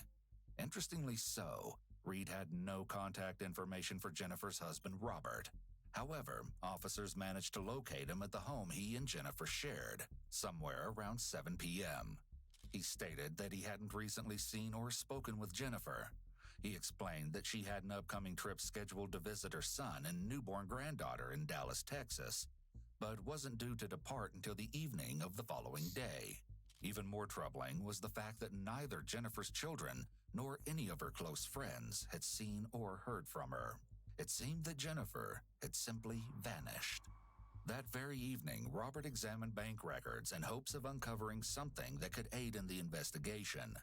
Speaker 3: Interestingly so, Reed had no contact information for Jennifer's husband, Robert. However, officers managed to locate him at the home he and Jennifer shared, somewhere around 7 p.m. He stated that he hadn't recently seen or spoken with Jennifer. He explained that she had an upcoming trip scheduled to visit her son and newborn granddaughter in Dallas, Texas, but wasn't due to depart until the evening of the following day. Even more troubling was the fact that neither Jennifer's children nor any of her close friends had seen or heard from her. It seemed that Jennifer had simply vanished. That very evening, Robert examined bank records in hopes of uncovering something that could aid in the investigation.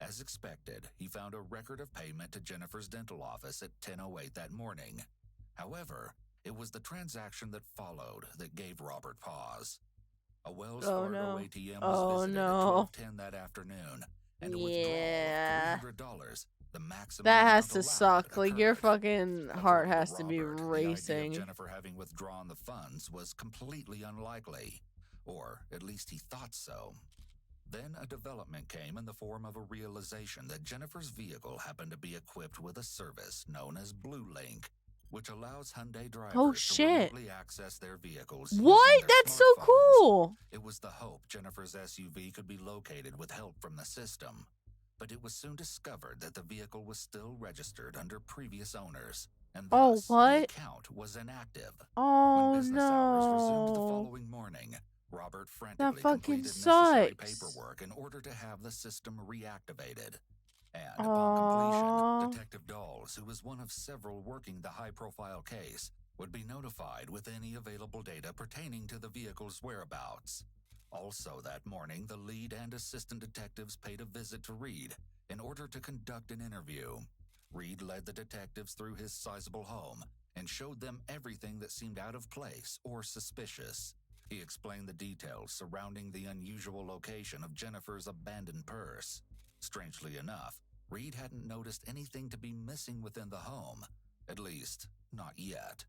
Speaker 3: As expected, he found a record of payment to Jennifer's dental office at 10:08 that morning. However, it was the transaction that followed that gave Robert pause. A Wells Fargo ATM was visited at 12:10 that afternoon, and a withdrawal of $300, the maximum
Speaker 1: that has
Speaker 3: amount
Speaker 1: to
Speaker 3: allowed,
Speaker 1: suck. Like, your
Speaker 3: occurred.
Speaker 1: fucking heart has to be
Speaker 3: The idea of
Speaker 1: racing.
Speaker 3: Jennifer having withdrawn the funds was completely unlikely, or at least he thought so. Then a development came in the form of a realization that Jennifer's vehicle happened to be equipped with a service known as Blue Link, which allows Hyundai drivers to remotely access their vehicles.
Speaker 1: What? That's so cool.
Speaker 3: It was the hope Jennifer's SUV could be located with help from the system. But it was soon discovered that the vehicle was still registered under previous owners, and thus the account was inactive. When business hours resumed the following morning, Robert
Speaker 1: That
Speaker 3: frantically
Speaker 1: fucking
Speaker 3: completed necessary
Speaker 1: sucks.
Speaker 3: paperwork in order to have the system reactivated. And upon completion, Detective Dawes, who was one of several working the high-profile case, would be notified with any available data pertaining to the vehicle's whereabouts. Also that morning, the lead and assistant detectives paid a visit to Reed in order to conduct an interview. Reed led the detectives through his sizable home and showed them everything that seemed out of place or suspicious. He explained the details surrounding the unusual location of Jennifer's abandoned purse. Strangely enough, Reed hadn't noticed anything to be missing within the home, at least, not yet.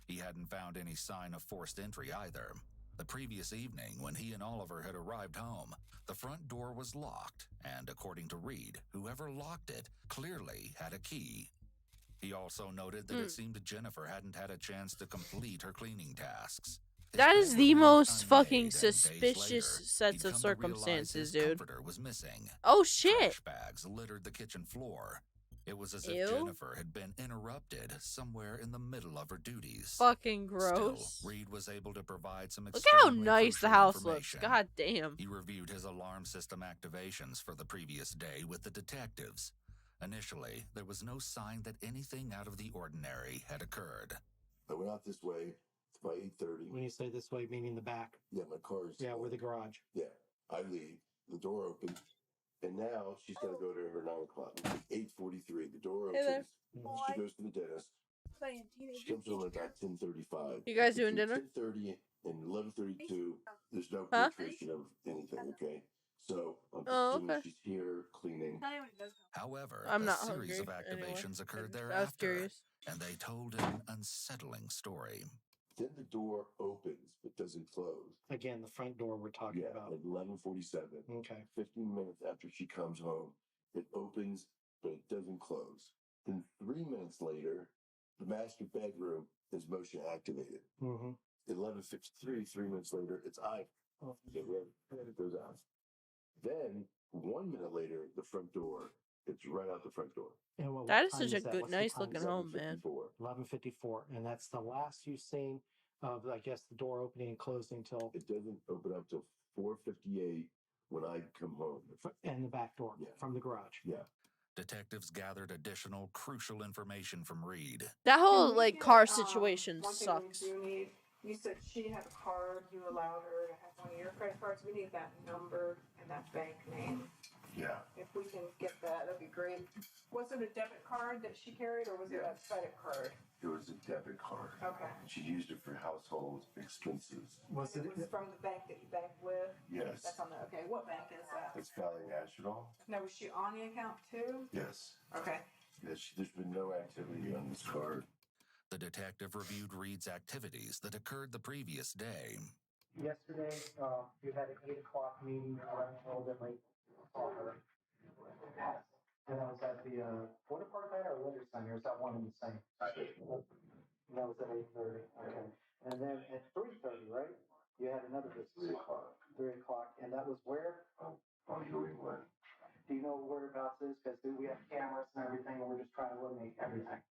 Speaker 3: He hadn't found any sign of forced entry either. The previous evening, when he and Oliver had arrived home, the front door was locked, and according to Reed, whoever locked it clearly had a key. He also noted that it seemed Jennifer hadn't had a chance to complete her cleaning tasks.
Speaker 1: That is the most fucking
Speaker 3: Later,
Speaker 1: suspicious sets of circumstances, dude.
Speaker 3: comforter was missing.
Speaker 1: Oh shit!
Speaker 3: Trash bags littered the kitchen floor. It was as if Jennifer had been interrupted somewhere in the middle of her duties.
Speaker 1: Fucking gross.
Speaker 3: Still, Reed was able to provide some
Speaker 1: Look how
Speaker 3: extremely
Speaker 1: nice the
Speaker 3: crucial
Speaker 1: house looks.
Speaker 3: information.
Speaker 1: God damn.
Speaker 3: He reviewed his alarm system activations for the previous day with the detectives. Initially, there was no sign that anything out of the ordinary had occurred.
Speaker 18: I went out this way. It's by 8:30.
Speaker 19: When you say this way, meaning the back?
Speaker 18: Yeah, my car's...
Speaker 19: Yeah, where the garage.
Speaker 18: Yeah. I leave. The door opens. And now she's got to go to her 9 o'clock. 8:43. The door opens.
Speaker 1: Hey there.
Speaker 18: She goes to the dentist. She comes home at about 10:35.
Speaker 1: You guys doing dinner?
Speaker 18: 10:30 and 11:32. There's no
Speaker 1: Huh?
Speaker 18: penetration of anything, okay? So I'm assuming
Speaker 1: okay.
Speaker 18: she's here cleaning.
Speaker 3: However,
Speaker 1: I'm not
Speaker 3: a series of
Speaker 1: hungry
Speaker 3: activations
Speaker 1: anyway.
Speaker 3: occurred
Speaker 1: I was
Speaker 3: thereafter,
Speaker 1: curious.
Speaker 3: and they told an unsettling story.
Speaker 18: Then the door opens but doesn't close.
Speaker 19: Again, the front door we're talking about.
Speaker 18: At 11:47.
Speaker 19: Okay.
Speaker 18: 15 minutes after she comes home, it opens but it doesn't close. Then 3 minutes later, the master bedroom is motion activated.
Speaker 19: Mm-hmm.
Speaker 18: 11:53. 3 minutes later, it's I. Get ready. It goes out. Then 1 minute later, the front door. It's right out the front door.
Speaker 19: And what
Speaker 1: That is
Speaker 19: time
Speaker 1: such a
Speaker 19: that?
Speaker 1: good,
Speaker 19: What's the
Speaker 1: nice
Speaker 19: time?
Speaker 1: looking home, man.
Speaker 19: 11:54, and that's the last you've seen of, I guess, the door opening and closing till.
Speaker 18: It doesn't open up till 4:58 when I come home.
Speaker 19: And the back door from the garage.
Speaker 18: Yeah.
Speaker 3: Detectives gathered additional crucial information from Reed.
Speaker 1: That whole like car situation
Speaker 20: one thing
Speaker 1: sucks.
Speaker 20: we do need, you said she had a card, you allowed her to have one of your credit cards. We need that number and that bank name.
Speaker 18: Yeah.
Speaker 20: If we can get that, that'd be great. Was it a debit card that she carried, or was it a credit card?
Speaker 18: It was a debit card.
Speaker 20: Okay.
Speaker 18: She used it for household expenses.
Speaker 19: Was
Speaker 20: It was from the bank that you banked with?
Speaker 18: Yes.
Speaker 20: That's on the, okay, what bank is that?
Speaker 18: It's Valley National.
Speaker 20: Now, was she on the account too?
Speaker 18: Yes.
Speaker 20: Okay.
Speaker 18: Yes, there's been no activity on this card.
Speaker 3: The detective reviewed Reed's activities that occurred the previous day.
Speaker 19: Yesterday, you had an 8 o'clock meeting. I went a little bit late. And that was at the water park center or winter center? Is that one and the same? And that was at 8:30. Okay. And then at 3:30, right? You had another visit.
Speaker 18: 3 o'clock.
Speaker 19: 3 o'clock, and that was where?
Speaker 18: On New England.
Speaker 19: Do you know whereabouts is? Because we have cameras and everything, and we're just trying to eliminate everything.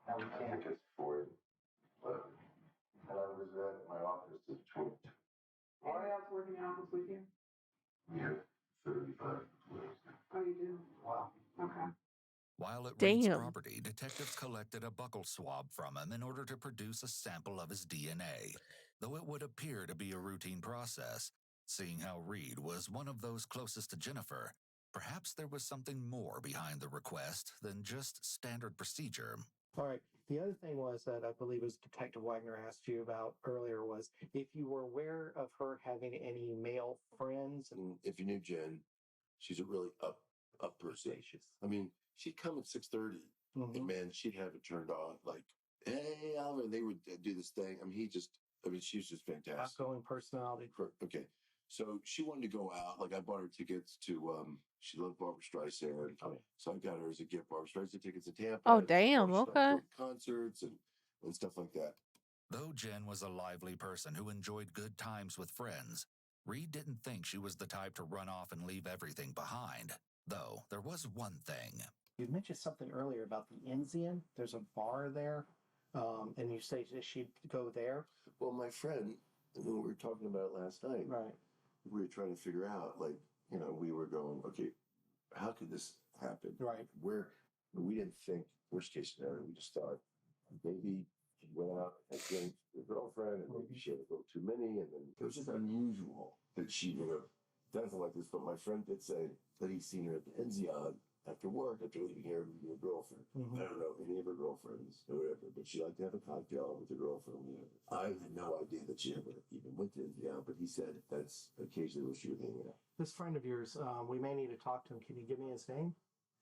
Speaker 19: Now we
Speaker 18: I
Speaker 19: can't.
Speaker 18: think it's 4. But and I was at my office at 12.
Speaker 20: Anybody else working in office with you?
Speaker 18: We have 35 employees.
Speaker 20: Oh, you do?
Speaker 19: Wow.
Speaker 20: Okay.
Speaker 3: While at Reed's
Speaker 1: Damn.
Speaker 3: property, detectives collected a buccal swab from him in order to produce a sample of his DNA. Though it would appear to be a routine process, seeing how Reed was one of those closest to Jennifer, perhaps there was something more behind the request than just standard procedure.
Speaker 19: All right. The other thing was that I believe it was Detective Wagner asked you about earlier was if you were aware of her having any male friends.
Speaker 18: And if you knew Jen, she's a really up person. I mean, she'd come at 6:30, and man, she'd have it turned on. Like, hey, Oliver, they would do this thing. I mean, she was just fantastic.
Speaker 19: Outgoing personality.
Speaker 18: Okay. So she wanted to go out. Like, I bought her tickets to, she loved Barbara Streisand.
Speaker 19: Oh, yeah.
Speaker 18: So I got her as a gift, Barbara Streisand tickets to Tampa.
Speaker 1: Oh, damn.
Speaker 18: Barbra
Speaker 1: Okay.
Speaker 18: Streisand concerts and stuff like that.
Speaker 3: Though Jen was a lively person who enjoyed good times with friends, Reed didn't think she was the type to run off and leave everything behind. Though there was one thing.
Speaker 19: You mentioned something earlier about the Enzian. There's a bar there, and you say that she'd go there.
Speaker 18: Well, my friend And then we were talking about it last night.
Speaker 19: Right.
Speaker 18: We were trying to figure out, like, you know, we were going, okay, how could this happen?
Speaker 19: Right.
Speaker 18: Where we didn't think worst case scenario. We just thought maybe she went out and drank with her girlfriend, and maybe she had a little too many, and then it was just unusual that she would have done something like this. But my friend did say that he's seen her at the Enzion after work, after leaving here with her girlfriend.
Speaker 19: Mhm.
Speaker 18: I don't know any of her girlfriends or whatever, but she liked to have a cocktail with her girlfriend. Whatever. I had no idea that she ever even went to Enzion, but he said that's occasionally where she would hang out.
Speaker 19: This friend of yours, we may need to talk to him. Can you give me his name?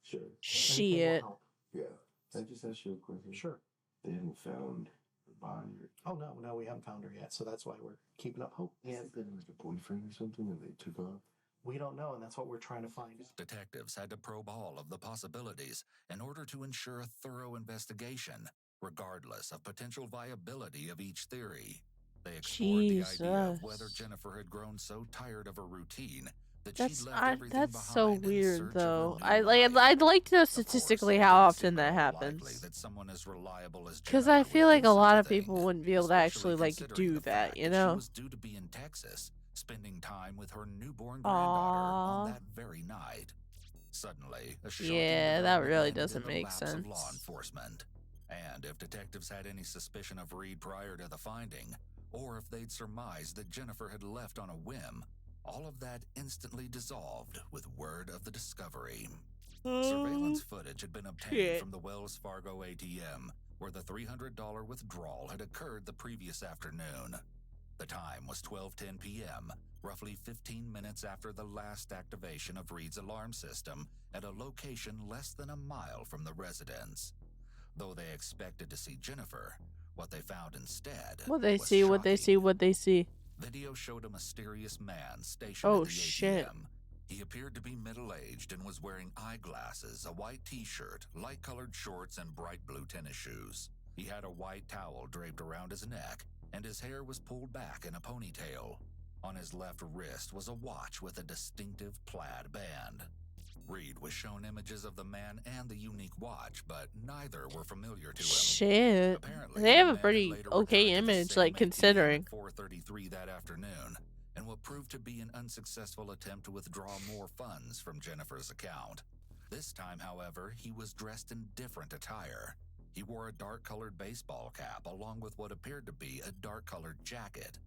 Speaker 18: Sure.
Speaker 19: Anything will
Speaker 1: Shit.
Speaker 19: help.
Speaker 18: Yeah. Can I just ask you a question?
Speaker 19: Sure.
Speaker 18: They haven't found the body.
Speaker 19: Oh no, we haven't found her yet. So that's why we're keeping up hope.
Speaker 18: Yeah, been like a boyfriend or something, and they took off.
Speaker 19: We don't know, and that's what we're trying to find out.
Speaker 3: Detectives had to probe all of the possibilities in order to ensure a thorough investigation, regardless of potential viability of each theory. They explored the idea of whether Jennifer had grown so tired of her routine that she'd left everything
Speaker 1: That's
Speaker 3: behind
Speaker 1: so
Speaker 3: in
Speaker 1: weird,
Speaker 3: search
Speaker 1: though.
Speaker 3: of a new life.
Speaker 1: I'd like to know statistically how often that happens.
Speaker 3: That someone as reliable as
Speaker 1: Because
Speaker 3: Jennifer
Speaker 1: I feel
Speaker 3: would
Speaker 1: like
Speaker 3: do
Speaker 1: a
Speaker 3: such
Speaker 1: lot
Speaker 3: a
Speaker 1: of
Speaker 3: thing,
Speaker 1: people wouldn't be able to actually like do that, you
Speaker 3: She
Speaker 1: know?
Speaker 3: was due to be in Texas, spending time with her newborn granddaughter on that very night. Suddenly, a shocking
Speaker 1: Yeah, that
Speaker 3: development
Speaker 1: really
Speaker 3: ended
Speaker 1: doesn't
Speaker 3: in a
Speaker 1: make
Speaker 3: lapse
Speaker 1: sense.
Speaker 3: of law enforcement. And if detectives had any suspicion of Reed prior to the finding, or if they'd surmised that Jennifer had left on a whim, all of that instantly dissolved with word of the discovery. Surveillance footage had been obtained from the Wells Fargo ATM, where the $300 withdrawal had occurred the previous afternoon. The time was 12:10 p.m., roughly 15 minutes after the last activation of Reed's alarm system at a location less than a mile from the residence. Though they expected to see Jennifer, what they found instead
Speaker 1: What they
Speaker 3: was
Speaker 1: see,
Speaker 3: shocking.
Speaker 1: what they see, what they see.
Speaker 3: Video showed a mysterious man stationed at the
Speaker 1: shit.
Speaker 3: ATM. He appeared to be middle-aged and was wearing eyeglasses, a white t-shirt, light-colored shorts, and bright blue tennis shoes. He had a white towel draped around his neck, and his hair was pulled back in a ponytail. On his left wrist was a watch with a distinctive plaid band. Reed was shown images of the man and the unique watch, but neither were familiar to him.
Speaker 1: Shit.
Speaker 3: Apparently,
Speaker 1: They have
Speaker 3: the
Speaker 1: a
Speaker 3: man
Speaker 1: pretty
Speaker 3: had later
Speaker 1: okay
Speaker 3: returned to the
Speaker 1: image,
Speaker 3: same
Speaker 1: like,
Speaker 3: ATM
Speaker 1: considering.
Speaker 3: at 4:33 that afternoon, and what proved to be an unsuccessful attempt to withdraw more funds from Jennifer's account. This time, however, he was dressed in different attire. He wore a dark-colored baseball cap along with what appeared to be a dark-colored jacket.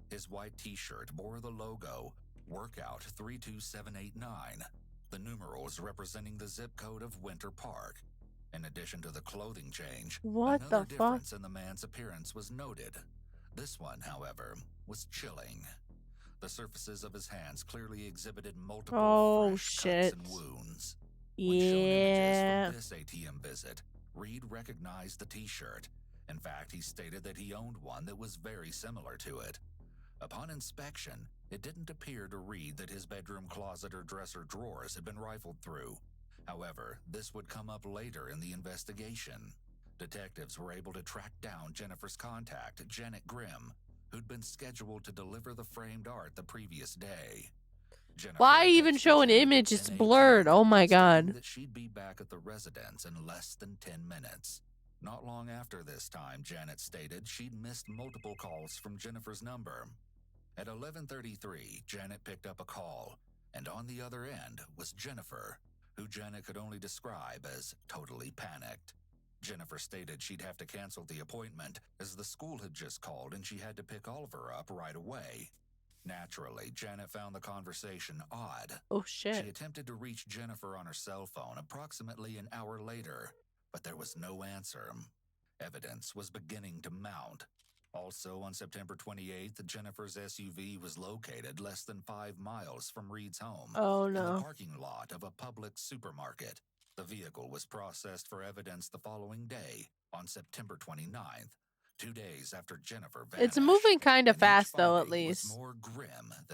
Speaker 3: His white t-shirt bore the logo, Workout 32789, the numerals representing the zip code of Winter Park. In addition to the clothing change,
Speaker 1: What
Speaker 3: another
Speaker 1: the fuck?
Speaker 3: difference in the man's appearance was noted. This one, however, was chilling. The surfaces of his hands clearly exhibited multiple fresh cuts and wounds. When shown images from this ATM visit, Reed recognized the t-shirt. In fact, he stated that he owned one that was very similar to it. Upon inspection, it didn't appear to Reed that his bedroom closet or dresser drawers had been rifled through. However, this would come up later in the investigation. Detectives were able to track down Jennifer's contact, Janet Grimm, who'd been scheduled to deliver the framed art the previous day. Jennifer
Speaker 1: Why even show an image? It's blurred. Oh my god.
Speaker 3: that she'd be back at the residence in less than 10 minutes. Not long after this time, Janet stated she'd missed multiple calls from Jennifer's number. At 11:33, Janet picked up a call, and on the other end was Jennifer, who Janet could only describe as totally panicked. Jennifer stated she'd have to cancel the appointment as the school had just called and she had to pick Oliver up right away. Naturally, Janet found the conversation odd.
Speaker 1: Oh shit.
Speaker 3: She attempted to reach Jennifer on her cell phone approximately an hour later, but there was no answer. Evidence was beginning to mount. Also, on September 28th, Jennifer's SUV was located less than 5 miles from Reed's home in the parking lot of a public supermarket. The vehicle was processed for evidence the following day, on September 29th, 2 days after Jennifer vanished.
Speaker 1: It's moving kind of fast, though, at least.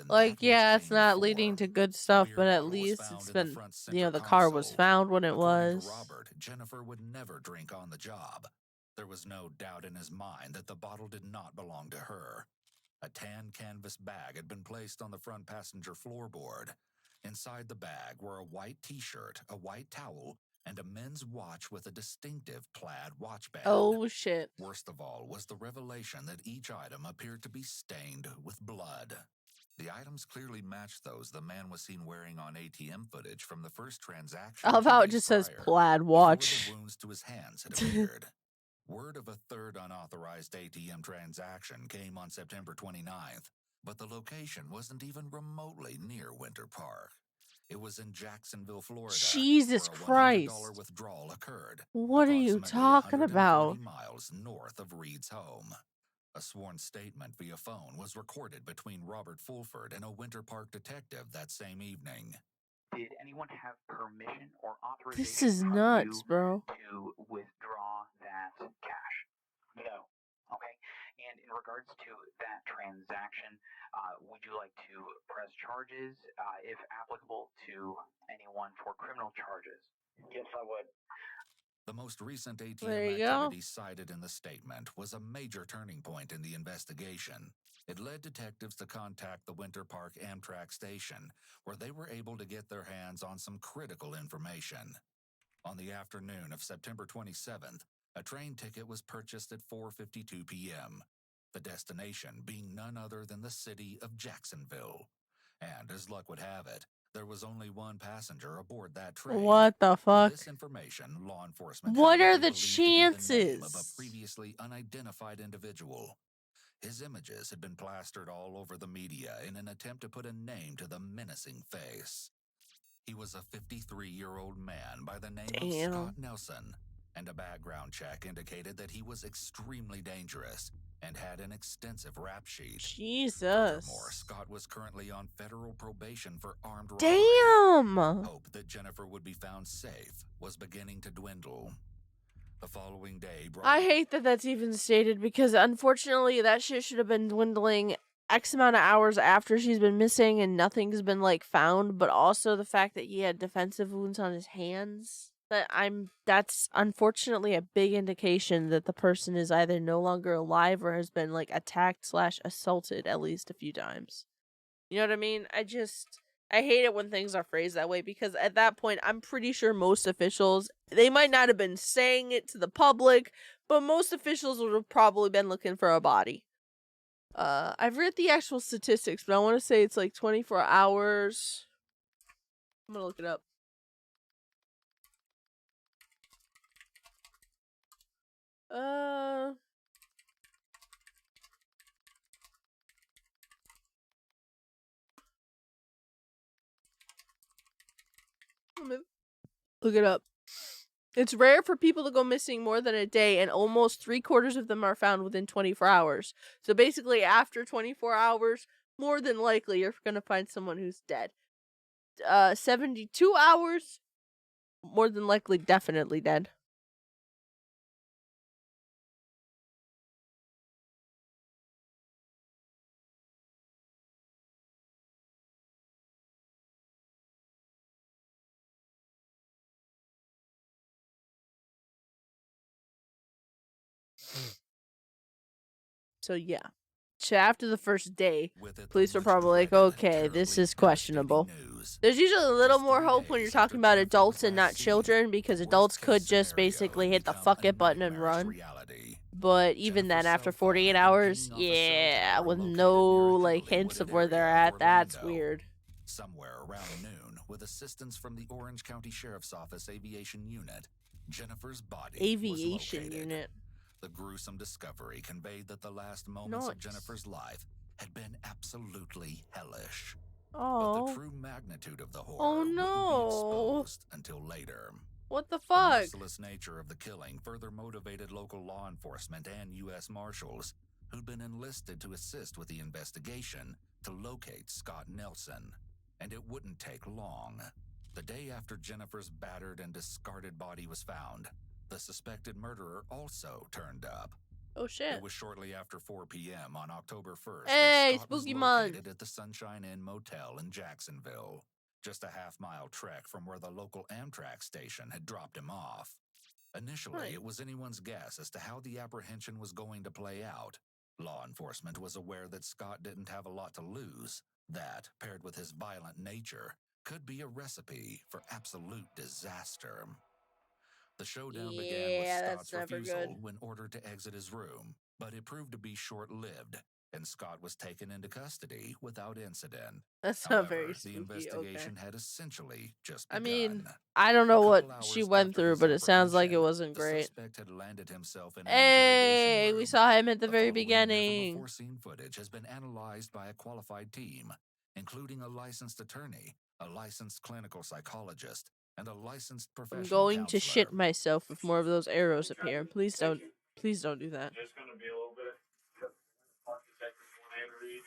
Speaker 1: Like, yeah, it's not leading to good stuff, but at least it's been, you know, the car was found when it was.
Speaker 3: Robert, Jennifer would never drink on the job. There was no doubt in his mind that the bottle did not belong to her. A tan canvas bag had been placed on the front passenger floorboard. Inside the bag were a white t-shirt, a white towel, and a men's watch with a distinctive plaid watch band.
Speaker 1: Oh, shit.
Speaker 3: Worst of all was the revelation that each item appeared to be stained with blood. The items clearly matched those the man was seen wearing on ATM footage from the first transaction.
Speaker 1: I love how it just says plaid watch.
Speaker 3: Before the wounds to his hands had appeared. Word of a third unauthorized ATM transaction came on September 29th, but the location wasn't even remotely near Winter Park. It was in Jacksonville, Florida.
Speaker 1: Jesus
Speaker 3: where a $100
Speaker 1: Christ.
Speaker 3: withdrawal occurred.
Speaker 1: What are you talking about?
Speaker 3: 120 miles north of Reed's home. A sworn statement via phone was recorded between Robert Fulford and a Winter Park detective that same evening.
Speaker 21: Did anyone have permission or authorization
Speaker 1: This is
Speaker 21: from
Speaker 1: nuts,
Speaker 21: you
Speaker 1: bro.
Speaker 21: to withdraw that cash? No. Okay. And in regards to that transaction, would you like to press charges, if applicable, to anyone for criminal charges? Yes, I would.
Speaker 3: The most recent
Speaker 1: There
Speaker 3: ATM
Speaker 1: you go.
Speaker 3: activity cited in the statement was a major turning point in the investigation. It led detectives to contact the Winter Park Amtrak station, where they were able to get their hands on some critical information. On the afternoon of September 27th, a train ticket was purchased at 4:52 p.m., the destination being none other than the city of Jacksonville. And as luck would have it, there was only one passenger aboard that train.
Speaker 1: What the fuck?
Speaker 3: With this information, law enforcement
Speaker 1: What
Speaker 3: had
Speaker 1: are
Speaker 3: what they
Speaker 1: the
Speaker 3: believed to be the name of a
Speaker 1: chances?
Speaker 3: previously unidentified individual. His images had been plastered all over the media in an attempt to put a name to the menacing face. He was a 53-year-old man by the name of Scott Nelson, and a background check indicated that he was extremely dangerous and had an extensive rap sheet.
Speaker 1: Jesus.
Speaker 3: Furthermore, Scott was currently on federal probation for armed robbery.
Speaker 1: Damn.
Speaker 3: Hope that Jennifer would be found safe was beginning to dwindle. The following day brought...
Speaker 1: I hate that that's even stated because unfortunately that shit should have been dwindling X amount of hours after she's been missing and nothing's been like found, but also the fact that he had defensive wounds on his hands. That's unfortunately a big indication that the person is either no longer alive or has been like attacked / assaulted at least a few times. You know what I mean? I hate it when things are phrased that way because at that point, I'm pretty sure most officials, they might not have been saying it to the public, but most officials would have probably been looking for a body. I've read the actual statistics, but I want to say it's like 24 hours. I'm going to look it up. Look it up. It's rare for people to go missing more than a day, and almost 3/4 of them are found within 24 hours. So basically, after 24 hours, more than likely you're going to find someone who's dead. 72 hours, more than likely definitely dead. So yeah. So after the first day, police are probably like, okay, this is questionable. There's usually a little more hope when you're talking about adults and not children, because adults could just basically hit the fuck it button and run. But even then, after 48 hours, yeah, with no like hints of where they're at, that's weird.
Speaker 3: Somewhere around noon, with assistance from the Orange County Sheriff's Office Aviation Unit, Jennifer's body was located. The gruesome discovery conveyed that the last moments of Jennifer's life had been absolutely hellish. But the true magnitude of the horror wouldn't be exposed until later.
Speaker 1: What the fuck?
Speaker 3: The merciless nature of the killing further motivated local law enforcement and U.S. Marshals, who'd been enlisted to assist with the investigation, to locate Scott Nelson. And it wouldn't take long. The day after Jennifer's battered and discarded body was found, the suspected murderer also turned up.
Speaker 1: Oh shit.
Speaker 3: It was shortly after 4 p.m. on October 1st
Speaker 1: hey,
Speaker 3: that Scott
Speaker 1: spooky
Speaker 3: was
Speaker 1: month.
Speaker 3: located at the Sunshine Inn Motel in Jacksonville, just a half-mile trek from where the local Amtrak station had dropped him off. Initially, it was anyone's guess as to how the apprehension was going to play out. Law enforcement was aware that Scott didn't have a lot to lose. That, paired with his violent nature, could be a recipe for absolute disaster. The showdown began with
Speaker 1: Yeah,
Speaker 3: Scott's
Speaker 1: that's never
Speaker 3: refusal
Speaker 1: good.
Speaker 3: when ordered to exit his room, but it proved to be short-lived, and Scott was taken into custody without incident.
Speaker 1: That's not
Speaker 3: However,
Speaker 1: very
Speaker 3: the
Speaker 1: spooky. Okay.
Speaker 3: investigation had essentially just
Speaker 1: I
Speaker 3: begun.
Speaker 1: mean, I don't know
Speaker 3: A
Speaker 1: what
Speaker 3: couple
Speaker 1: she
Speaker 3: hours
Speaker 1: went
Speaker 3: after
Speaker 1: through,
Speaker 3: his
Speaker 1: but it sounds like it
Speaker 3: apprehension,
Speaker 1: wasn't
Speaker 3: the
Speaker 1: great.
Speaker 3: suspect had landed himself in an
Speaker 1: Hey,
Speaker 3: interrogation
Speaker 1: we
Speaker 3: room.
Speaker 1: saw him at the
Speaker 3: The
Speaker 1: very
Speaker 3: following
Speaker 1: beginning.
Speaker 3: never-before-seen footage has been analyzed by a qualified team, including a licensed attorney, a licensed clinical psychologist, and a licensed
Speaker 1: I'm
Speaker 3: professional
Speaker 1: going to
Speaker 3: counselor.
Speaker 1: shit myself if more of those arrows appear. Please don't do that.
Speaker 8: Just going to be a little bit. Park detectors want to enter you.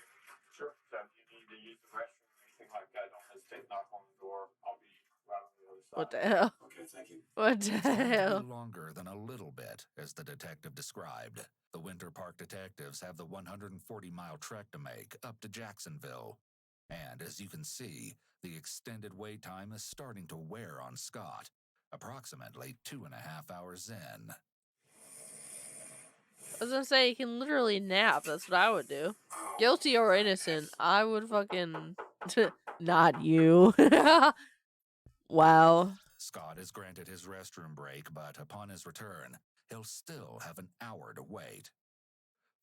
Speaker 8: Sure. So if you need to use the restroom or anything like that, don't hesitate to knock on the door. I'll be right on the other side.
Speaker 1: What the hell?
Speaker 8: Okay, thank you.
Speaker 1: What the
Speaker 3: It's going to
Speaker 1: hell?
Speaker 3: be longer than a little bit, as the detective described. The Winter Park detectives have the 140-mile trek to make up to Jacksonville. And as you can see, the extended wait time is starting to wear on Scott, approximately 2.5 hours in.
Speaker 1: I was gonna say, you can literally nap. That's what I would do. Guilty or innocent, I would fucking... Not you. Wow.
Speaker 3: Scott is granted his restroom break, but upon his return, he'll still have an hour to wait.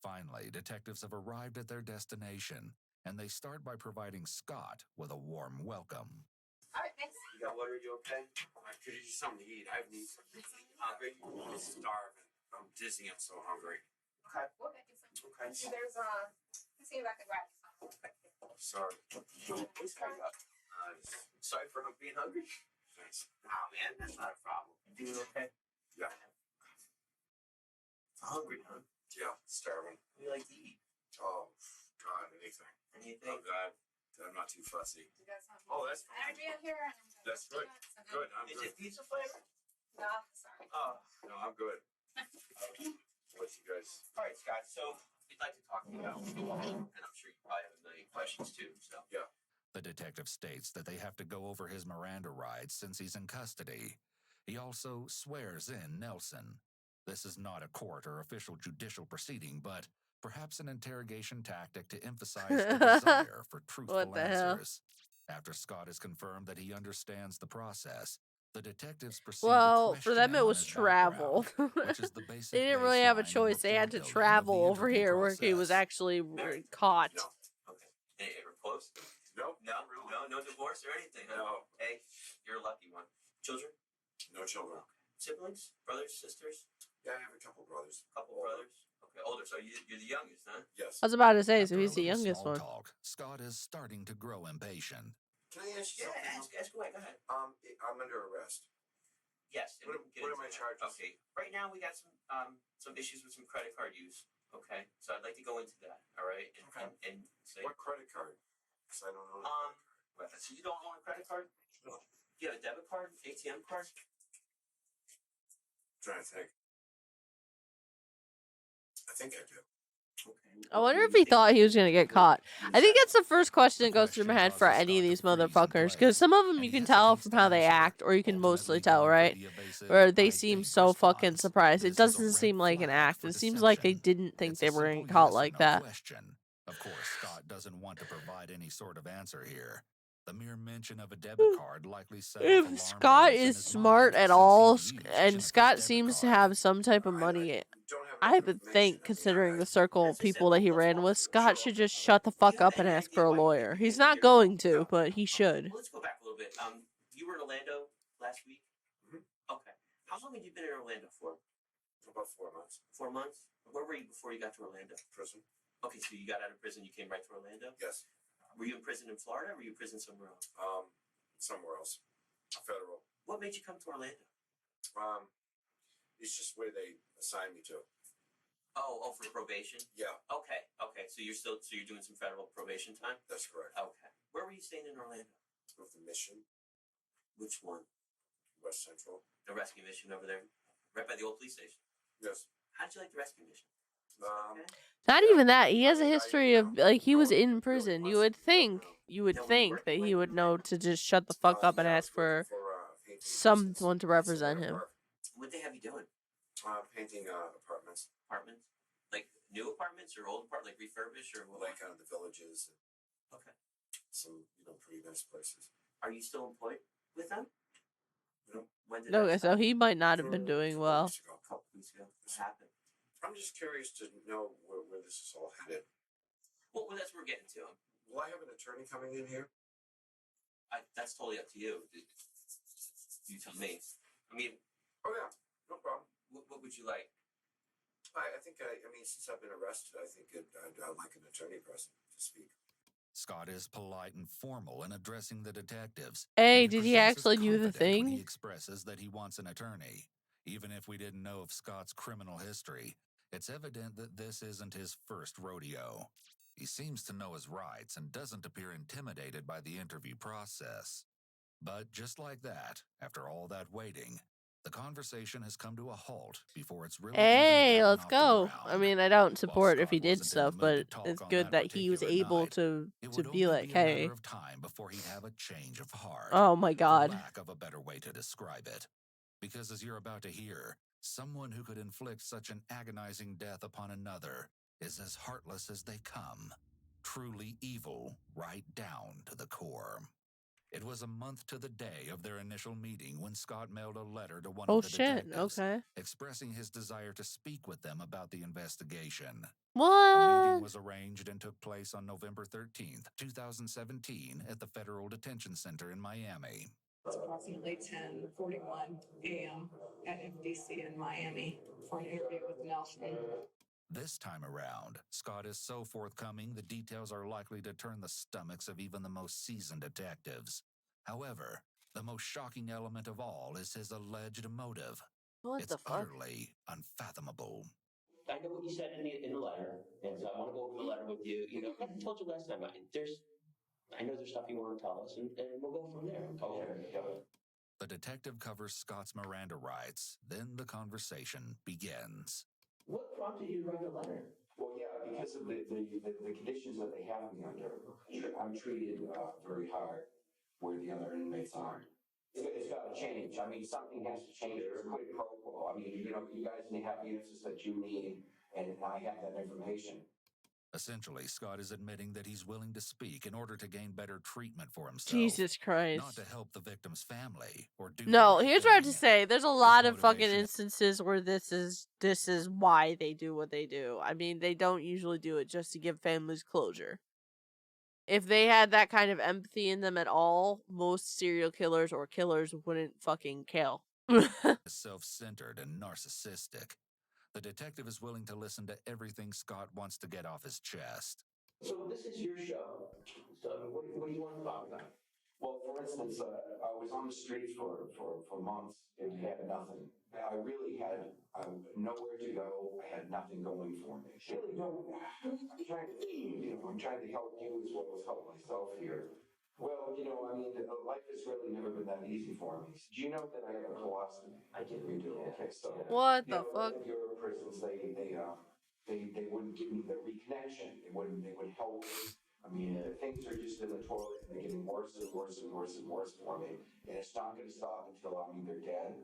Speaker 3: Finally, detectives have arrived at their destination, and they start by providing Scott with a warm welcome.
Speaker 22: All right, thanks. You got water? You okay? I could use something to eat. I haven't eaten. Hungry? I'm starving. I'm dizzy. I'm so hungry.
Speaker 6: Okay. We'll get you some.
Speaker 22: Okay.
Speaker 6: There's let's see if I can grab some.
Speaker 22: Sorry. What's going on? Sorry for being hungry. Thanks. Nah, man, that's not a problem. You doing okay? Yeah. Hungry, huh? Yeah, starving. What do you like to eat? Oh, God, anything. Anything? Oh, God. I'm not too fussy.
Speaker 6: You got something?
Speaker 22: Oh, that's fine.
Speaker 6: Energy in here.
Speaker 22: That's good. Good. I'm good. Is it pizza flavor?
Speaker 6: No, sorry.
Speaker 22: Oh, no, I'm good. What you guys? All right, Scott. So we'd like to talk to you now, and I'm sure you probably have a million questions too. So yeah.
Speaker 3: The detective states that they have to go over his Miranda rights since he's in custody. He also swears in Nelson. This is not a court or official judicial proceeding, but perhaps an interrogation tactic to emphasize the desire for truthful answers. After Scott is confirmed that he understands the process, the detectives proceed
Speaker 1: Well,
Speaker 3: to
Speaker 1: for
Speaker 3: question
Speaker 1: them
Speaker 3: him
Speaker 1: it
Speaker 3: on
Speaker 1: was
Speaker 3: his
Speaker 1: travel.
Speaker 3: which is the basic
Speaker 1: They didn't really have a
Speaker 3: baseline
Speaker 1: choice. They had to
Speaker 3: rapport building of
Speaker 1: travel
Speaker 3: the
Speaker 1: over
Speaker 3: interview
Speaker 1: here where he was
Speaker 3: process.
Speaker 1: actually caught.
Speaker 22: No. Okay. Hey, we're close? Nope. No divorce or anything. Huh? No. Hey, you're a lucky one. Children? No children. Siblings? Brothers? Sisters? Yeah, I have a couple brothers. Couple brothers? Okay, older. So you're the youngest, huh? Yes.
Speaker 1: I was about to say, so
Speaker 3: After
Speaker 1: he's
Speaker 3: a
Speaker 1: the
Speaker 3: little
Speaker 1: youngest
Speaker 3: small
Speaker 1: one.
Speaker 3: talk, Scott is starting to grow impatient.
Speaker 22: Can I ask you something? Ask away. Go ahead. I'm under arrest. Yes. What are my charges? Okay. Right now we got some issues with some credit card use. Okay. So I'd like to go into that. All right. And say what credit card? Because I don't know. So you don't own a credit card? No. You have a debit card, ATM card? I'm trying to think. I think I do. Okay.
Speaker 1: I wonder if he thought he was gonna get caught. I think that's the first question that goes through my head for any of these motherfuckers. Because some of them you can tell from how they act, or you can mostly tell, right? Or they seem so fucking surprised. It doesn't seem like an act. It seems like they didn't think they were gonna get caught like that.
Speaker 3: Of course, Scott doesn't want to provide any sort of answer here. The mere mention of a debit card likely set off alarm
Speaker 1: If Scott
Speaker 3: bells in
Speaker 1: is
Speaker 3: his
Speaker 1: smart
Speaker 3: mind
Speaker 1: at
Speaker 3: since
Speaker 1: all,
Speaker 3: he's used
Speaker 1: and
Speaker 3: Jennifer's
Speaker 1: Scott
Speaker 3: debit
Speaker 1: seems to
Speaker 3: card.
Speaker 1: have some type of money, I would think, considering the circle of people that he ran with, Scott should just shut the fuck up and ask for a lawyer. He's not going to, but he should.
Speaker 22: Well, let's go back a little bit. You were in Orlando last week? Mm-hmm. Okay. How long had you been in Orlando for? About 4 months. 4 months? Where were you before you got to Orlando? Prison. Okay, so you got out of prison, you came right to Orlando? Yes. Were you in prison in Florida, or were you in prison somewhere else? Somewhere else. Federal. What made you come to Orlando? It's just where they assigned me to. Oh, for probation? Yeah. Okay. So you're doing some federal probation time? That's correct. Okay. Where were you staying in Orlando? With the Mission. Which one? West Central. The rescue mission over there, right by the old police station. Yes. How'd you like the rescue mission? Okay.
Speaker 1: Not even that. He has a history of, like, he was in prison. You would think that he would know to just shut the fuck up and ask for someone to represent him.
Speaker 22: What'd they have you doing? Painting apartments. Apartments? Like new apartments or old apartments, like refurbished or what? Like the villages. Okay. Some, pretty nice places. Are you still employed with them? When did
Speaker 1: Okay,
Speaker 22: that
Speaker 1: so
Speaker 22: stop?
Speaker 1: he might not have been doing well.
Speaker 22: A couple weeks ago. What happened?
Speaker 18: I'm just curious to know where this is all headed.
Speaker 22: Well, that's what we're getting to.
Speaker 18: Will I have an attorney coming in here?
Speaker 22: That's totally up to you. You tell me. I mean,
Speaker 18: Oh yeah, no problem.
Speaker 22: what would you like?
Speaker 18: I think since I've been arrested, I think I'd like an attorney present to speak.
Speaker 3: Scott is polite and formal in addressing the detectives.
Speaker 1: Hey,
Speaker 3: and
Speaker 1: did he
Speaker 3: presents as
Speaker 1: actually do the
Speaker 3: confident when he
Speaker 1: thing?
Speaker 3: expresses that he wants an attorney. Even if we didn't know of Scott's criminal history, it's evident that this isn't his first rodeo. He seems to know his rights and doesn't appear intimidated by the interview process. But just like that, after all that waiting, the conversation has come to a halt before it's really
Speaker 1: Hey,
Speaker 3: even
Speaker 1: let's
Speaker 3: gotten off
Speaker 1: go.
Speaker 3: the
Speaker 1: I
Speaker 3: ground.
Speaker 1: mean, I don't
Speaker 3: While
Speaker 1: support if
Speaker 3: Scott
Speaker 1: he did
Speaker 3: wasn't in the
Speaker 1: stuff,
Speaker 3: mood
Speaker 1: but
Speaker 3: to talk
Speaker 1: it's
Speaker 3: on
Speaker 1: good
Speaker 3: that
Speaker 1: that he was
Speaker 3: particular
Speaker 1: able
Speaker 3: night,
Speaker 1: to
Speaker 3: it would
Speaker 1: be
Speaker 3: only
Speaker 1: like,
Speaker 3: be a matter
Speaker 1: hey.
Speaker 3: of time before he'd have a change of heart.
Speaker 1: Oh my god.
Speaker 3: For lack of a better way to describe it. Because as you're about to hear, someone who could inflict such an agonizing death upon another is as heartless as they come. Truly evil right down to the core. It was a month to the day of their initial meeting when Scott mailed a letter to one
Speaker 1: Oh
Speaker 3: of the
Speaker 1: shit,
Speaker 3: detectives,
Speaker 1: okay.
Speaker 3: expressing his desire to speak with them about the investigation. A
Speaker 1: What?
Speaker 3: meeting was arranged and took place on November 13th, 2017 at the Federal Detention Center in Miami.
Speaker 9: It's approximately 10:41 a.m. at FDC in Miami for an interview with Nelson.
Speaker 3: This time around, Scott is so forthcoming the details are likely to turn the stomachs of even the most seasoned detectives. However, the most shocking element of all is his alleged motive.
Speaker 1: What
Speaker 3: It's
Speaker 1: the fuck?
Speaker 3: utterly unfathomable.
Speaker 22: I know what you said in the letter, and so I want to go over the letter with you. You know, like I told you last time, I know there's stuff you want to tell us, and we'll go from there. Okay. Yeah.
Speaker 3: The detective covers Scott's Miranda rights, then the conversation begins.
Speaker 22: What prompted you to write the letter? Well, yeah, because of the conditions that they have me under. I'm treated very hard where the other inmates aren't. It's got to change. I mean, something has to change. There's a quid pro quo. I mean, you guys have the answers that you need, and I have that information.
Speaker 3: Essentially, Scott is admitting that he's willing to speak in order to gain better treatment for himself.
Speaker 1: Jesus Christ.
Speaker 3: Not to help the victim's family or do
Speaker 1: No,
Speaker 3: the right
Speaker 1: here's what I have to
Speaker 3: thing.
Speaker 1: say. There's a lot of fucking
Speaker 3: motivation-
Speaker 1: instances where this is why they do what they do. I mean, they don't usually do it just to give families closure. If they had that kind of empathy in them at all, most serial killers or killers wouldn't fucking kill.
Speaker 3: Self-centered and narcissistic. The detective is willing to listen to everything Scott wants to get off his chest.
Speaker 22: So this is your show. So what do you want to talk about? Well, for instance, I was on the street for months and had nothing. I really had nowhere to go. I had nothing going for me. Really don't. I'm trying to help you as well as help myself here. Well, life has really never been that easy for me. Do you know that I have a colostomy? I do. You do. Okay, so
Speaker 1: What the fuck?
Speaker 22: At your prisons, they wouldn't give me the reconnection. They would help me. I mean, things are just in the toilet and they're getting worse and worse and worse and worse for me. And it's not going to stop until I'm either dead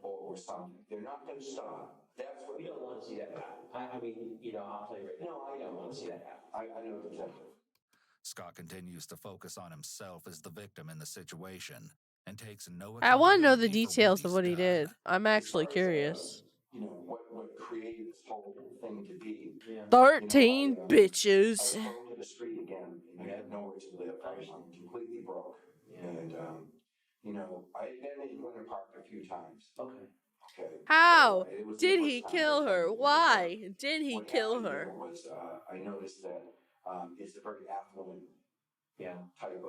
Speaker 22: or something. They're not going to stop. That's what we don't want to see that happen. I'll tell you right now. No, I don't want to see that happen. I know the detective.
Speaker 3: Scott continues to focus on himself as the victim in the situation and takes no
Speaker 1: I want to know the
Speaker 3: accountability for
Speaker 1: details of
Speaker 3: he's
Speaker 1: what he
Speaker 3: done.
Speaker 1: did. I'm actually curious.
Speaker 22: What created this whole thing to be.
Speaker 1: 13 bitches.
Speaker 22: I was thrown to the street again, and I had nowhere to live. I'm completely broke. And, I've been in Winter Park a few times. Okay.
Speaker 1: How
Speaker 22: It was
Speaker 1: did
Speaker 22: the
Speaker 1: he
Speaker 22: first time
Speaker 1: kill
Speaker 22: I've
Speaker 1: her?
Speaker 22: been in
Speaker 1: Why did he
Speaker 22: What
Speaker 1: kill
Speaker 22: happened
Speaker 1: her?
Speaker 22: there was, I noticed that it's a very affluent type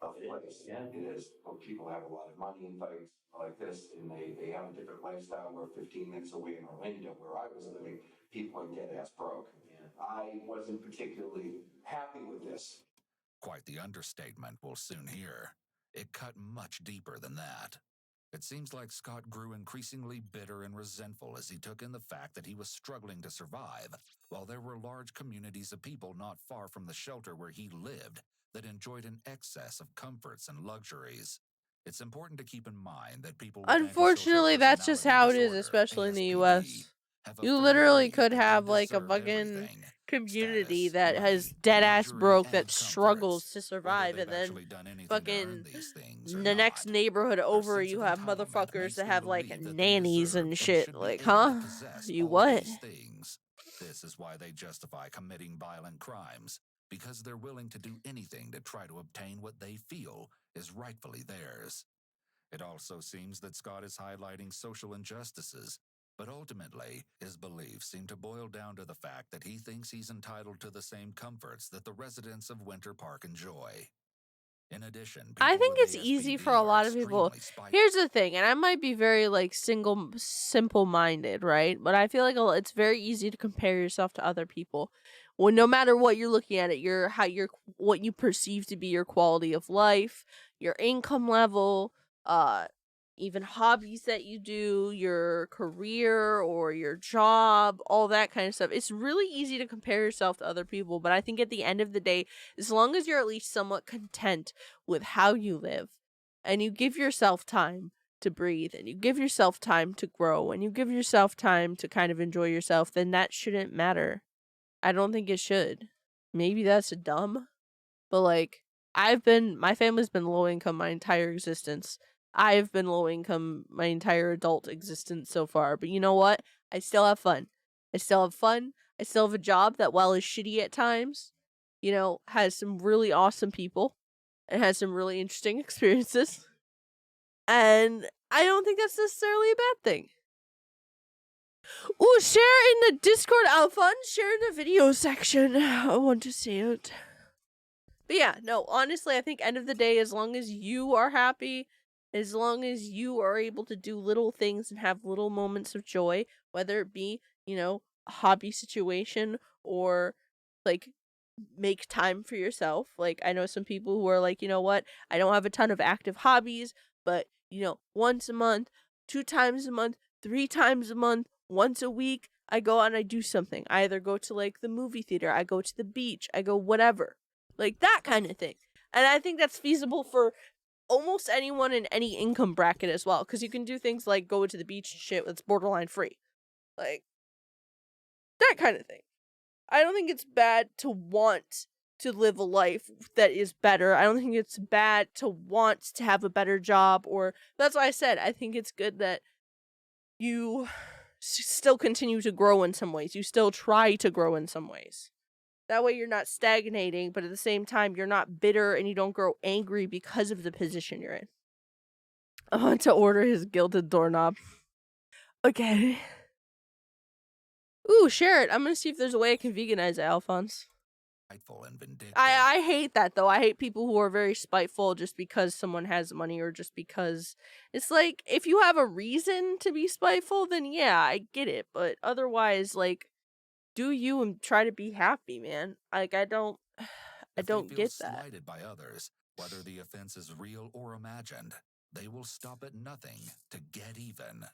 Speaker 22: of place. Yeah. It is. Well, people have a lot of money and things like this, and they have a different lifestyle. Where 15 minutes away in Orlando, where I was living, people are dead ass broke. Yeah. I wasn't particularly happy with this.
Speaker 3: Quite the understatement we'll soon hear. It cut much deeper than that. It seems like Scott grew increasingly bitter and resentful as he took in the fact that he was struggling to survive, while there were large communities of people not far from the shelter where he lived that enjoyed an excess of comforts and luxuries. It's important to keep in mind that people with
Speaker 1: Unfortunately,
Speaker 3: antisocial
Speaker 1: that's just
Speaker 3: personality
Speaker 1: how it is,
Speaker 3: disorder,
Speaker 1: especially in the
Speaker 3: ASPD,
Speaker 1: US. You literally could have like a fucking community that has dead ass broke that struggles to survive, and then fucking the next neighborhood over you have motherfuckers that have like nannies and shit. Like, huh? You what?
Speaker 3: This is why they justify committing violent crimes, because they're willing to do anything to try to obtain what they feel is rightfully theirs. It also seems that Scott is highlighting social injustices, but ultimately, his beliefs seem to boil down to the fact that he thinks he's entitled to the same comforts that the residents of Winter Park enjoy. In addition,
Speaker 1: I think it's easy for a lot of people. Here's the thing, and I might be very like simple-minded, right? But I feel like it's very easy to compare yourself to other people. Well, no matter what you're looking at it, what you perceive to be your quality of life, your income level, even hobbies that you do, your career or your job, all that kind of stuff. It's really easy to compare yourself to other people, but I think at the end of the day, as long as you're at least somewhat content with how you live, and you give yourself time to breathe, and you give yourself time to grow, and you give yourself time to kind of enjoy yourself, then that shouldn't matter. I don't think it should. Maybe that's dumb, but like, my family's been low income my entire existence. I've been low income my entire adult existence so far, but you know what? I still have fun. I still have fun. I still have a job that, while is shitty at times, has some really awesome people and has some really interesting experiences. And I don't think that's necessarily a bad thing. Ooh, share in the Discord, Alphonse. Share in the video section. I want to see it. But yeah, no, honestly, I think end of the day, as long as you are happy, as long as you are able to do little things and have little moments of joy, whether it be, a hobby situation or like make time for yourself. Like, I know some people who are like, you know what, I don't have a ton of active hobbies, but once a month, 2 times a month, 3 times a month, once a week, I go out and I do something. I either go to like the movie theater, I go to the beach, I go whatever. Like that kind of thing. And I think that's feasible for almost anyone in any income bracket as well. Because you can do things like go to the beach and shit that's borderline free. Like, that kind of thing. I don't think it's bad to want to live a life that is better. I don't think it's bad to want to have a better job. Or that's why I said I think it's good that you still continue to grow in some ways. You still try to grow in some ways. That way you're not stagnating, but at the same time, you're not bitter and you don't grow angry because of the position you're in. I want to order his gilded doorknob. Okay. Ooh, share it. I'm going to see if there's a way I can veganize it, Alphonse. I hate that, though. I hate people who are very spiteful just because someone has money or just because... It's like, if you have a reason to be spiteful, then yeah, I get it. But otherwise, like... do you and try to be happy, man. Like, I don't get that.
Speaker 3: Slighted by others, whether the offense is real or imagined, they will stop at nothing to get even.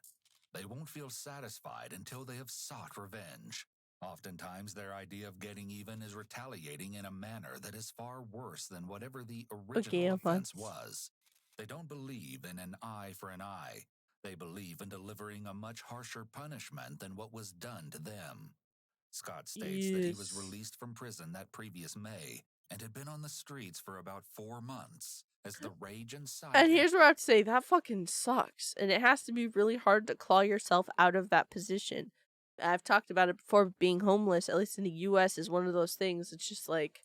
Speaker 3: They won't feel satisfied until they have sought revenge. Oftentimes, their idea of getting even is retaliating in a manner that is far worse than whatever the original offense was. They don't believe in an eye for an eye. They believe in delivering a much harsher punishment than what was done to them. Scott states that he was released from prison that previous May and had been on the streets for about 4 months as the rage inside
Speaker 1: And here's what I have to say, that fucking sucks. And it has to be really hard to claw yourself out of that position. I've talked about it before, being homeless, at least in the US, is one of those things. It's just like,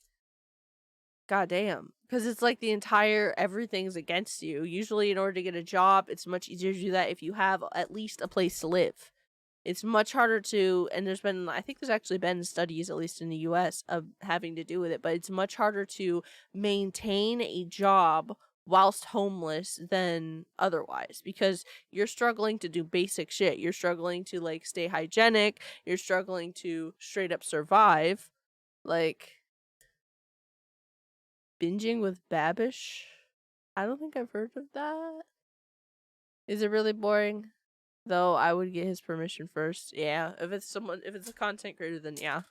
Speaker 1: goddamn. Because it's like everything's against you. Usually in order to get a job, it's much easier to do that if you have at least a place to live. It's much harder to, and I think there's actually been studies, at least in the US, of having to do with it, but it's much harder to maintain a job whilst homeless than otherwise, because you're struggling to do basic shit. You're struggling to, like, stay hygienic. You're struggling to straight up survive. Like, binging with Babish? I don't think I've heard of that. Is it really boring? Though I would get his permission first. Yeah, if it's a content creator, then yeah.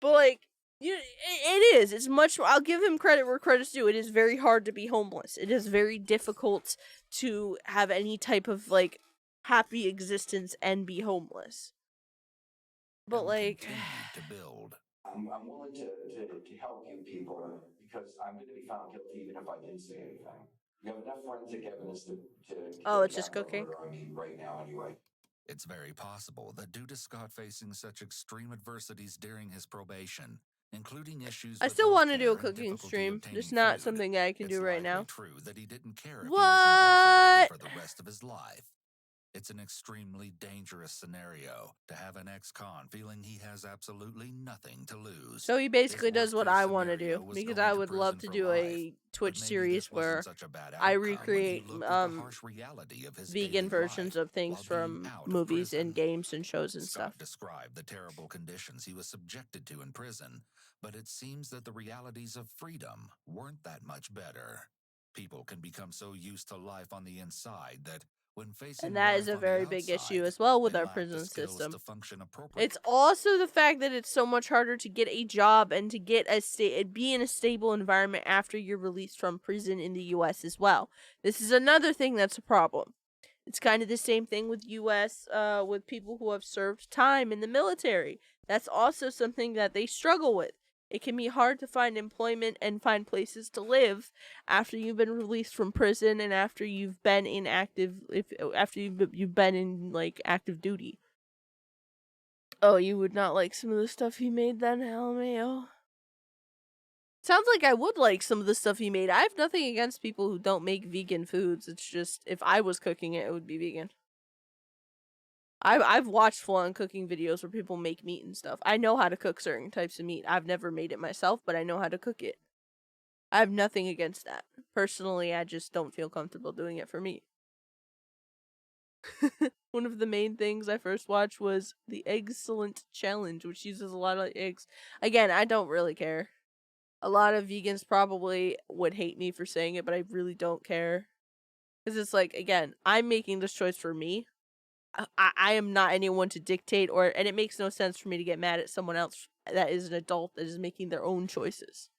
Speaker 1: But like, it is. It's much. I'll give him credit where credit's due. It is very hard to be homeless. It is very difficult to have any type of like happy existence and be homeless. But
Speaker 3: and
Speaker 1: like,
Speaker 3: continued to build.
Speaker 22: I'm willing to help you people because I'm going to be found guilty even if I didn't say anything. You have enough forensic evidence to
Speaker 1: oh,
Speaker 22: get
Speaker 1: it's
Speaker 22: a
Speaker 1: just
Speaker 22: capital
Speaker 1: cooking.
Speaker 22: murder on me right now anyway.
Speaker 3: It's very possible that due to Scott facing such extreme adversities during his probation, including issues
Speaker 1: I
Speaker 3: with
Speaker 1: still want to do a
Speaker 3: healthcare and
Speaker 1: cooking
Speaker 3: difficulty
Speaker 1: stream.
Speaker 3: obtaining
Speaker 1: Just not
Speaker 3: food,
Speaker 1: something I can
Speaker 3: it's
Speaker 1: do right
Speaker 3: likely
Speaker 1: now.
Speaker 3: true that he didn't care if he was incarcerated
Speaker 1: What?
Speaker 3: for the rest of his life. It's an extremely dangerous scenario to have an ex-con feeling he has absolutely nothing to lose.
Speaker 1: So he basically does what I want to do, because I would love to do a Twitch
Speaker 3: maybe
Speaker 1: series
Speaker 3: this wasn't
Speaker 1: where
Speaker 3: such a bad
Speaker 1: I
Speaker 3: outcome when he
Speaker 1: recreate
Speaker 3: looked at the harsh reality of his
Speaker 1: vegan
Speaker 3: daily
Speaker 1: versions
Speaker 3: life
Speaker 1: of things
Speaker 3: while being
Speaker 1: from
Speaker 3: out of
Speaker 1: movies
Speaker 3: prison.
Speaker 1: and games and shows and
Speaker 3: Scott
Speaker 1: stuff.
Speaker 3: described the terrible conditions he was subjected to in prison, but it seems that the realities of freedom weren't that much better. People can become so used to life on the inside that when facing
Speaker 1: And that is
Speaker 3: life
Speaker 1: a
Speaker 3: on the
Speaker 1: very big
Speaker 3: outside,
Speaker 1: issue as well with
Speaker 3: they
Speaker 1: our
Speaker 3: lack the
Speaker 1: prison
Speaker 3: skills
Speaker 1: system.
Speaker 3: to function appropriately.
Speaker 1: It's also the fact that it's so much harder to get a job and to get be in a stable environment after you're released from prison in the US as well. This is another thing that's a problem. It's kind of the same thing with US with people who have served time in the military. That's also something that they struggle with. It can be hard to find employment and find places to live after you've been released from prison and after you've been in active you've been in like active duty. Oh, you would not like some of the stuff he made then, LMAO? Sounds like I would like some of the stuff he made. I have nothing against people who don't make vegan foods. It's just, if I was cooking it, it would be vegan. I've watched full-on cooking videos where people make meat and stuff. I know how to cook certain types of meat. I've never made it myself, but I know how to cook it. I have nothing against that. Personally, I just don't feel comfortable doing it for meat. One of the main things I first watched was the Excellent Challenge, which uses a lot of eggs. Again, I don't really care. A lot of vegans probably would hate me for saying it, but I really don't care. Because it's like, again, I'm making this choice for me. I am not anyone to dictate, and it makes no sense for me to get mad at someone else that is an adult that is making their own choices.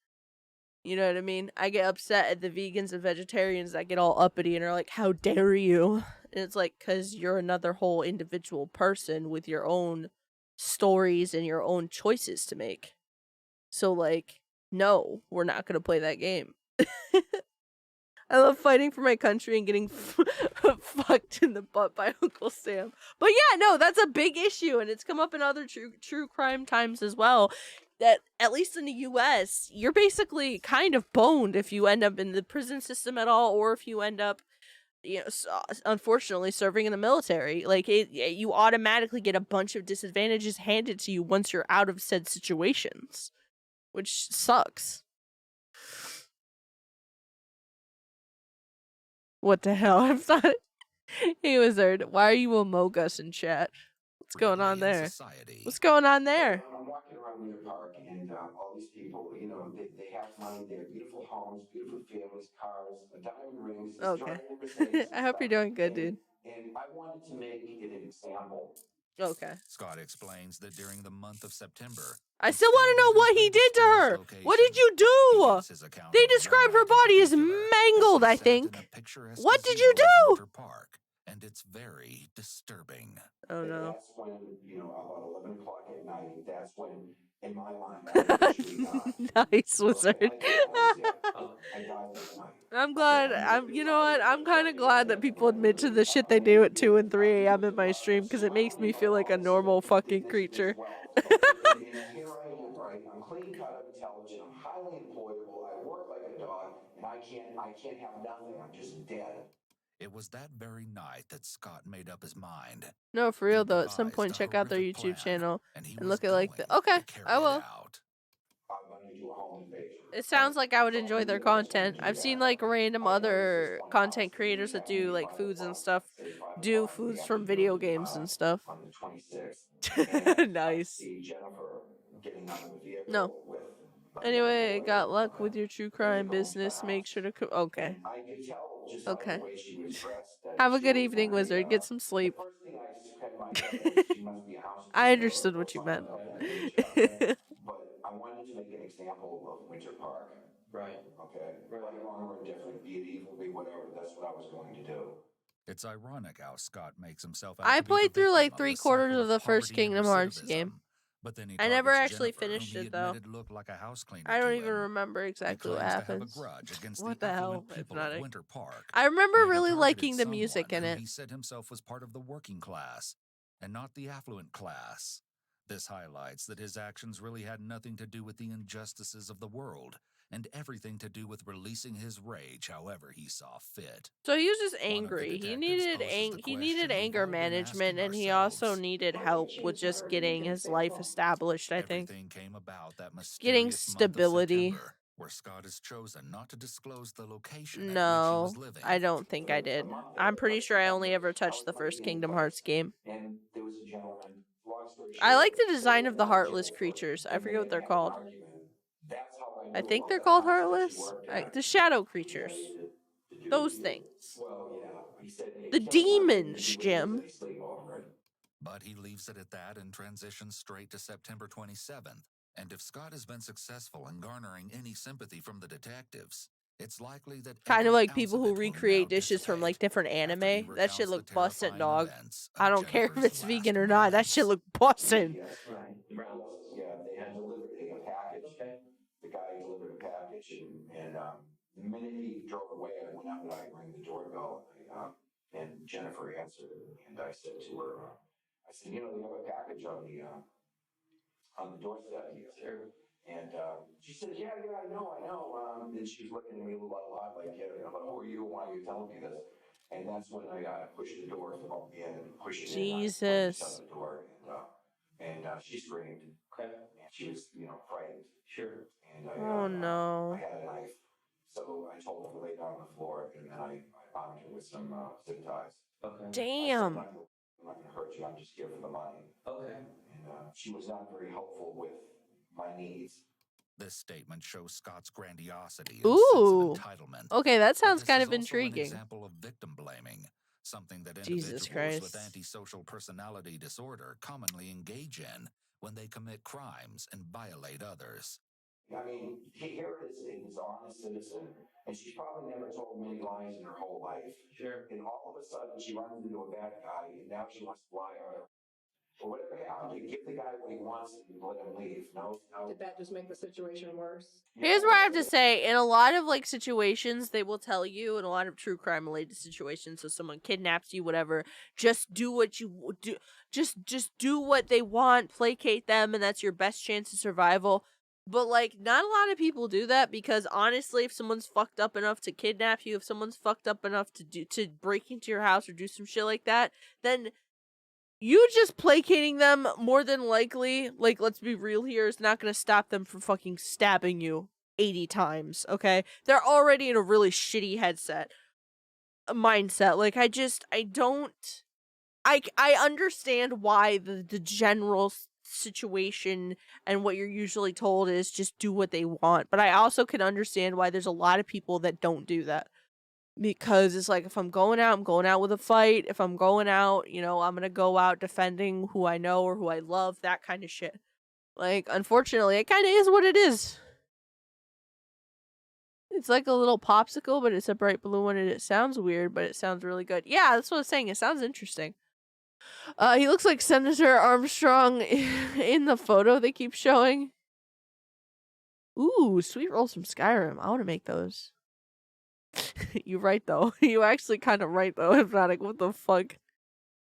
Speaker 1: You know what I mean? I get upset at the vegans and vegetarians that get all uppity and are like, how dare you? And it's like, because you're another whole individual person with your own stories and your own choices to make. So, like, no, we're not going to play that game. I love fighting for my country and getting fucked in the butt by Uncle Sam. But yeah, no, that's a big issue, and it's come up in other true crime times as well. That, at least in the US, you're basically kind of boned if you end up in the prison system at all, or if you end up, you know, unfortunately serving in the military. Like, you automatically get a bunch of disadvantages handed to you once you're out of said situations, which sucks. What the hell? I'm sorry. Hey, Wizard, why are you Among Us in chat? What's going on there? What's going on there?
Speaker 22: I'm walking around Winter Park and all these people, you know, they have money, they have beautiful homes, beautiful families, cars, diamond rings.
Speaker 1: Okay. I hope you're doing good, dude.
Speaker 22: And I wanted to make it an example.
Speaker 1: Okay.
Speaker 3: Scott explains that during the month of September,
Speaker 1: I still want to know what he did to her. What did you do? They described her body as mangled, I think. What did you do?
Speaker 3: And it's very disturbing.
Speaker 1: Oh no.
Speaker 22: That's when, you know, about 11 o'clock at night, that's when, in my mind, I officially died.
Speaker 1: Nice, Wizard. I'm glad. You know what? I'm kind of glad that people admit to the shit they do at 2 and 3 a.m. in my stream, because it makes me feel like a normal fucking creature.
Speaker 22: Here I am, right? I'm clean cut, I'm intelligent, I'm highly employable, I work like a dog, and I can't have nothing. I'm just dead.
Speaker 3: It was that very night that Scott made up his mind.
Speaker 1: No, for real though. At some point, check out their YouTube channel and look at like the. Okay, I will. It sounds like I would enjoy their content. I've seen like random other content creators that do like foods and stuff, do foods from video games and stuff. Nice. No. Anyway, got luck with your true crime business. Make sure to okay. Okay. Have a good evening, Wizard. Get some sleep. I understood what you meant.
Speaker 22: But I wanted to make an example of Winter Park. Right. Okay. Right, wrong, or indifferent, be it evil, be whatever. That's what I was going to do.
Speaker 3: It's ironic how Scott makes himself out
Speaker 1: I
Speaker 3: to be
Speaker 1: played
Speaker 3: the
Speaker 1: through like
Speaker 3: victim of
Speaker 1: 3/4 of the first
Speaker 3: poverty and
Speaker 1: Kingdom Hearts
Speaker 3: recidivism.
Speaker 1: game.
Speaker 3: But then he
Speaker 1: I never
Speaker 3: targets
Speaker 1: actually
Speaker 3: Jennifer,
Speaker 1: finished
Speaker 3: whom he
Speaker 1: it though.
Speaker 3: admitted looked like a house cleaner
Speaker 1: I don't
Speaker 3: to
Speaker 1: even
Speaker 3: him.
Speaker 1: remember
Speaker 3: He
Speaker 1: exactly what
Speaker 3: claims to have a
Speaker 1: happens.
Speaker 3: grudge against
Speaker 1: What
Speaker 3: the
Speaker 1: the hell,
Speaker 3: affluent people
Speaker 1: Hypnotic?
Speaker 3: of Winter Park.
Speaker 1: I remember
Speaker 3: Yet he
Speaker 1: really
Speaker 3: targeted
Speaker 1: liking the music
Speaker 3: someone
Speaker 1: in
Speaker 3: who
Speaker 1: it.
Speaker 3: he said himself was part of the working class, and not the affluent class. This highlights that his actions really had nothing to do with the injustices of the world, and everything to do with releasing his rage however he saw fit.
Speaker 1: So he was just angry. He needed anger management, and he also needed help with just getting his life established, I think.
Speaker 3: Everything came about that
Speaker 1: Getting
Speaker 3: mysterious
Speaker 1: stability.
Speaker 3: month of September, where Scott has chosen not to disclose the location at which he
Speaker 1: No,
Speaker 3: was living.
Speaker 1: I don't think I did. I'm pretty sure I only ever touched the first Kingdom Hearts game.
Speaker 22: And there was a gentleman, long story short,
Speaker 1: I like the design of the Heartless creatures. I forget what they're called.
Speaker 22: that's how I
Speaker 1: I
Speaker 22: knew
Speaker 1: think
Speaker 22: about
Speaker 1: they're
Speaker 22: the
Speaker 1: called
Speaker 22: house that she
Speaker 1: Heartless.
Speaker 22: worked at.
Speaker 1: The shadow creatures.
Speaker 22: To do-
Speaker 1: Those things.
Speaker 22: Well, yeah, he said, hey,
Speaker 1: The
Speaker 22: kill her,
Speaker 1: demons,
Speaker 22: and he
Speaker 1: Jim.
Speaker 22: was a sleepover, right?
Speaker 3: But he leaves it at that and transitions straight to September 27th. And if Scott has been successful in garnering any sympathy from the detectives, it's likely that
Speaker 1: Kind of
Speaker 3: every
Speaker 1: like
Speaker 3: ounce
Speaker 1: people
Speaker 3: of
Speaker 1: who
Speaker 3: it will
Speaker 1: recreate
Speaker 3: now
Speaker 1: dishes from like different anime. That shit
Speaker 3: recounts
Speaker 1: look
Speaker 3: the
Speaker 1: busted,
Speaker 3: terrifying
Speaker 1: dog.
Speaker 3: events
Speaker 1: I don't care if it's vegan or not. That shit look busted.
Speaker 22: Yes, right. Yeah, they had delivered a package. The guy delivered a package, and the minute he drove away, I went out and I rang the doorbell, and Jennifer answered, and I said to her, I said, you know, they have a package on the doorstep here. Sure. And she said, yeah, I know. And she was looking at me a little odd, like, yeah, who are you? Why are you telling me this? And that's when I pushed the door from the end and pushed it in.
Speaker 1: Jesus.
Speaker 22: I shut the door, and she screamed. Okay. And she was, frightened. Sure. And
Speaker 1: Oh no.
Speaker 22: I had a knife. So I told her to lay down on the floor, and then I bound her with some zip ties. Okay.
Speaker 1: Damn.
Speaker 22: I'm not going to hurt you. I'm just here for the money. Okay. And she was not very helpful with my needs.
Speaker 3: This statement shows Scott's grandiosity and sense
Speaker 1: Ooh.
Speaker 3: of entitlement.
Speaker 1: Okay, that sounds
Speaker 3: But
Speaker 1: kind
Speaker 3: this
Speaker 1: of
Speaker 3: is also an
Speaker 1: intriguing.
Speaker 3: example of victim blaming, something that
Speaker 1: Jesus
Speaker 3: individuals with
Speaker 1: Christ.
Speaker 3: antisocial personality disorder commonly engage in when they commit crimes and violate others.
Speaker 22: I mean, here it is, an honest citizen, and she's probably never told many lies in her whole life. Sure. And all of a sudden, she runs into a bad guy, and now she wants to lie on her. Or whatever happened, you give the guy what he wants and let him leave. No.
Speaker 9: Did that just make the situation worse?
Speaker 1: Here's what I have to say. In a lot of like situations, they will tell you in a lot of true crime related situations. So someone kidnaps you, whatever. Just do what you do. Just do what they want. Placate them, and that's your best chance of survival. But like, not a lot of people do that because honestly, if someone's fucked up enough to kidnap you, if someone's fucked up enough to break into your house or do some shit like that, then you just placating them more than likely, like, let's be real here, is not going to stop them from fucking stabbing you 80 times, okay? They're already in a really shitty mindset. Like, I understand why the general situation and what you're usually told is just do what they want. But I also can understand why there's a lot of people that don't do that. Because it's like, if I'm going out, I'm going out with a fight. If I'm going out, I'm going to go out defending who I know or who I love, that kind of shit. Like, unfortunately, it kind of is what it is. It's like a little popsicle, but it's a bright blue one, and it sounds weird, but it sounds really good. Yeah, that's what I was saying. It sounds interesting. He looks like Senator Armstrong in the photo they keep showing. Ooh, sweet rolls from Skyrim. I want to make those. You're right, though. You're actually kind of right, though, Hypnotic. What the fuck?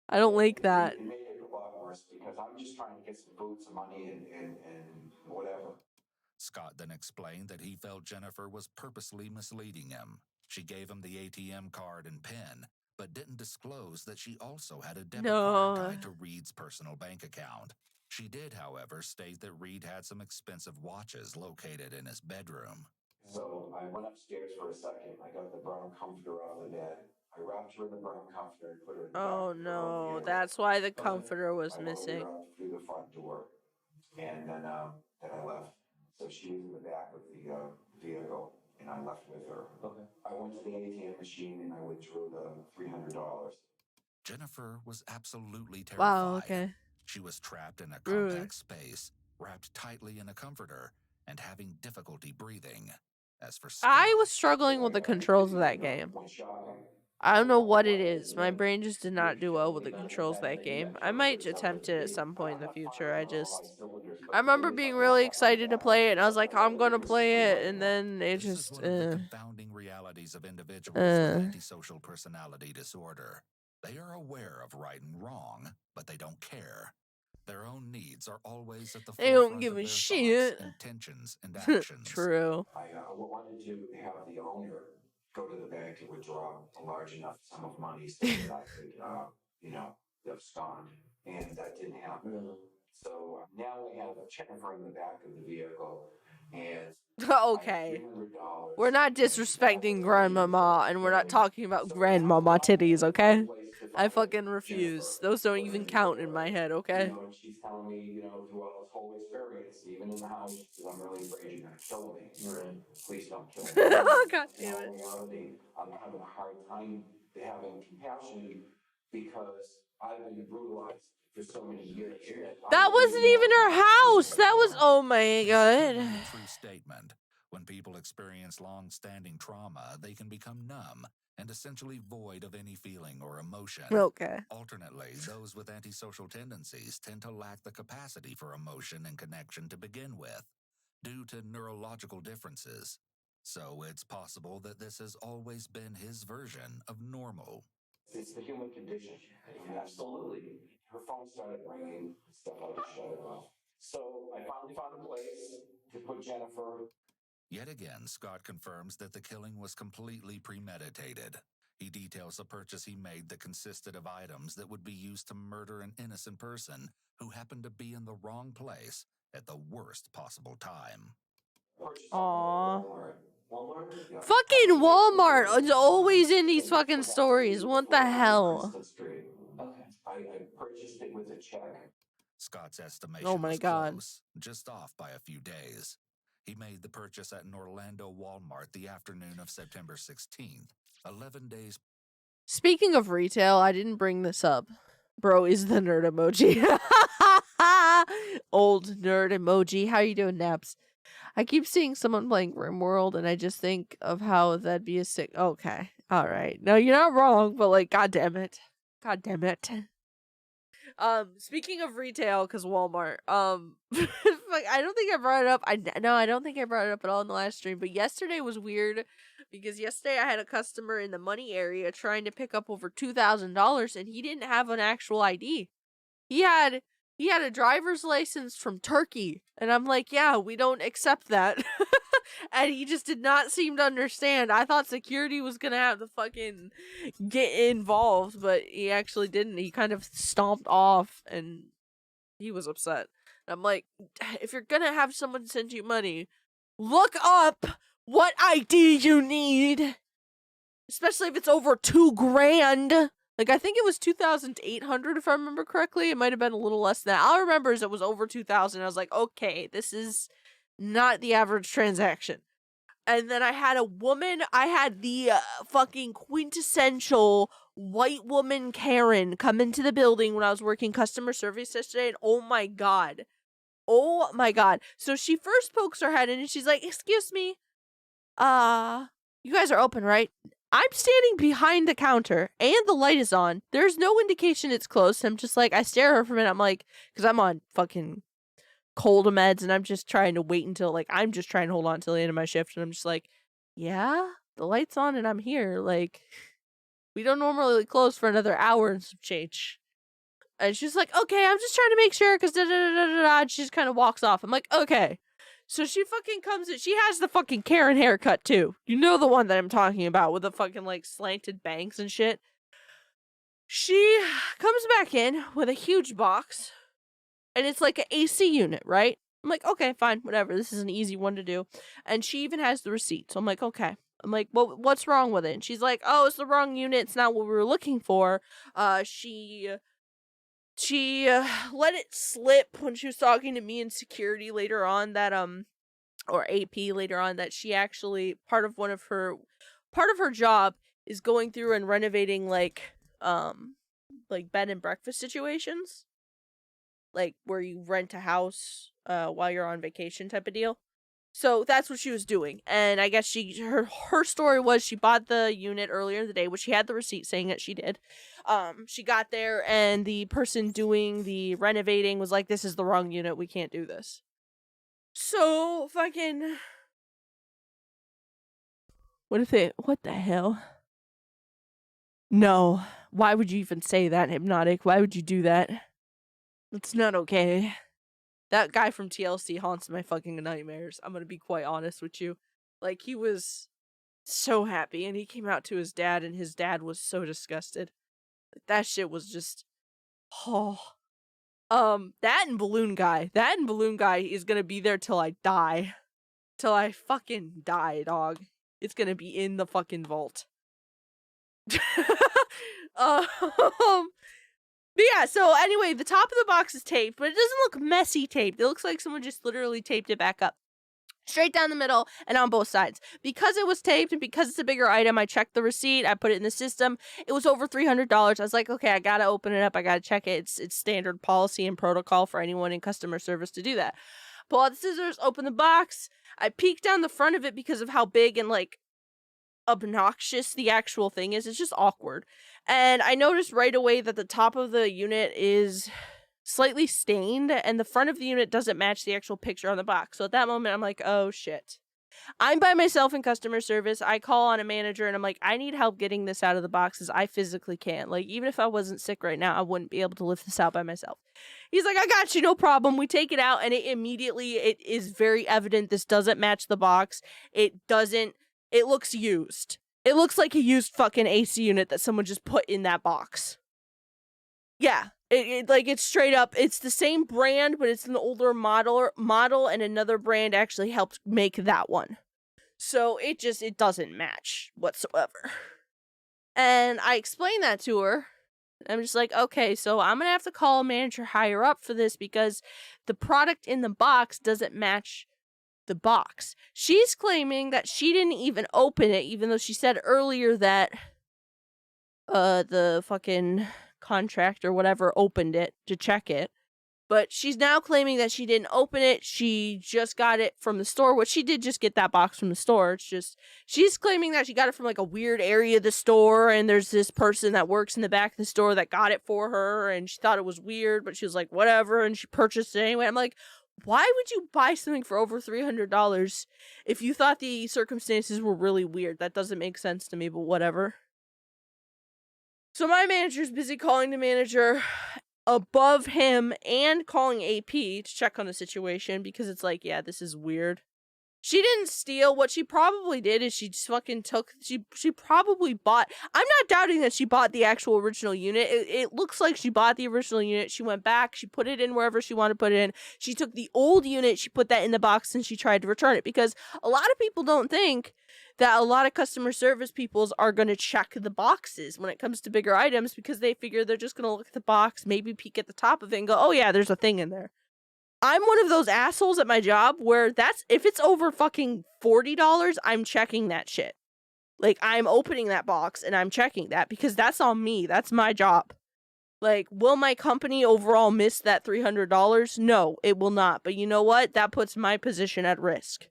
Speaker 1: I don't like that.
Speaker 22: It made it a lot worse because I'm just trying to get some food, some money, and whatever.
Speaker 3: Scott then explained that he felt Jennifer was purposely misleading him. She gave him the ATM card and PIN, but didn't disclose that she also had a debit card tied to Reed's personal bank account. She did, however, state that Reed had some expensive watches located in his bedroom.
Speaker 22: So I went upstairs for a second. I got the brown comforter off the bed. I wrapped her in the brown comforter and put her in the
Speaker 1: Oh no, that's why the comforter was missing.
Speaker 22: Through the front door, and then I left. So she was in the back of the vehicle, and I left with her. Okay. I went to the ATM machine and I withdrew the $300.
Speaker 3: Jennifer was absolutely terrified.
Speaker 1: Wow, okay.
Speaker 3: She was trapped in a compact space, wrapped tightly in a comforter, and having difficulty breathing. As for Scott,
Speaker 1: I was struggling with the controls of that game.
Speaker 22: Went shopping.
Speaker 1: I don't know what it is. My brain just did not do well with the controls that game. I might attempt it at some point in the future. I remember being really excited to play it, and I was like, I'm gonna play it, and then it
Speaker 3: This is
Speaker 1: just,
Speaker 3: one of the confounding realities of individuals with antisocial personality disorder. They are aware of right and wrong, but they don't care. Their own needs are always at the
Speaker 1: They don't
Speaker 3: forefront
Speaker 1: give
Speaker 3: of
Speaker 1: a
Speaker 3: their
Speaker 1: shit.
Speaker 3: thoughts, intentions, and actions.
Speaker 1: True.
Speaker 10: I wanted to have the owner go to the bank and withdraw a large enough sum of money so that I could, abscond, and that didn't happen. So now I have a checker in the back of the vehicle, and
Speaker 1: Okay. We're not disrespecting grandmama, and we're not talking about grandmama titties, okay? I fucking refuse. Those don't even count in my head, okay?
Speaker 10: And she's telling me, through all this whole experience, even in the house, she says, I'm really afraid you're gonna kill me. Please don't kill me.
Speaker 1: God damn it.
Speaker 10: In reality, I'm having a hard time having compassion because I've been brutalized for so many years.
Speaker 1: That wasn't even her house. That was, oh my god.
Speaker 3: A true statement. When people experience long-standing trauma, they can become numb and essentially void of any feeling or emotion.
Speaker 1: Okay.
Speaker 3: Alternately, those with antisocial tendencies tend to lack the capacity for emotion and connection to begin with, due to neurological differences. So it's possible that this has always been his version of normal.
Speaker 10: It's the human condition. Absolutely. Her phone started ringing, stuff I just shut it off. So I finally found a place to put Jennifer.
Speaker 3: Yet again, Scott confirms that the killing was completely premeditated. He details a purchase he made that consisted of items that would be used to murder an innocent person who happened to be in the wrong place at the worst possible time.
Speaker 1: Aww. Fucking Walmart is always in these fucking stories. What the hell?
Speaker 10: I purchased it with a check.
Speaker 3: Scott's estimation was close, just off by a few days. He made the purchase at an Orlando Walmart the afternoon of September 16th, 11 days.
Speaker 1: Speaking of retail, I didn't bring this up. Bro is the nerd emoji. Old nerd emoji. How you doing, Naps? I keep seeing someone playing RimWorld, and I just think of how that'd be a sick... Okay. Alright. No, you're not wrong, but, like, god damn it. God damn it. Speaking of retail, because Walmart, like, I don't think I brought it up. I don't think I brought it up at all in the last stream, but yesterday was weird, because yesterday I had a customer in the money area trying to pick up over $2,000, and he didn't have an actual ID. He had a driver's license from Turkey, and I'm like, yeah, we don't accept that. And he just did not seem to understand. I thought security was gonna have to fucking get involved, but he actually didn't. He kind of stomped off, and he was upset. And I'm like, if you're gonna have someone send you money, look up what ID you need, especially if it's over $2,000. Like, I think it was 2,800 if I remember correctly. It might have been a little less than that. All I remember is it was over 2,000. I was like, okay, this is not the average transaction. And then I had the fucking quintessential white woman Karen come into the building when I was working customer service yesterday, and oh my god. So she first pokes her head in and she's like, excuse me, you guys are open, right? I'm standing behind the counter and the light is on. There's no indication it's closed. I'm just like, I stare at her for a minute. I'm like, because I'm on fucking cold meds and I'm just trying to wait until, like, I'm just trying to hold on till the end of my shift, and I'm just like, yeah, the light's on and I'm here. Like, we don't normally close for another hour and some change. And she's like, okay, I'm just trying to make sure, because and she just kind of walks off. I'm like, okay. So she fucking comes in. She has the fucking Karen haircut too. You know the one that I'm talking about, with the fucking, like, slanted bangs and shit. She comes back in with a huge box, and it's like an AC unit, right? I'm like, okay, fine, whatever. This is an easy one to do. And she even has the receipt. So I'm like, okay. I'm like, well, what's wrong with it? And she's like, oh, it's the wrong unit. It's not what we were looking for. She let it slip when she was talking to me in security later on that, or AP later on, that she actually, part of her job is going through and renovating, like bed and breakfast situations. Like, where you rent a house while you're on vacation type of deal. So that's what she was doing. And I guess her story was she bought the unit earlier in the day, which she had the receipt saying that she did. She got there and the person doing the renovating was like, this is the wrong unit. We can't do this. So fucking... What the hell? No. Why would you even say that, Hypnotic? Why would you do that? That's not okay. That guy from TLC haunts my fucking nightmares. I'm gonna be quite honest with you. Like, he was so happy, and he came out to his dad, and his dad was so disgusted. That shit was just... Oh. That and Balloon Guy. That and Balloon Guy is gonna be there till I die. Till I fucking die, dog. It's gonna be in the fucking vault. But yeah, so anyway, the top of the box is taped, but it doesn't look messy taped. It looks like someone just literally taped it back up. Straight down the middle and on both sides. Because it was taped and because it's a bigger item, I checked the receipt, I put it in the system. It was over $300. I was like, okay, I gotta open it up, I gotta check it. It's standard policy and protocol for anyone in customer service to do that. Pull out the scissors, open the box. I peeked down the front of it because of how big and like obnoxious the actual thing is. It's just awkward. And I noticed right away that the top of the unit is slightly stained and the front of the unit doesn't match the actual picture on the box. So at that moment, I'm like, oh shit. I'm by myself in customer service. I call on a manager and I'm like, I need help getting this out of the boxes. I physically can't. Like, even if I wasn't sick right now, I wouldn't be able to lift this out by myself. He's like, I got you, no problem. We take it out and it is very evident this doesn't match the box. It looks used. It looks like a used fucking AC unit that someone just put in that box. Yeah. It's straight up, it's the same brand, but it's an older model and another brand actually helped make that one. So it doesn't match whatsoever. And I explained that to her. I'm just like, okay, so I'm going to have to call a manager higher up for this because the product in the box doesn't match the box. She's claiming that she didn't even open it, even though she said earlier that the fucking contract or whatever opened it to check it. But she's now claiming that she didn't open it. She just got it from the store, which she did just get that box from the store. It's just, she's claiming that she got it from like a weird area of the store, and there's this person that works in the back of the store that got it for her, and she thought it was weird, but she was like, whatever, and she purchased it anyway. I'm like, why would you buy something for over $300 if you thought the circumstances were really weird? That doesn't make sense to me, but whatever. So my manager's busy calling the manager above him and calling AP to check on the situation because it's like, yeah, this is weird. She didn't steal. What she probably did is she just fucking she probably bought, I'm not doubting that she bought the actual original unit. It looks like she bought the original unit. She went back, she put it in wherever she wanted to put it in. She took the old unit, she put that in the box, and she tried to return it because a lot of people don't think that a lot of customer service peoples are going to check the boxes when it comes to bigger items because they figure they're just going to look at the box, maybe peek at the top of it and go, oh yeah, there's a thing in there. I'm one of those assholes at my job where if it's over fucking $40, I'm checking that shit. Like, I'm opening that box and I'm checking that because that's on me. That's my job. Like, will my company overall miss that $300? No, it will not. But you know what? That puts my position at risk.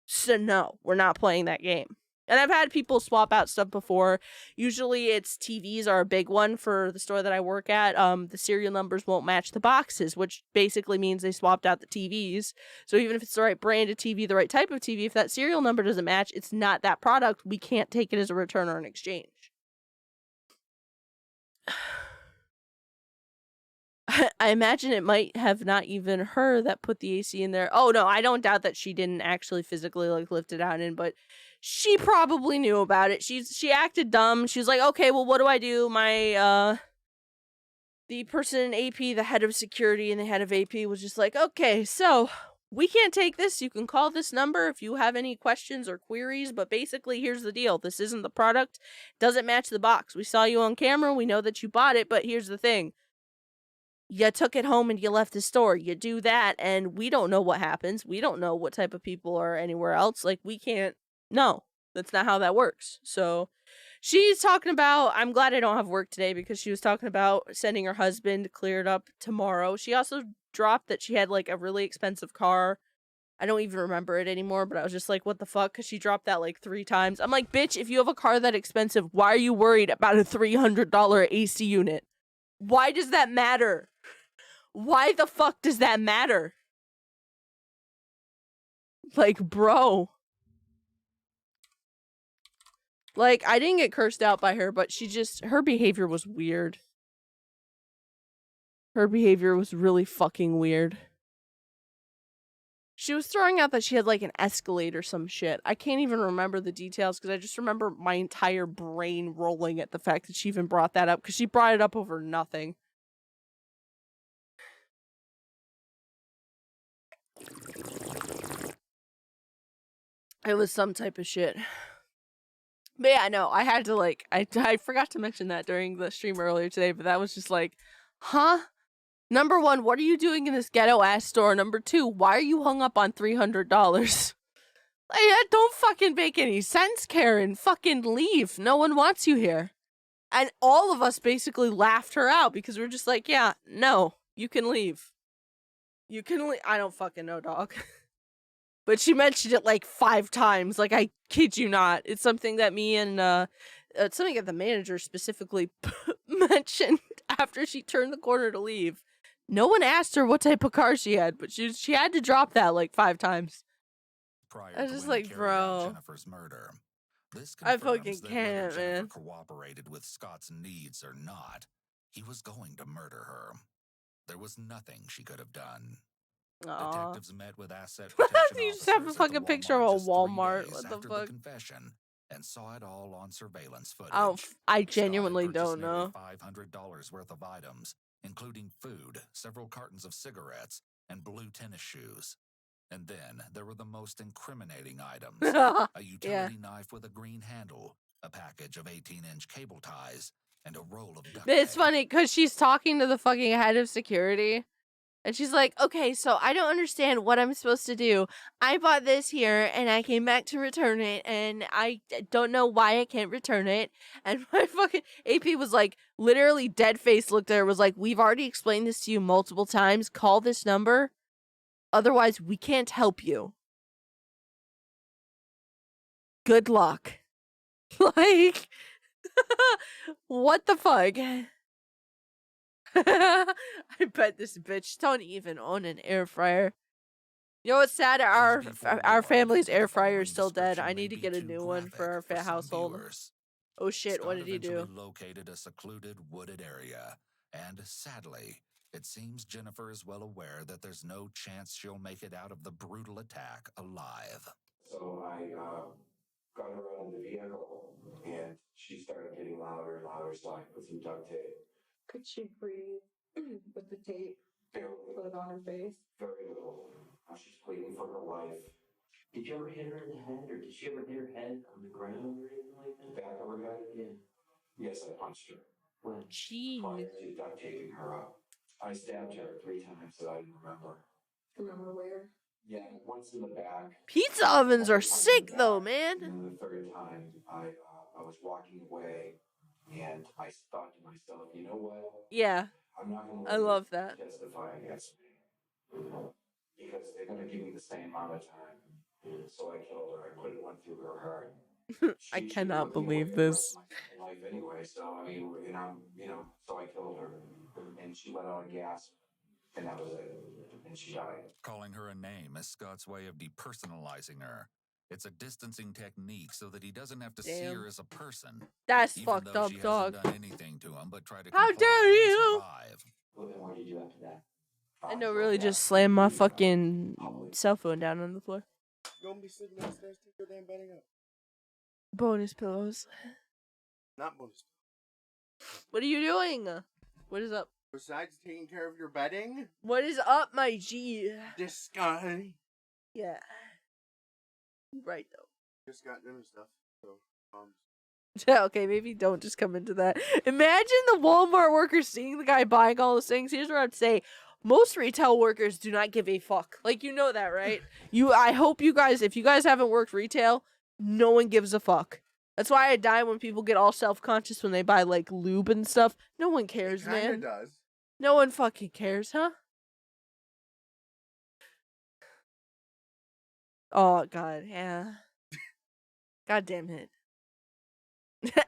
Speaker 1: So no, we're not playing that game. And I've had people swap out stuff before. Usually it's TVs are a big one for the store that I work at. The serial numbers won't match the boxes, which basically means they swapped out the TVs. So even if it's the right brand of TV, the right type of TV, if that serial number doesn't match, it's not that product. We can't take it as a return or an exchange. I imagine it might have not even her that put the AC in there. Oh no, I don't doubt that she didn't actually physically like lift it out in, but she probably knew about it. She acted dumb. She was like, okay, well, what do I do? My the person in AP, the head of security and the head of AP was just like, okay, so we can't take this. You can call this number if you have any questions or queries, but basically here's the deal. This isn't the product. Doesn't match the box. We saw you on camera. We know that you bought it, but here's the thing. You took it home and you left the store. You do that and we don't know what happens. We don't know what type of people are anywhere else. Like, we can't. No, that's not how that works. So she's talking about, I'm glad I don't have work today because she was talking about sending her husband to clear it up tomorrow. She also dropped that she had like a really expensive car I don't even remember it anymore, but I was just like, what the fuck? Because she dropped that like 3 times. I'm like, bitch, if you have a car that expensive, why are you worried about a $300 AC unit? Why does that matter? Why the fuck does that matter? Like, bro. Like, I didn't get cursed out by her, but her behavior was weird. Her behavior was really fucking weird. She was throwing out that she had like an Escalade or some shit. I can't even remember the details because I just remember my entire brain rolling at the fact that she even brought that up because she brought it up over nothing. It was some type of shit. But yeah, no, I had to like, I forgot to mention that during the stream earlier today, but that was just like, huh? Number 1, what are you doing in this ghetto ass store? Number 2, why are you hung up on $300? Like, that don't fucking make any sense, Karen. Fucking leave. No one wants you here. And all of us basically laughed her out because we're just like, yeah, no, you can leave. You can leave. I don't fucking know, dog. But she mentioned it like 5 times. Like, I kid you not. It's something that me and, something that the manager specifically mentioned after she turned the corner to leave. No one asked her what type of car she had, but she had to drop that like 5 times. I was just like, bro.
Speaker 3: Jennifer's murder. This
Speaker 1: I
Speaker 3: confirms
Speaker 1: fucking
Speaker 3: that
Speaker 1: can't,
Speaker 3: whether Jennifer
Speaker 1: man.
Speaker 3: cooperated with Scott's needs or not, he was going to murder her. There was nothing she could have done.
Speaker 1: Aww.
Speaker 3: Detectives met with asset protection
Speaker 1: You just have a fucking picture of a Walmart. What the
Speaker 3: after
Speaker 1: fuck?
Speaker 3: the confession and saw it all on surveillance footage.
Speaker 1: I genuinely don't know.
Speaker 3: $500 worth of items, including food, several cartons of cigarettes, and blue tennis shoes. And then there were the most incriminating items. A utility knife with a green handle, a package of 18-inch cable ties, and a roll of duct tape.
Speaker 1: It's funny because she's talking to the fucking head of security. And she's like, okay, so I don't understand what I'm supposed to do. I bought this here, and I came back to return it, and I don't know why I can't return it. And my fucking AP was like, literally dead face looked at her, was like, we've already explained this to you multiple times. Call this number. Otherwise, we can't help you. Good luck. Like, what the fuck? I bet this bitch don't even own an air fryer. You know what's sad? Our family's air fryer is still dead. I need to get a new one for our household. Oh shit, what did he do?
Speaker 3: Located a secluded wooded area, and sadly, it seems Jennifer is well aware that there's no chance she'll make it out of the brutal attack alive.
Speaker 10: So I got her out of the vehicle, and she started getting louder and louder, so I put some duct tape.
Speaker 9: Could she breathe with the tape put it on her face?
Speaker 10: Very little. She's pleading for her life.
Speaker 2: Did you ever hit her in the head, or did she ever hit her head on the ground or anything like that?
Speaker 10: Back of her head?
Speaker 2: Yeah.
Speaker 10: Yes, I punched her.
Speaker 2: When?
Speaker 1: Jeez.
Speaker 10: Prior to duct taping her up. I stabbed her 3 times that I didn't remember.
Speaker 9: Remember where?
Speaker 10: Yeah, once in the back.
Speaker 1: Pizza ovens are sick though, man.
Speaker 10: And then the 3rd time, I was walking away, and I thought to myself, you know what?
Speaker 1: Yeah.
Speaker 10: I'm not going
Speaker 1: I love that.
Speaker 10: Testify against me. Because they're going to give me the same amount of time. So I killed her. I put one through her heart.
Speaker 1: I cannot believe this.
Speaker 10: Life anyway, so I mean, so I killed her, and she let out a gasp, and that was it, and she died.
Speaker 3: Calling her a name is Scott's way of depersonalizing her. It's a distancing technique so that he doesn't have to see her as a person.
Speaker 1: That's
Speaker 3: even
Speaker 1: fucked
Speaker 3: though
Speaker 1: up,
Speaker 3: she
Speaker 1: dog.
Speaker 3: hasn't done anything to him but try to
Speaker 1: How
Speaker 3: comply
Speaker 1: dare
Speaker 3: and
Speaker 1: you?
Speaker 3: survive.
Speaker 2: Well, then what did you do after that?
Speaker 1: I know, really just slammed my fucking cell phone down on the floor.
Speaker 12: Don't be sitting downstairs, take your damn bedding up.
Speaker 1: Bonus pillows.
Speaker 12: Not bonus.
Speaker 1: What are you doing? What is up?
Speaker 12: Besides taking care of your bedding?
Speaker 1: What is up, my G?
Speaker 12: This guy.
Speaker 1: Yeah. Right, though.
Speaker 12: Just got dinner stuff, so,
Speaker 1: Okay, maybe don't just come into that. Imagine the Walmart workers seeing the guy buying all those things. Here's what I'd say. Most retail workers do not give a fuck. Like, you know that, right? I hope you guys, if you guys haven't worked retail, no one gives a fuck. That's why I die when people get all self-conscious when they buy, like, lube and stuff. No one cares, man.
Speaker 12: Does.
Speaker 1: No one fucking cares, huh? Oh god, yeah. God damn it.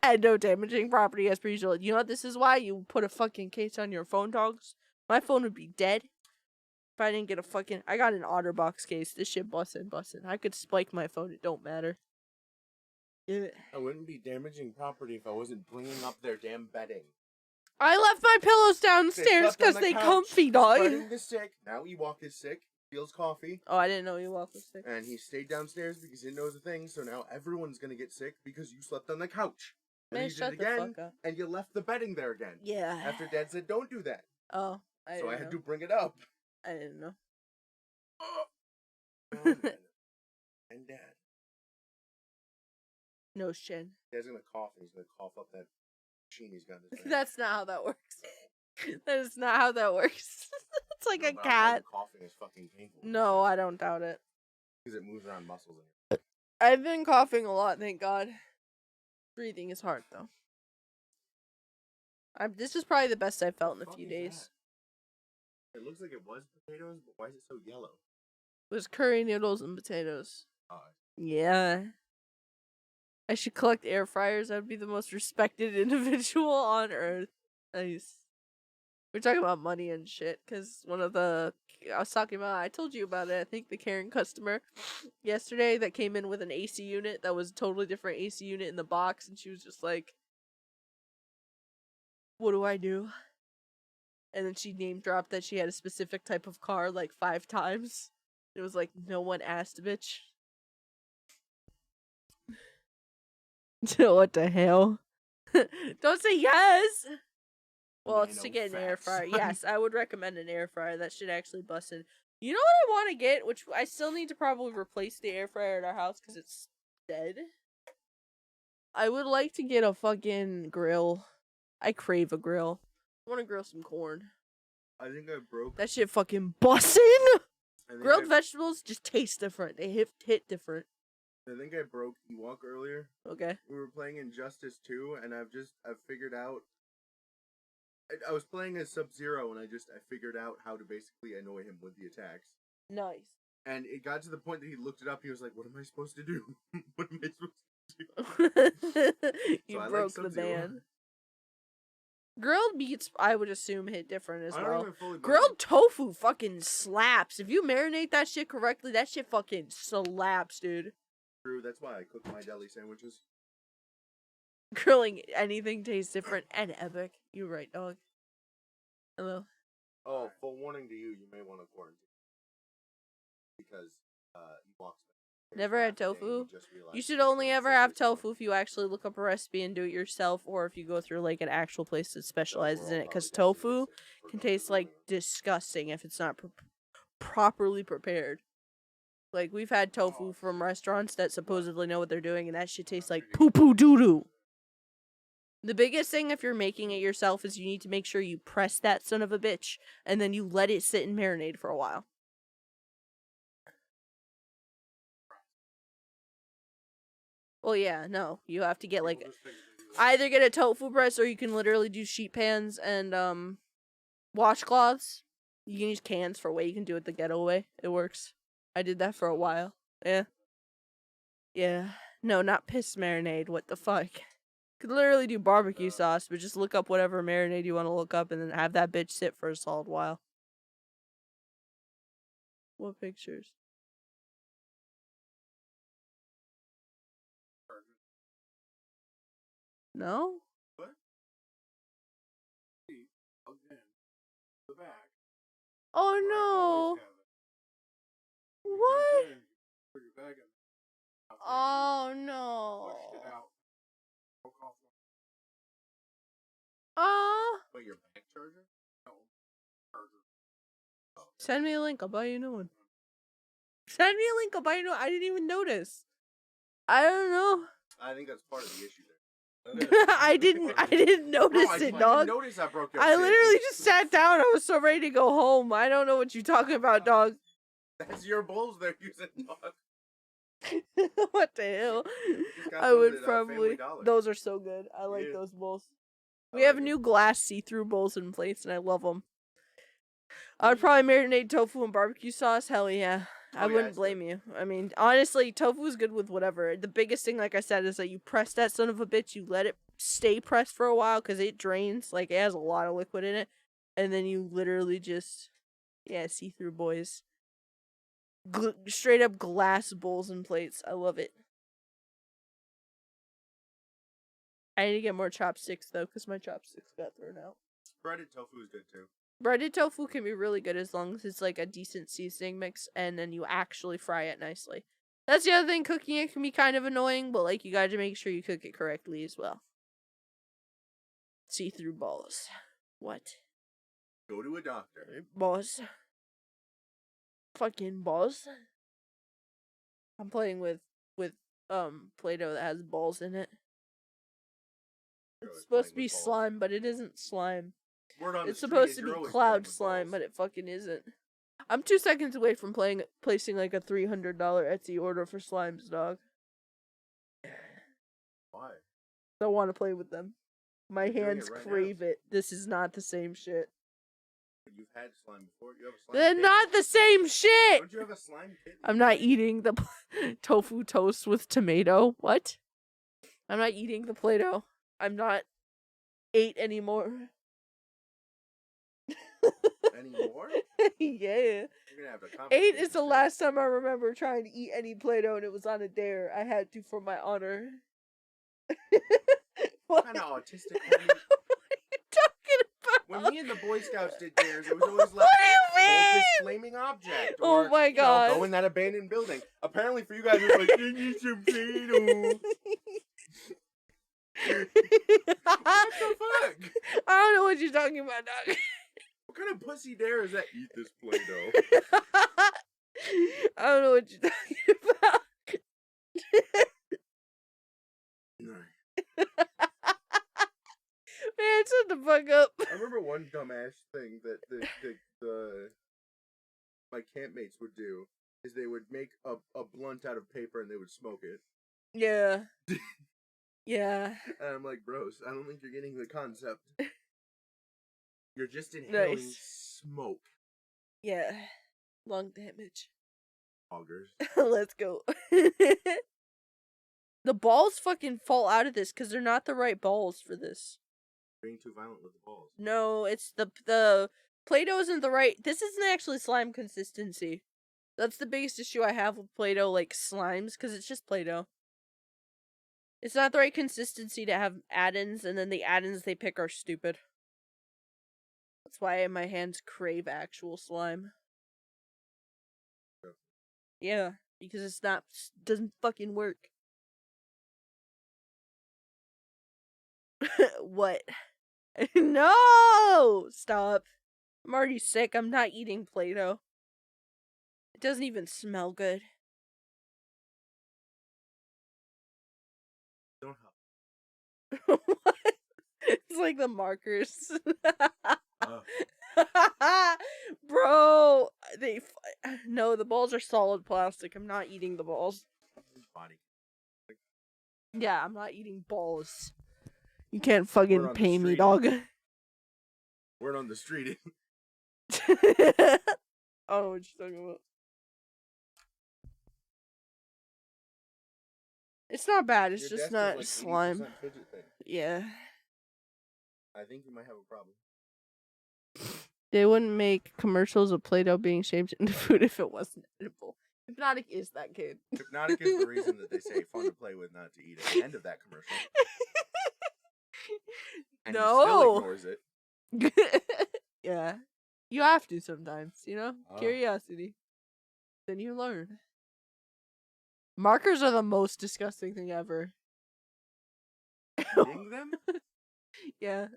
Speaker 1: And no damaging property as per usual. You know what? This is why you put a fucking case on your phone, dogs. My phone would be dead if I didn't get a fucking. I got an OtterBox case. This shit bussin'. I could spike my phone. It don't matter. Yeah.
Speaker 12: I wouldn't be damaging property if I wasn't bringing up their damn bedding.
Speaker 1: I left my pillows downstairs because they comfy, dog.
Speaker 12: Spreading the sick. Now Ewok is sick. Feels coffee.
Speaker 1: Oh, I didn't know Ewok was sick.
Speaker 12: And he stayed downstairs because he didn't know it was a thing. So now everyone's gonna get sick because you slept on the couch. And
Speaker 1: Man,
Speaker 12: you
Speaker 1: shut
Speaker 12: did
Speaker 1: the
Speaker 12: it again,
Speaker 1: fuck up.
Speaker 12: and you left the bedding there again.
Speaker 1: Yeah.
Speaker 12: After Dad said don't do that.
Speaker 1: Oh,
Speaker 12: So I had to bring it up.
Speaker 1: I didn't know.
Speaker 12: And Dad.
Speaker 1: No shit.
Speaker 12: Dad's gonna cough, and he's gonna cough up that machine he's got in his mouth.
Speaker 1: That's not how that works. That is not how that works. It's like a
Speaker 12: But
Speaker 1: cat.
Speaker 12: Coughing is fucking painful.
Speaker 1: No, I don't doubt it.
Speaker 12: Because it moves around muscles. In
Speaker 1: I've been coughing a lot, thank God. Breathing is hard, though. This is probably the best I've felt in a few days.
Speaker 12: It looks like it was potatoes, but why is it so yellow?
Speaker 1: It was curry noodles and potatoes.
Speaker 12: Oh.
Speaker 1: Yeah. I should collect air fryers. I'd be the most respected individual on earth. Nice. We're talking about money and shit, because I was talking about, I told you about it, I think the Karen customer yesterday that came in with an AC unit that was a totally different AC unit in the box, and she was just like, what do I do? And then she name dropped that she had a specific type of car like 5 times. It was like, no one asked, bitch. What the hell? Don't say yes! Well, it's to get an air fryer. Yes, I would recommend an air fryer. That should actually bust in. You know what I want to get? Which I still need to probably replace the air fryer at our house because it's dead. I would like to get a fucking grill. I crave a grill. I want to grill some corn.
Speaker 12: I think I broke.
Speaker 1: That shit fucking bussin'! Grilled vegetables just taste different. They hit different.
Speaker 12: I think I broke Ewok earlier.
Speaker 1: Okay.
Speaker 12: We were playing Injustice 2, and I've figured out. I was playing as Sub-Zero, and I figured out how to basically annoy him with the attacks.
Speaker 1: Nice.
Speaker 12: And it got to the point that he looked it up. He was like, "What am I supposed to do? What am I supposed to do?"
Speaker 1: You broke the ban. Grilled meats, I would assume, hit different as well. Grilled tofu fucking slaps. If you marinate that shit correctly, that shit fucking slaps, dude.
Speaker 12: True, that's why I cook my deli sandwiches.
Speaker 1: Grilling anything tastes different and epic. You're right, dog. Hello.
Speaker 12: Oh, full warning to you, you may want to quarantine. Because, Ewok's
Speaker 1: never had tofu? You should only ever have tofu if you actually look up a recipe and do it yourself, or if you go through like an actual place that specializes in it, because tofu can taste like disgusting if it's not properly prepared. Like, we've had tofu from restaurants that supposedly know what they're doing, and that shit tastes like poo-poo doo-doo. The biggest thing if you're making it yourself is you need to make sure you press that son of a bitch, and then you let it sit and marinate for a while. Well, yeah, no. You have to get, like, either get a tofu press, or you can literally do sheet pans and, washcloths. You can use cans for way. You can do it the ghetto way. It works. I did that for a while. Yeah. Yeah. No, not piss marinade. What the fuck? Could literally do barbecue sauce, but just look up whatever marinade you want to look up and then have that bitch sit for a solid while. What pictures? No?
Speaker 12: What? Again, the back.
Speaker 1: Oh no! What? Oh no!
Speaker 12: Wait, your back charger? No.
Speaker 1: Send me a link. I'll buy you a new one. Send me a link. I'll buy you a new one. I didn't even notice. I don't know.
Speaker 12: I think that's part of the issue there.
Speaker 1: I didn't notice it, dog. I literally just sat down. I was so ready to go home. I don't know what you're talking about, dog.
Speaker 12: That's your bowls they're using, dog.
Speaker 1: What the hell? I would probably. Those are so good. I like those bowls. We have new glass see-through bowls and plates, and I love them. I would probably marinate tofu and barbecue sauce. Hell yeah. I wouldn't blame you. I mean, honestly, tofu is good with whatever. The biggest thing, like I said, is that you press that son of a bitch, you let it stay pressed for a while because it drains. Like, it has a lot of liquid in it. And then you literally just, see-through boys. Straight up glass bowls and plates. I love it. I need to get more chopsticks, though, because my chopsticks got thrown out.
Speaker 12: Breaded tofu is good, too.
Speaker 1: Breaded tofu can be really good as long as it's like a decent seasoning mix and then you actually fry it nicely. That's the other thing, cooking it can be kind of annoying, but like you gotta make sure you cook it correctly as well. See-through balls. What?
Speaker 12: Go to a doctor.
Speaker 1: Balls. Fucking balls. I'm playing with Play-Doh that has balls in it. It's supposed to be slime, but it isn't slime. It's supposed to be cloud slime, but it fucking isn't. I'm 2 seconds away from placing like a $300 Etsy order for slimes, dog.
Speaker 12: Why?
Speaker 1: I want to play with them. My hands crave it. This is not the same shit.
Speaker 12: You've had slime before. You have a slime
Speaker 1: They're not the same shit!
Speaker 12: Don't you have a slime kit?
Speaker 1: I'm not eating the tofu toast with tomato. What? I'm not eating the Play-Doh. I'm not 8 anymore.
Speaker 12: Anymore?
Speaker 1: Yeah.
Speaker 12: You're gonna have to
Speaker 1: 8 is the last time I remember trying to eat any Play-Doh, and it was on a dare. I had to for my honor.
Speaker 12: What kind of autistic?
Speaker 1: What are you talking about?
Speaker 12: When me and the Boy Scouts did dares, it was always like,
Speaker 1: what do you mean?
Speaker 12: This flaming object.
Speaker 1: Oh
Speaker 12: Or,
Speaker 1: my god.
Speaker 12: Go in that abandoned building. Apparently for you guys, it was like, you need some Play-Doh. What the fuck?
Speaker 1: I don't know what you're talking about, dog.
Speaker 12: What kind of pussy dare is that? Eat this Play-Doh.
Speaker 1: I don't know what you're talking about. Man, shut the fuck up.
Speaker 12: I remember one dumbass thing that the my campmates would do is they would make a blunt out of paper and they would smoke it.
Speaker 1: Yeah. Yeah.
Speaker 12: And I'm like, bros, I don't think you're getting the concept. You're just inhaling smoke.
Speaker 1: Yeah. Lung damage.
Speaker 12: Augers.
Speaker 1: Let's go. The balls fucking fall out of this because they're not the right balls for this.
Speaker 12: Being too violent with the balls.
Speaker 1: No, it's the Play-Doh isn't the right. This isn't actually slime consistency. That's the biggest issue I have with Play-Doh, like slimes, because it's just Play-Doh. It's not the right consistency to have add-ins, and then the add-ins they pick are stupid. That's why my hands crave actual slime. Yeah, because it's not, doesn't fucking work. What? No! Stop. I'm already sick. I'm not eating Play-Doh. It doesn't even smell good.
Speaker 12: Don't help.
Speaker 1: What? It's like the markers. Bro, no, the balls are solid plastic. I'm not eating the balls.
Speaker 12: Body.
Speaker 1: Yeah, I'm not eating balls. You can't fucking pay me, dog.
Speaker 12: Word on the street.
Speaker 1: I don't know what you're talking about. It's not bad. It's just not
Speaker 12: like
Speaker 1: slime. Yeah.
Speaker 12: I think you might have a problem.
Speaker 1: They wouldn't make commercials of Play-Doh being shaped into food if it wasn't edible. Hypnotic is that kid.
Speaker 12: Hypnotic is the reason that they say fun to play with, not to eat at the end of that commercial. And
Speaker 1: no.
Speaker 12: he still ignores it.
Speaker 1: Yeah. You have to sometimes, you know? Curiosity. Then you learn. Markers are the most disgusting thing ever.
Speaker 12: Eating them?
Speaker 1: Yeah.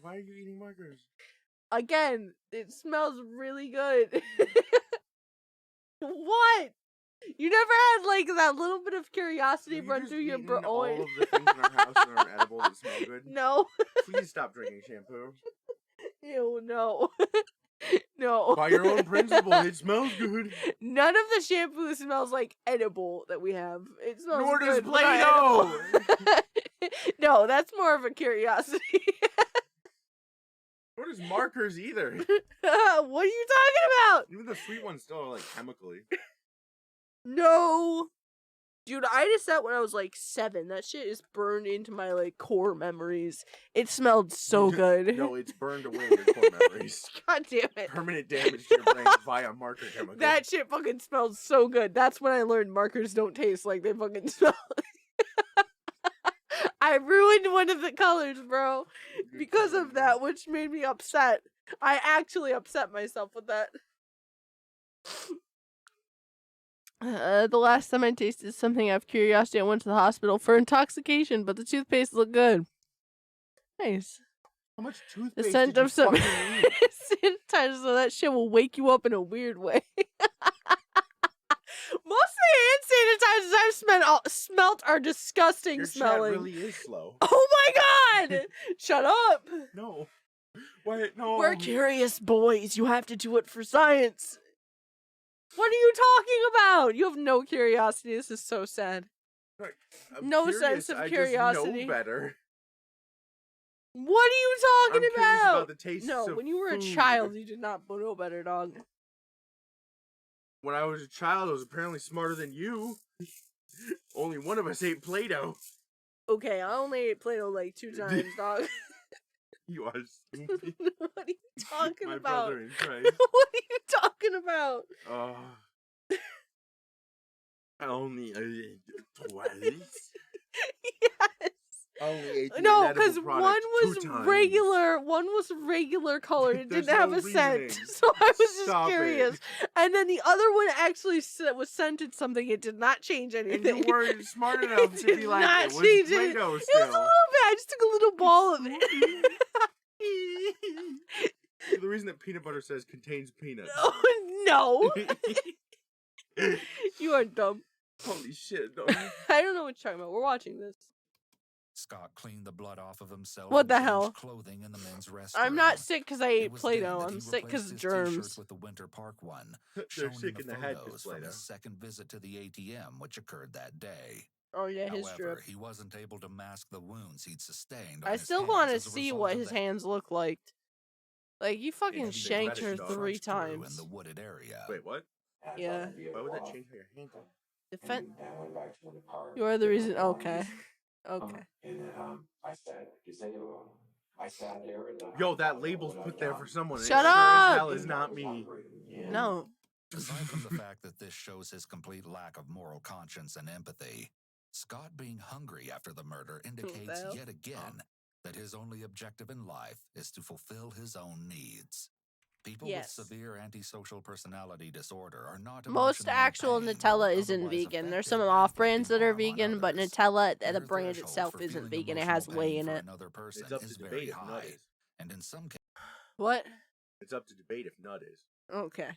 Speaker 12: Why are you eating markers?
Speaker 1: Again, it smells really good. What? You never had like that little bit of curiosity run through your brain?
Speaker 12: All of the things in our house that aren't edible that smell good?
Speaker 1: No.
Speaker 12: Please stop drinking shampoo.
Speaker 1: Ew, no. No.
Speaker 12: By your own principle, it smells good.
Speaker 1: None of the shampoo smells like edible that we have. It smells
Speaker 12: Nor does
Speaker 1: good, but not edible. No, that's more of a curiosity.
Speaker 12: Nor does markers either.
Speaker 1: What are you talking about?
Speaker 12: Even the sweet ones still are like chemically.
Speaker 1: No! Dude, I ate that when I was like 7. That shit is burned into my like core memories. It smelled so good.
Speaker 12: No, it's burned away in your core memories.
Speaker 1: God damn it.
Speaker 12: Permanent damage to your brain via marker chemical.
Speaker 1: That shit fucking smells so good. That's when I learned markers don't taste like they fucking smell. I ruined one of the colors, bro. Because of that, which made me upset. I actually upset myself with that. The last time I tasted something out of curiosity, I went to the hospital for intoxication, but the toothpaste looked good. Nice.
Speaker 12: How much
Speaker 1: The
Speaker 12: toothpaste
Speaker 1: scent
Speaker 12: did you
Speaker 1: of some
Speaker 12: fucking eat?
Speaker 1: sanitizer, so that shit will wake you up in a weird way. Most of the hand sanitizers I've smelt are disgusting
Speaker 12: Your chat
Speaker 1: smelling.
Speaker 12: really is slow.
Speaker 1: Oh my god! Shut up!
Speaker 12: No. Wait, no.
Speaker 1: We're curious boys. You have to do it for science. What are you talking about? You have no curiosity. This is so sad.
Speaker 12: I'm
Speaker 1: No
Speaker 12: curious,
Speaker 1: sense of
Speaker 12: I
Speaker 1: curiosity.
Speaker 12: just know better.
Speaker 1: What are you talking
Speaker 12: I'm curious
Speaker 1: about?
Speaker 12: about the tastes
Speaker 1: No,
Speaker 12: of
Speaker 1: when you were a
Speaker 12: food.
Speaker 1: child, you did not know better, dog.
Speaker 12: When I was a child, I was apparently smarter than you. Only one of us ate Play-Doh.
Speaker 1: Okay, I only ate Play-Doh like 2 times, dog.
Speaker 12: You are stupid.
Speaker 1: What are you talking
Speaker 12: My
Speaker 1: about?
Speaker 12: brother in Christ.
Speaker 1: What are you talking about?
Speaker 12: I only ate twice.
Speaker 1: Yes.
Speaker 12: I only ate the
Speaker 1: No,
Speaker 12: inedible
Speaker 1: because
Speaker 12: product
Speaker 1: one
Speaker 12: 2
Speaker 1: was
Speaker 12: times.
Speaker 1: regular. One was regular colored. It
Speaker 12: There's
Speaker 1: didn't have
Speaker 12: no
Speaker 1: a scent,
Speaker 12: reasoning.
Speaker 1: so I was just
Speaker 12: Stop it.
Speaker 1: curious. And then the other one actually was scented something. It did not change
Speaker 12: And
Speaker 1: anything.
Speaker 12: you weren't smart enough to
Speaker 1: did
Speaker 12: be like,
Speaker 1: not
Speaker 12: it was
Speaker 1: change
Speaker 12: Play-Doh
Speaker 1: it.
Speaker 12: still.
Speaker 1: It was a little bit. I just took a little ball of it.
Speaker 12: The reason that peanut butter says contains peanuts.
Speaker 1: Oh, no. You are dumb.
Speaker 12: Holy shit.
Speaker 1: I don't know what you're talking about. We're watching this.
Speaker 3: Scott cleaned the blood off of himself.
Speaker 1: What
Speaker 3: and
Speaker 1: the
Speaker 3: changed
Speaker 1: hell?
Speaker 3: Clothing in the men's restroom.
Speaker 1: I'm not sick because I
Speaker 3: It
Speaker 1: ate
Speaker 3: was
Speaker 1: Play-Doh.
Speaker 3: then that
Speaker 1: I'm
Speaker 3: he
Speaker 1: sick because
Speaker 3: replaced
Speaker 1: of
Speaker 3: his
Speaker 1: germs.
Speaker 3: T-shirt with the Winter Park one,
Speaker 12: They're
Speaker 3: showing
Speaker 12: sick in the head 'cause
Speaker 3: photos from
Speaker 12: Play-Doh.
Speaker 3: his second visit to the ATM, which occurred that day.
Speaker 1: Oh yeah, his
Speaker 3: However,
Speaker 1: drip.
Speaker 3: he wasn't able to mask the wounds he'd sustained. On
Speaker 1: I
Speaker 3: his
Speaker 1: still
Speaker 3: hands
Speaker 1: want to
Speaker 3: as a
Speaker 1: see
Speaker 3: result
Speaker 1: what
Speaker 3: of
Speaker 1: his
Speaker 3: the
Speaker 1: hands look like. Like, you fucking
Speaker 3: heavy
Speaker 1: shanked her
Speaker 3: bloodshed
Speaker 1: 3
Speaker 3: trudged through in
Speaker 1: times.
Speaker 3: the wooded area.
Speaker 12: Wait, what?
Speaker 1: Yeah.
Speaker 12: Why would that change how your hand goes?
Speaker 1: Defend.
Speaker 10: And I went back to the park.
Speaker 1: You are the reason. Okay. Okay.
Speaker 10: And I sat there and
Speaker 12: Yo, that label's put there for someone.
Speaker 1: Shut
Speaker 12: it sure
Speaker 1: up!
Speaker 12: as hell is not me.
Speaker 1: No.
Speaker 3: Aside from the fact that this shows his complete lack of moral conscience and empathy, Scott being hungry after the murder indicates
Speaker 1: hell?
Speaker 3: yet again that his only objective in life is to fulfill his own needs. People
Speaker 1: Yes.
Speaker 3: with severe antisocial personality disorder are not
Speaker 1: Most
Speaker 3: emotionally
Speaker 1: actual
Speaker 3: pained
Speaker 1: Nutella
Speaker 3: or
Speaker 1: isn't
Speaker 3: otherwise
Speaker 1: vegan. There's
Speaker 3: affected
Speaker 1: some
Speaker 3: by
Speaker 1: off brands
Speaker 3: inflicting
Speaker 1: that are
Speaker 3: harm on
Speaker 1: vegan, but
Speaker 3: others.
Speaker 1: Nutella, the
Speaker 3: Their
Speaker 1: brand
Speaker 3: threshold
Speaker 1: itself
Speaker 3: for
Speaker 1: isn't
Speaker 3: feeling
Speaker 1: vegan. It
Speaker 3: emotional
Speaker 1: has whey
Speaker 3: pain
Speaker 1: in
Speaker 3: for
Speaker 1: it.
Speaker 3: another person
Speaker 12: It's up
Speaker 3: is
Speaker 12: to
Speaker 3: very
Speaker 12: debate if nut
Speaker 3: high,
Speaker 12: is.
Speaker 3: and in some cases,
Speaker 1: What?
Speaker 12: It's up to debate if nut is.
Speaker 1: Okay.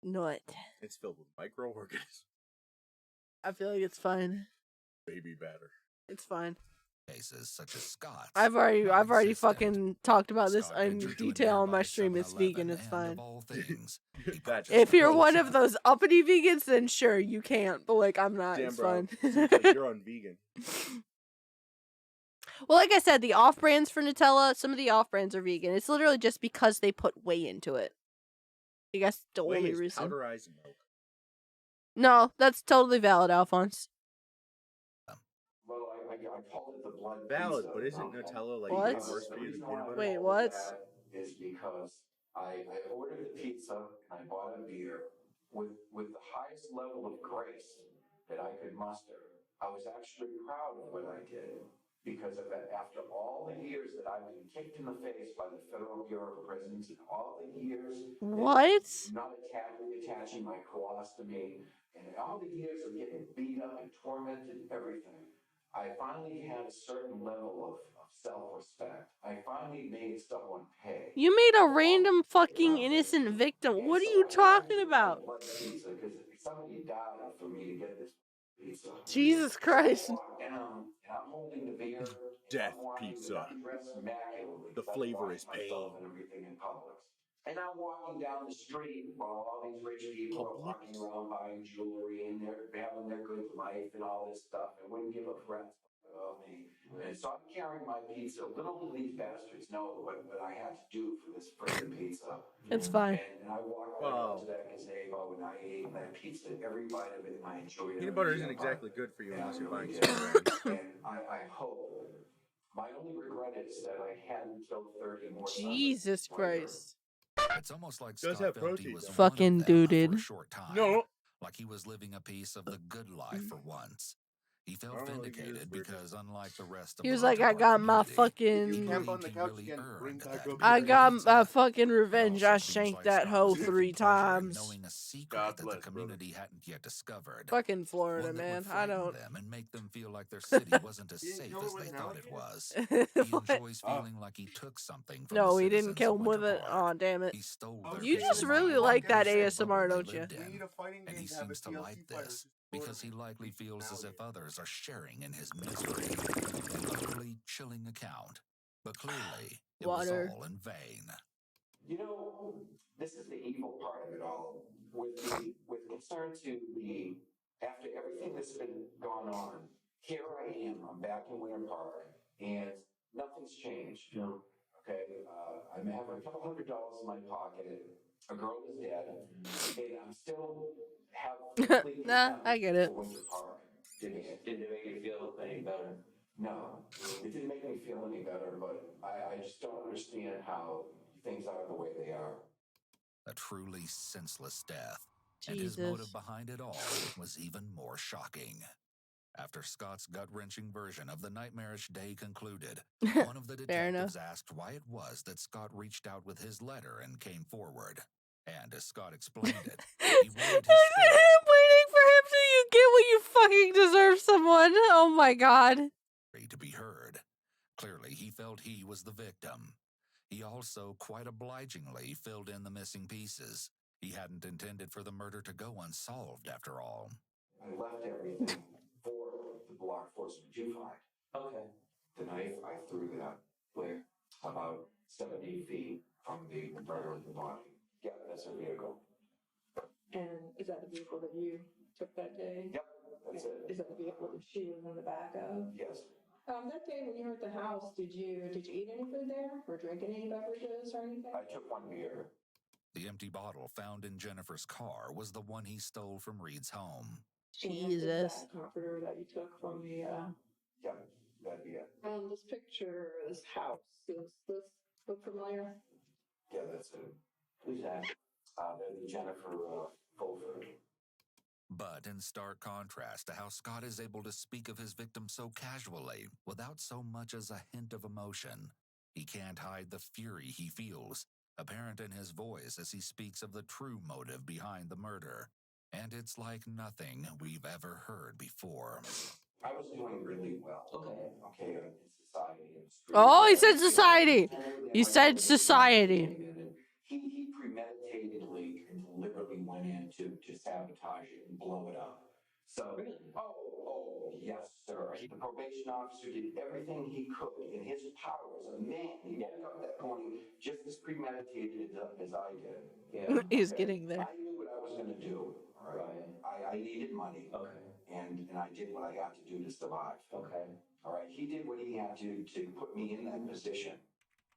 Speaker 1: Nut.
Speaker 12: It's filled with microorganisms.
Speaker 1: I feel like it's fine.
Speaker 12: Baby batter.
Speaker 1: It's fine.
Speaker 3: cases such as Scott's.
Speaker 1: I've already
Speaker 3: non-existent.
Speaker 1: fucking talked about this
Speaker 3: Scott
Speaker 1: in
Speaker 3: ventured to a
Speaker 1: detail on my
Speaker 3: nearby
Speaker 1: stream. It's
Speaker 3: 7-Eleven,
Speaker 1: vegan. It's
Speaker 3: and
Speaker 1: fine.
Speaker 3: of all things, he
Speaker 12: That's
Speaker 1: If you're
Speaker 12: gross.
Speaker 1: one of those uppity vegans, then sure, you can't. But, like, I'm not.
Speaker 12: Damn,
Speaker 1: It's
Speaker 12: bro.
Speaker 1: fine.
Speaker 12: Seems like you're on vegan.
Speaker 1: Well, like I said, the off-brands for Nutella, some of the off-brands are vegan. It's literally just because they put whey into it. I guess the
Speaker 12: Whey
Speaker 1: only
Speaker 12: is
Speaker 1: reason.
Speaker 12: powderized milk.
Speaker 1: No, that's totally valid, Alphonse.
Speaker 10: Well, I called it the blood
Speaker 12: Valid,
Speaker 10: pizza.
Speaker 12: but isn't Nutella like
Speaker 1: What?
Speaker 12: worse for you than peanut butter?
Speaker 1: Wait, what?
Speaker 10: Is because I ordered the pizza and I bought a beer with the highest level of grace that I could muster. I was actually proud of what I did because of that. After all the years that I've been kicked in the face by the Federal Bureau of Prisons and all the years
Speaker 1: What?
Speaker 10: not attaching my colostomy and all the years of getting beat up and tormented and everything, I finally had a certain level of self-respect. I finally made someone pay.
Speaker 1: You made a random fucking innocent victim. What are you talking about?
Speaker 10: Blood pizza because somebody died for me to get this pizza.
Speaker 1: Jesus Christ.
Speaker 10: And I'm holding the beer.
Speaker 12: Death pizza. The flavor is pain.
Speaker 10: And everything in Publix. And I'm walking down the street while all these rich people are walking around buying jewelry and they're having their good life and all this stuff and wouldn't give a crap about me. And so I'm carrying my pizza. Little do these bastards know what I had to do for this freaking pizza.
Speaker 1: It's fine.
Speaker 10: And I walked right up to that gazebo and I ate that pizza. Every bite of it, and I enjoyed it.
Speaker 12: Peanut butter isn't exactly good for you unless you're buying some brand.
Speaker 10: And I hope. My only regret is that I hadn't killed 30 more.
Speaker 1: Jesus Christ.
Speaker 3: It's almost like
Speaker 12: Does
Speaker 3: Scott
Speaker 12: have
Speaker 3: felt
Speaker 12: protein,
Speaker 3: he was
Speaker 12: though.
Speaker 1: Fucking
Speaker 3: one of them for a
Speaker 1: duded.
Speaker 3: short time.
Speaker 12: No.
Speaker 3: Like he was living a piece of the good life for once. He felt vindicated because, unlike the rest of
Speaker 1: He
Speaker 3: the
Speaker 1: was like, I got my fucking.
Speaker 12: You camp on the couch again. Bring back up.
Speaker 1: I got my fucking revenge. I shanked that hoe 3 times.
Speaker 3: Knowing a secret that the community hadn't yet discovered.
Speaker 1: Fucking Florida,
Speaker 3: One that
Speaker 1: man.
Speaker 3: would
Speaker 1: I
Speaker 3: frighten
Speaker 1: don't.
Speaker 3: them and make them feel like their city wasn't as safe as they thought it was. He enjoys feeling like he took something from
Speaker 1: No,
Speaker 3: the
Speaker 1: he didn't
Speaker 3: citizens
Speaker 1: kill
Speaker 3: of
Speaker 1: him with
Speaker 3: Winter
Speaker 1: it.
Speaker 3: Park.
Speaker 1: Oh, damn it.
Speaker 3: He stole their
Speaker 1: You just really like that ASMR, don't you?
Speaker 3: And he seems to like this because he likely feels as if others are sharing in his misery. An utterly chilling account, but clearly it was all in vain.
Speaker 10: You know, this is the evil part of it all. With concern to the after everything that's been gone on, here I am. I'm back in Winter Park, and nothing's changed. No. Okay, I have a couple $100 in my pocket. A girl is dead, and I'm still have
Speaker 1: Nah, I get it.
Speaker 10: Winter Park. Did it make you feel any better? No, it didn't make me feel any better, but I just don't understand how things are the way they are.
Speaker 3: A truly senseless death, and
Speaker 1: Jesus.
Speaker 3: his motive behind it all was even more shocking. After Scott's gut-wrenching version of the nightmarish day concluded, one of the detectives asked why it was that Scott reached out with his letter and came forward. And as Scott explained it, he wanted his story.
Speaker 1: I'm waiting for him till you get what you fucking deserve, someone. Oh my god.
Speaker 3: To be heard. Clearly, he felt he was the victim. He also, quite obligingly, filled in the missing pieces. He hadn't intended for the murder to go unsolved, after all.
Speaker 10: I left everything for the law enforcement to find. Okay. The knife, I threw that where? About 70 feet from the murder of the body. Yeah, that's her vehicle.
Speaker 9: And is that the vehicle that you took that day?
Speaker 10: Yep, that's it.
Speaker 9: Is that the vehicle that she was in the back of?
Speaker 10: Yes.
Speaker 9: That day when you were at the house, did you eat any food there or drink any beverages or anything?
Speaker 10: I took one beer.
Speaker 3: The empty bottle found in Jennifer's car was the one he stole from Reed's home.
Speaker 1: Jesus.
Speaker 9: That comforter that you took from the.
Speaker 10: Yeah, that'd be it.
Speaker 9: This picture, this house, does this look familiar?
Speaker 10: Yeah, that's it. Who's that? The Jennifer Fulford.
Speaker 3: But in stark contrast to how Scott is able to speak of his victim so casually, without so much as a hint of emotion, he can't hide the fury he feels, apparent in his voice as he speaks of the true motive behind the murder. And it's like nothing we've ever heard before.
Speaker 10: I was doing really well. Okay, in society.
Speaker 1: Oh, he said society. He said society.
Speaker 10: He premeditatedly and deliberately went in to sabotage it and blow it up. So, oh, yes, sir. The probation officer did everything he could in his power as a man. He woke up that morning just as premeditated as I did. Yeah.
Speaker 1: He's getting there.
Speaker 10: I knew what I was going to do. All right. I needed money. Okay. And I did what I had to do to survive. Okay. All right. He did what he had to put me in that position.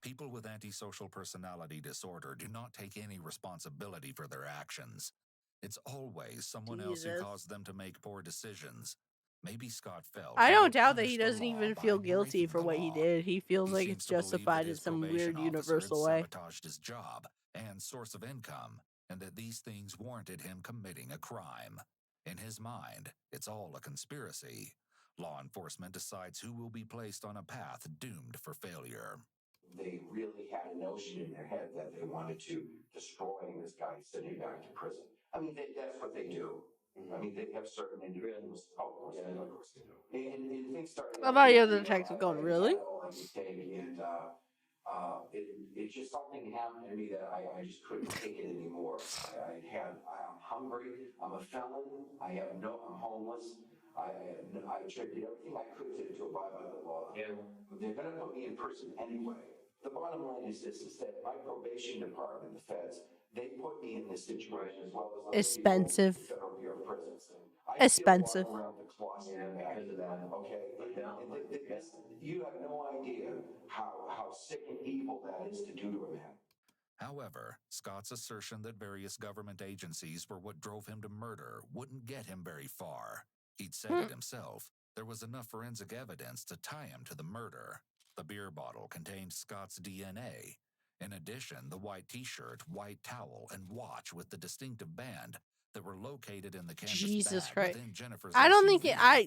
Speaker 3: People with antisocial personality disorder do not take any responsibility for their actions. It's always someone else who caused them to make poor decisions. Maybe Scott felt.
Speaker 1: I don't doubt that he doesn't even feel guilty for what he did. He feels like it's justified in some weird universal way.
Speaker 3: Sabotaged his job and source of income, and that these things warranted him committing a crime. In his mind, it's all a conspiracy. Law enforcement decides who will be placed on a path doomed for failure.
Speaker 10: They really had a notion in their head that they wanted to destroy this guy sending back to prison. I mean, that's what they do. I mean, they have certain individuals. Oh, of course they do. And things started.
Speaker 1: How about you, the detective, going, really?
Speaker 10: And it just something happened to me that I just couldn't take it anymore. I'm hungry. I'm a felon. I'm homeless. I did everything I could to abide by the law. Yeah. But they're going to put me in prison anyway. The bottom line is this, is that my probation department, the feds, they put me in this situation as well as
Speaker 1: expensive.
Speaker 10: The Federal Bureau of Prisons.
Speaker 1: Expensive.
Speaker 10: Around the closet because of that. Okay. Because you have no idea how sick and evil that is to do to a man.
Speaker 3: However, Scott's assertion that various government agencies were what drove him to murder wouldn't get him very far. He'd said it himself. There was enough forensic evidence to tie him to the murder. The beer bottle contained Scott's DNA. In addition, the white t-shirt, white towel, and watch with the distinctive band that were located in the canvas
Speaker 1: Jesus
Speaker 3: bag
Speaker 1: Christ.
Speaker 3: within Jennifer's
Speaker 1: I don't think
Speaker 3: SUV
Speaker 1: it, I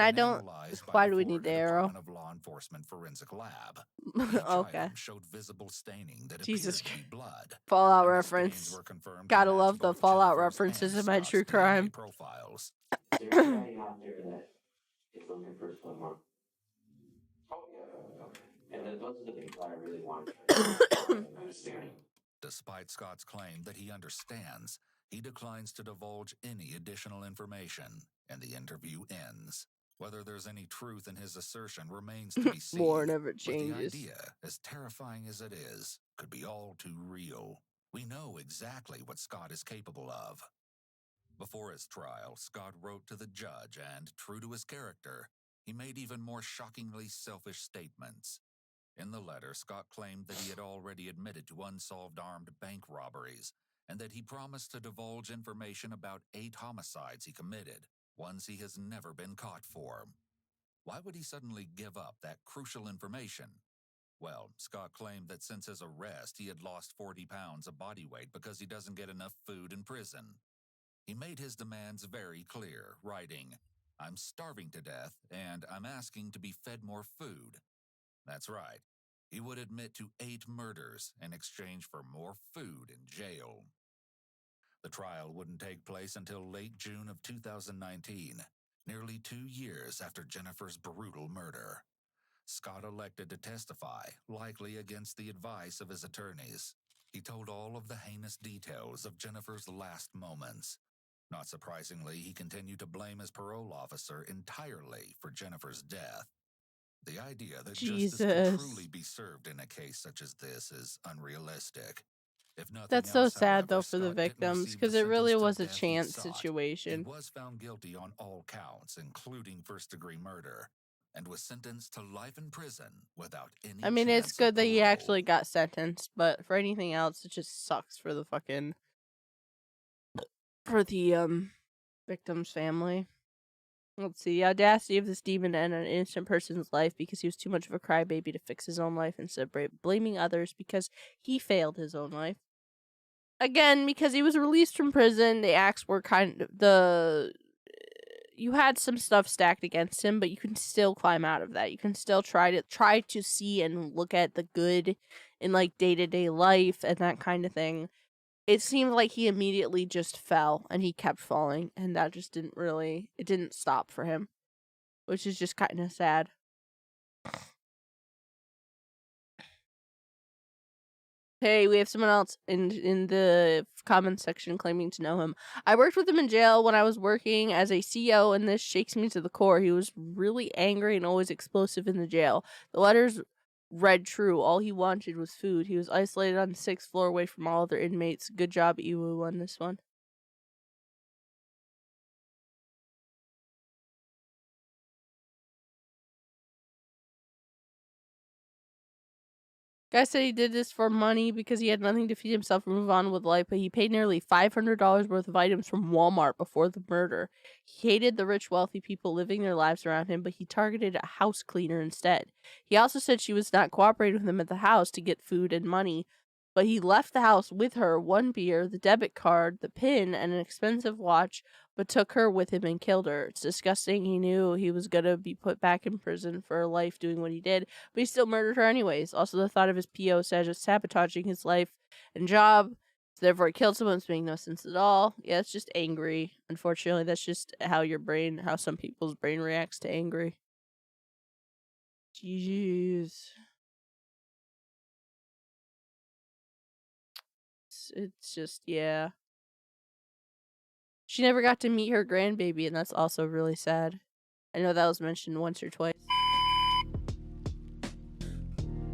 Speaker 3: been
Speaker 1: don't.
Speaker 3: analyzed by
Speaker 1: Why
Speaker 3: the
Speaker 1: do we need
Speaker 3: Florida
Speaker 1: the arrow?
Speaker 3: Department of Law Enforcement Forensic Lab. Each
Speaker 1: Okay.
Speaker 3: item showed visible staining that
Speaker 1: Jesus
Speaker 3: appeared to be blood.
Speaker 1: Fallout
Speaker 3: and the
Speaker 1: reference.
Speaker 3: stains were confirmed to
Speaker 1: Gotta
Speaker 3: match
Speaker 1: love the
Speaker 3: both
Speaker 1: Fallout
Speaker 3: Jennifer's
Speaker 1: references
Speaker 3: and
Speaker 1: in my
Speaker 3: Scott's
Speaker 1: true
Speaker 3: DNA
Speaker 1: crime.
Speaker 3: profiles.
Speaker 22: There's somebody out there that is looking for someone.
Speaker 10: Oh, yeah. Okay.
Speaker 22: And those are the people I really want.
Speaker 10: Understanding.
Speaker 3: Despite Scott's claim that he understands, he declines to divulge any additional information, and the interview ends. Whether there's any truth in his assertion remains to be seen.
Speaker 1: More never
Speaker 3: But the
Speaker 1: changes.
Speaker 3: idea, as terrifying as it is, could be all too real. We know exactly what Scott is capable of. Before his trial, Scott wrote to the judge and, true to his character, he made even more shockingly selfish statements. In the letter, Scott claimed that he had already admitted to unsolved armed bank robberies and that he promised to divulge information about 8 homicides he committed, ones he has never been caught for. Why would he suddenly give up that crucial information? Well, Scott claimed that since his arrest, he had lost 40 pounds of body weight because he doesn't get enough food in prison. He made his demands very clear, writing, "I'm starving to death, and I'm asking to be fed more food." That's right. He would admit to 8 murders in exchange for more food in jail. The trial wouldn't take place until late June of 2019, nearly 2 years after Jennifer's brutal murder. Scott elected to testify, likely against the advice of his attorneys. He told all of the heinous details of Jennifer's last moments. Not surprisingly, he continued to blame his parole officer entirely for Jennifer's death. The idea that justice can truly be served in a case such as this is unrealistic. If nothing
Speaker 1: That's so
Speaker 3: else,
Speaker 1: sad
Speaker 3: however,
Speaker 1: though for the
Speaker 3: Scott didn't
Speaker 1: victims
Speaker 3: receive
Speaker 1: because
Speaker 3: the
Speaker 1: it really
Speaker 3: sentence to
Speaker 1: was a
Speaker 3: death he
Speaker 1: chance
Speaker 3: sought.
Speaker 1: situation.
Speaker 3: He was found guilty on all counts, including first-degree murder, and was sentenced to life in prison without any
Speaker 1: I mean, it's
Speaker 3: chance
Speaker 1: good
Speaker 3: of
Speaker 1: that he
Speaker 3: parole.
Speaker 1: actually got sentenced, but for anything else, it just sucks for the fucking victim's family. Let's see. The audacity of this demon to end an innocent person's life because he was too much of a crybaby to fix his own life instead of blaming others because he failed his own life. Again, because he was released from prison, the acts were you had some stuff stacked against him, but you can still climb out of that. You can still try to see and look at the good in like day-to-day life and that kind of thing. It seemed like he immediately just fell and he kept falling, and that just didn't stop for him, which is just kind of sad. Hey, we have someone else in the comment section claiming to know him. I worked with him in jail when I was working as a CO, and this shakes me to the core. He was really angry and always explosive in the jail. The letters read true. All he wanted was food. He was isolated on the 6th floor away from all other inmates. Good job, Iwu, on this one. Guy said he did this for money because he had nothing to feed himself and move on with life, but he paid nearly $500 worth of items from Walmart before the murder. He hated the rich, wealthy people living their lives around him, but he targeted a house cleaner instead. He also said she was not cooperating with him at the house to get food and money, but he left the house with her, 1 beer, the debit card, the PIN, and an expensive watch, but took her with him and killed her. It's disgusting. He knew he was gonna be put back in prison for life doing what he did, but he still murdered her anyways. Also, the thought of his PO sabotaging his life and job, so therefore he killed someone, making no sense at all. Yeah, it's just angry. Unfortunately, that's just how some people's brain reacts to angry. Jeez. It's just, yeah. She never got to meet her grandbaby, and that's also really sad. I know that was mentioned once or twice.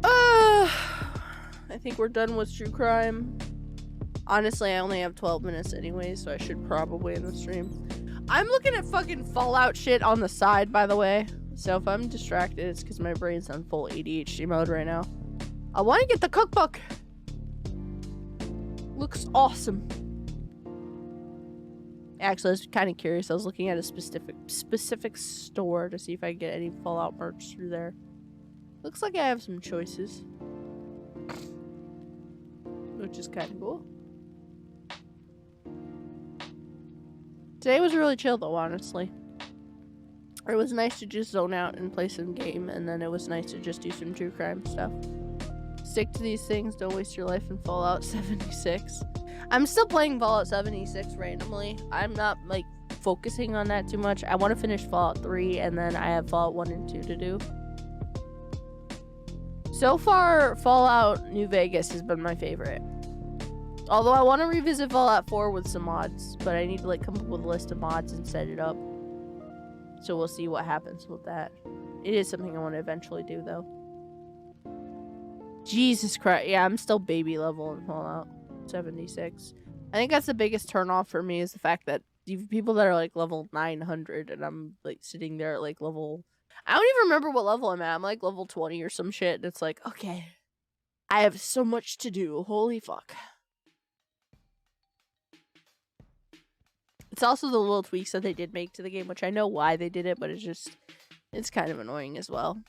Speaker 1: I think we're done with true crime. Honestly, I only have 12 minutes anyway, so I should probably end the stream. I'm looking at fucking Fallout shit on the side, by the way. So if I'm distracted, it's because my brain's on full ADHD mode right now. I want to get the cookbook. Looks awesome. Actually, I was kind of curious. I was looking at a specific store to see if I could get any Fallout merch through there. Looks like I have some choices, which is kind of cool. Today was really chill though, honestly. It was nice to just zone out and play some game, and then it was nice to just do some true crime stuff. Stick to these things, don't waste your life in Fallout 76. I'm still playing Fallout 76 randomly. I'm not, like, focusing on that too much. I want to finish Fallout 3, and then I have Fallout 1 and 2 to do. So far, Fallout New Vegas has been my favorite. Although I want to revisit Fallout 4 with some mods, but I need to, like, come up with a list of mods and set it up. So we'll see what happens with that. It is something I want to eventually do, though. Jesus Christ. Yeah, I'm still baby level in Fallout 76. I think that's the biggest turnoff for me, is the fact that people that are, like, level 900, and I'm, like, sitting there at, like, level... I don't even remember what level I'm at. I'm, like, level 20 or some shit, and it's like, okay. I have so much to do. Holy fuck. It's also the little tweaks that they did make to the game, which I know why they did it, but it's kind of annoying as well.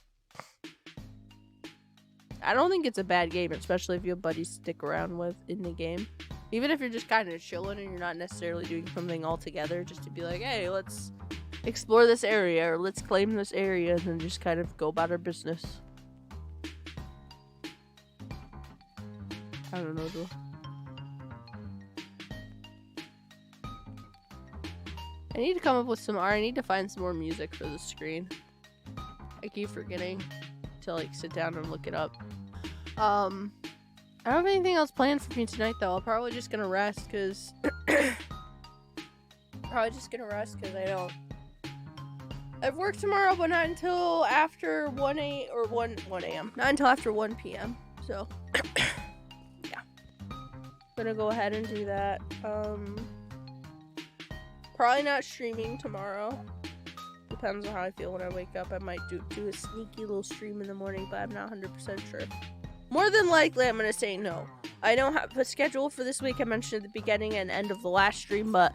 Speaker 1: I don't think it's a bad game, especially if you have buddies to stick around with in the game. Even if you're just kind of chilling and you're not necessarily doing something all together, just to be like, hey, let's explore this area, or let's claim this area, and then just kind of go about our business. I don't know, though. I need to come up with some art. I need to find some more music for the screen. I keep forgetting to, like, sit down and look it up. I don't have anything else planned for me tonight, though. I'm probably just gonna rest, because... I don't... I've worked tomorrow, but not until after 1 a.m. Not until after 1 p.m. So, yeah. Gonna go ahead and do that. Probably not streaming tomorrow. Depends on how I feel when I wake up. I might do a sneaky little stream in the morning, but I'm not 100% sure. More than likely, I'm going to say no. I don't have a schedule for this week. I mentioned at the beginning and end of the last stream, but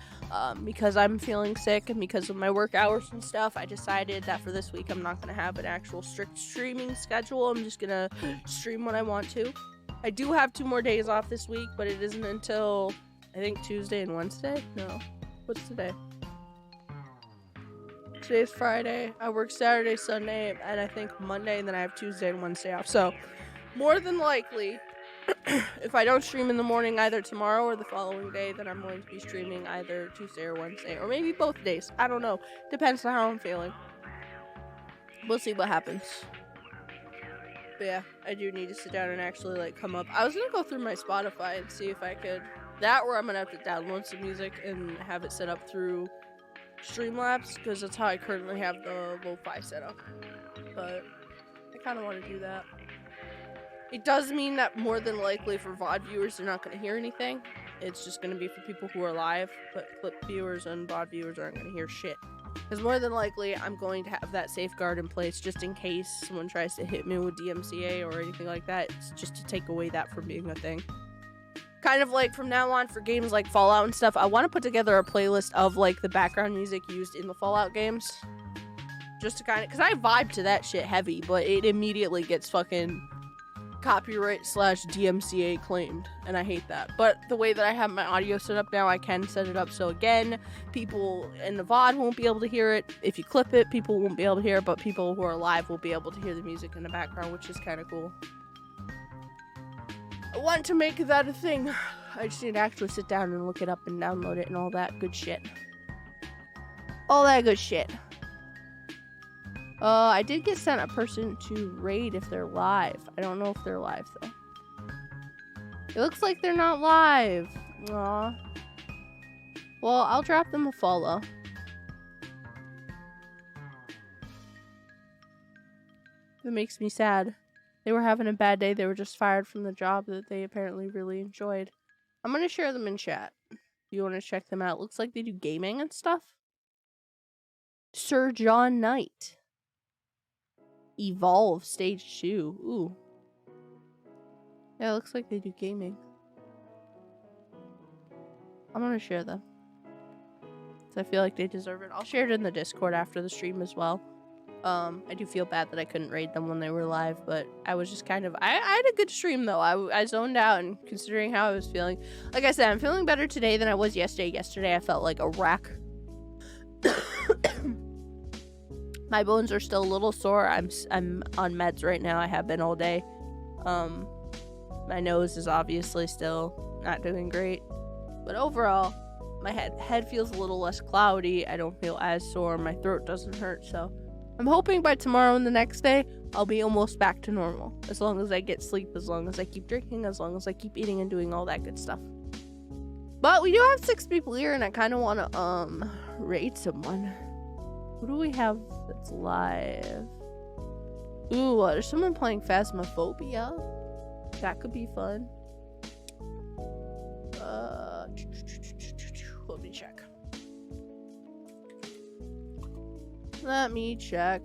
Speaker 1: because I'm feeling sick and because of my work hours and stuff, I decided that for this week I'm not going to have an actual strict streaming schedule. I'm just going to stream when I want to. I do have 2 more days off this week, but it isn't until, I think, Tuesday and Wednesday? No. What's today? Today's Friday. I work Saturday, Sunday, and I think Monday, and then I have Tuesday and Wednesday off. So, more than likely, if I don't stream in the morning either tomorrow or the following day, then I'm going to be streaming either Tuesday or Wednesday, or maybe both days. I don't know. Depends on how I'm feeling. We'll see what happens. But yeah, I do need to sit down and actually, like, come up. I was gonna go through my Spotify and see if I could... That, or I'm gonna have to download some music and have it set up through Streamlabs, because that's how I currently have the lo-fi set up. But I kind of want to do that. It does mean that more than likely for VOD viewers, they're not going to hear anything. It's just going to be for people who are live, but clip viewers and VOD viewers aren't going to hear shit. Because more than likely, I'm going to have that safeguard in place just in case someone tries to hit me with DMCA or anything like that. It's just to take away that from being a thing. Kind of like from now on for games like Fallout and stuff, I want to put together a playlist of like the background music used in the Fallout games. Just to kind of, because I vibe to that shit heavy, but it immediately gets fucking copyright / DMCA claimed, and I hate that. But the way that I have my audio set up now, I can set it up so again, people in the VOD won't be able to hear it. If you clip it, people won't be able to hear it, but people who are live will be able to hear the music in the background, which is kind of cool. I want to make that a thing. I just need to actually sit down and look it up and download it and all that good shit. All that good shit. I did get sent a person to raid if they're live. I don't know if they're live, though. It looks like they're not live. Aw. Well, I'll drop them a follow. It makes me sad. They were having a bad day. They were just fired from the job that they apparently really enjoyed. I'm going to share them in chat. If you want to check them out. Looks like they do gaming and stuff. Sir John Knight. Evolve Stage 2. Ooh. Yeah, it looks like they do gaming. I'm gonna share them. I feel like they deserve it. I'll share it in the Discord after the stream as well. I do feel bad that I couldn't raid them when they were live, but I was just kind of... I had a good stream, though. I zoned out, and considering how I was feeling... Like I said, I'm feeling better today than I was yesterday. Yesterday, I felt like a wreck. My bones are still a little sore. I'm on meds right now. I have been all day. My nose is obviously still not doing great. But overall, my head feels a little less cloudy. I don't feel as sore. My throat doesn't hurt, so... I'm hoping by tomorrow and the next day, I'll be almost back to normal. As long as I get sleep, as long as I keep drinking, as long as I keep eating and doing all that good stuff. But we do have 6 people here, and I kind of want to, raid someone. Who do we have that's live? Ooh, there's someone playing Phasmophobia. That could be fun. Let me check. Let me check.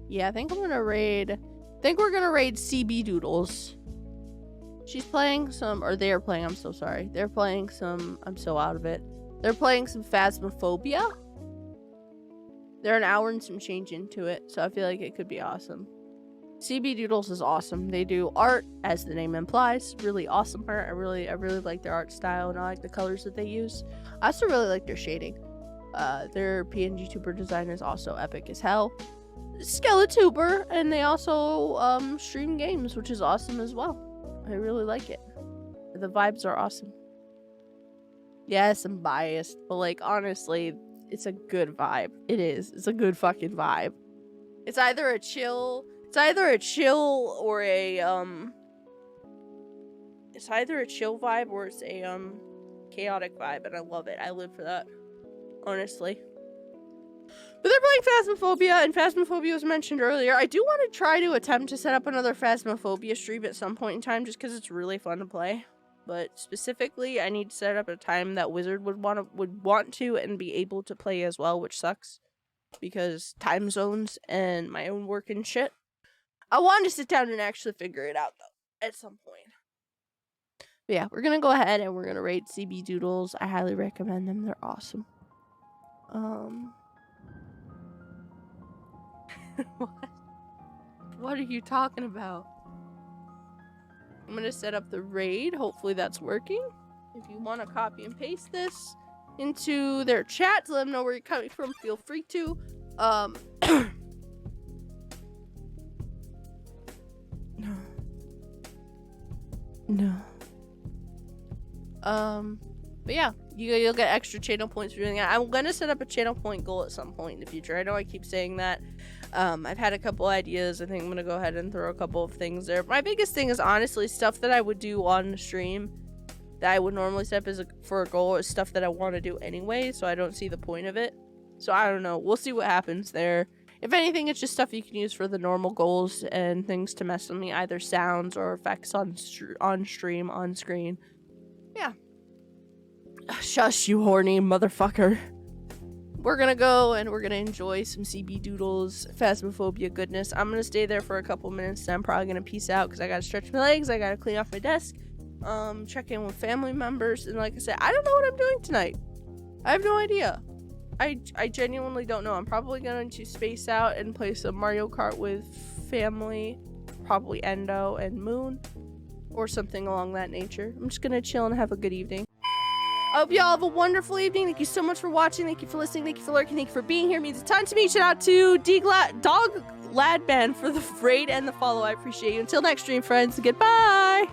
Speaker 1: Yeah, I think I'm gonna raid... I think we're gonna raid CB Doodles. She's playing some... Or they're playing, I'm so sorry. They're playing some... I'm so out of it. They're playing some Phasmophobia. They're an hour and some change into it, so I feel like it could be awesome. CB Doodles is awesome. They do art, as the name implies. Really awesome art. I really like their art style, and I like the colors that they use. I also really like their shading. Their PNG tuber design is also epic as hell. Skelly-tuber, and they also stream games, which is awesome as well. I really like it. The vibes are awesome. Yes, I'm biased, but like honestly, it's a good vibe. It is. It's a good fucking vibe. It's either a chill or a it's either a chill vibe or it's a chaotic vibe, and I love it. I live for that, honestly. But they're playing Phasmophobia, and Phasmophobia was mentioned earlier. I do want to try to attempt to set up another Phasmophobia stream at some point in time, just because it's really fun to play. But specifically, I need to set up a time that Wizard would want to and be able to play as well, which sucks because time zones and my own work and shit. I wanted to sit down and actually figure it out, though, at some point. But yeah, we're going to go ahead and we're going to raid CB Doodles. I highly recommend them. They're awesome. What are you talking about? I'm going to set up the raid. Hopefully that's working. If you want to copy and paste this into their chat to let them know where you're coming from, feel free to. No. But yeah, you'll get extra channel points for doing that. I'm gonna set up a channel point goal at some point in the future. I know I keep saying that. I've had a couple ideas. I think I'm gonna go ahead and throw a couple of things there. My biggest thing is honestly stuff that I would do on the stream that I would normally set up for a goal is stuff that I want to do anyway, so I don't see the point of it. So I don't know. We'll see what happens there. If anything, it's just stuff you can use for the normal goals and things to mess with me, either sounds or effects on stream, on screen. Yeah. Shush, you horny motherfucker. We're gonna go and we're gonna enjoy some CB Doodles Phasmophobia goodness. I'm gonna stay there for a couple minutes, then I'm probably gonna peace out because I gotta stretch my legs, I gotta clean off my desk, check in with family members, and like I said, I don't know what I'm doing tonight. I have no idea. I genuinely don't know. I'm probably going to space out and play some Mario Kart with family, probably Endo and Moon, or something along that nature. I'm just gonna chill and have a good evening. I hope y'all have a wonderful evening. Thank you so much for watching. Thank you for listening. Thank you for lurking. Thank you for being here. It means a ton to me. Shout out to Dog Ladman for the raid and the follow. I appreciate you. Until next stream, friends. Goodbye.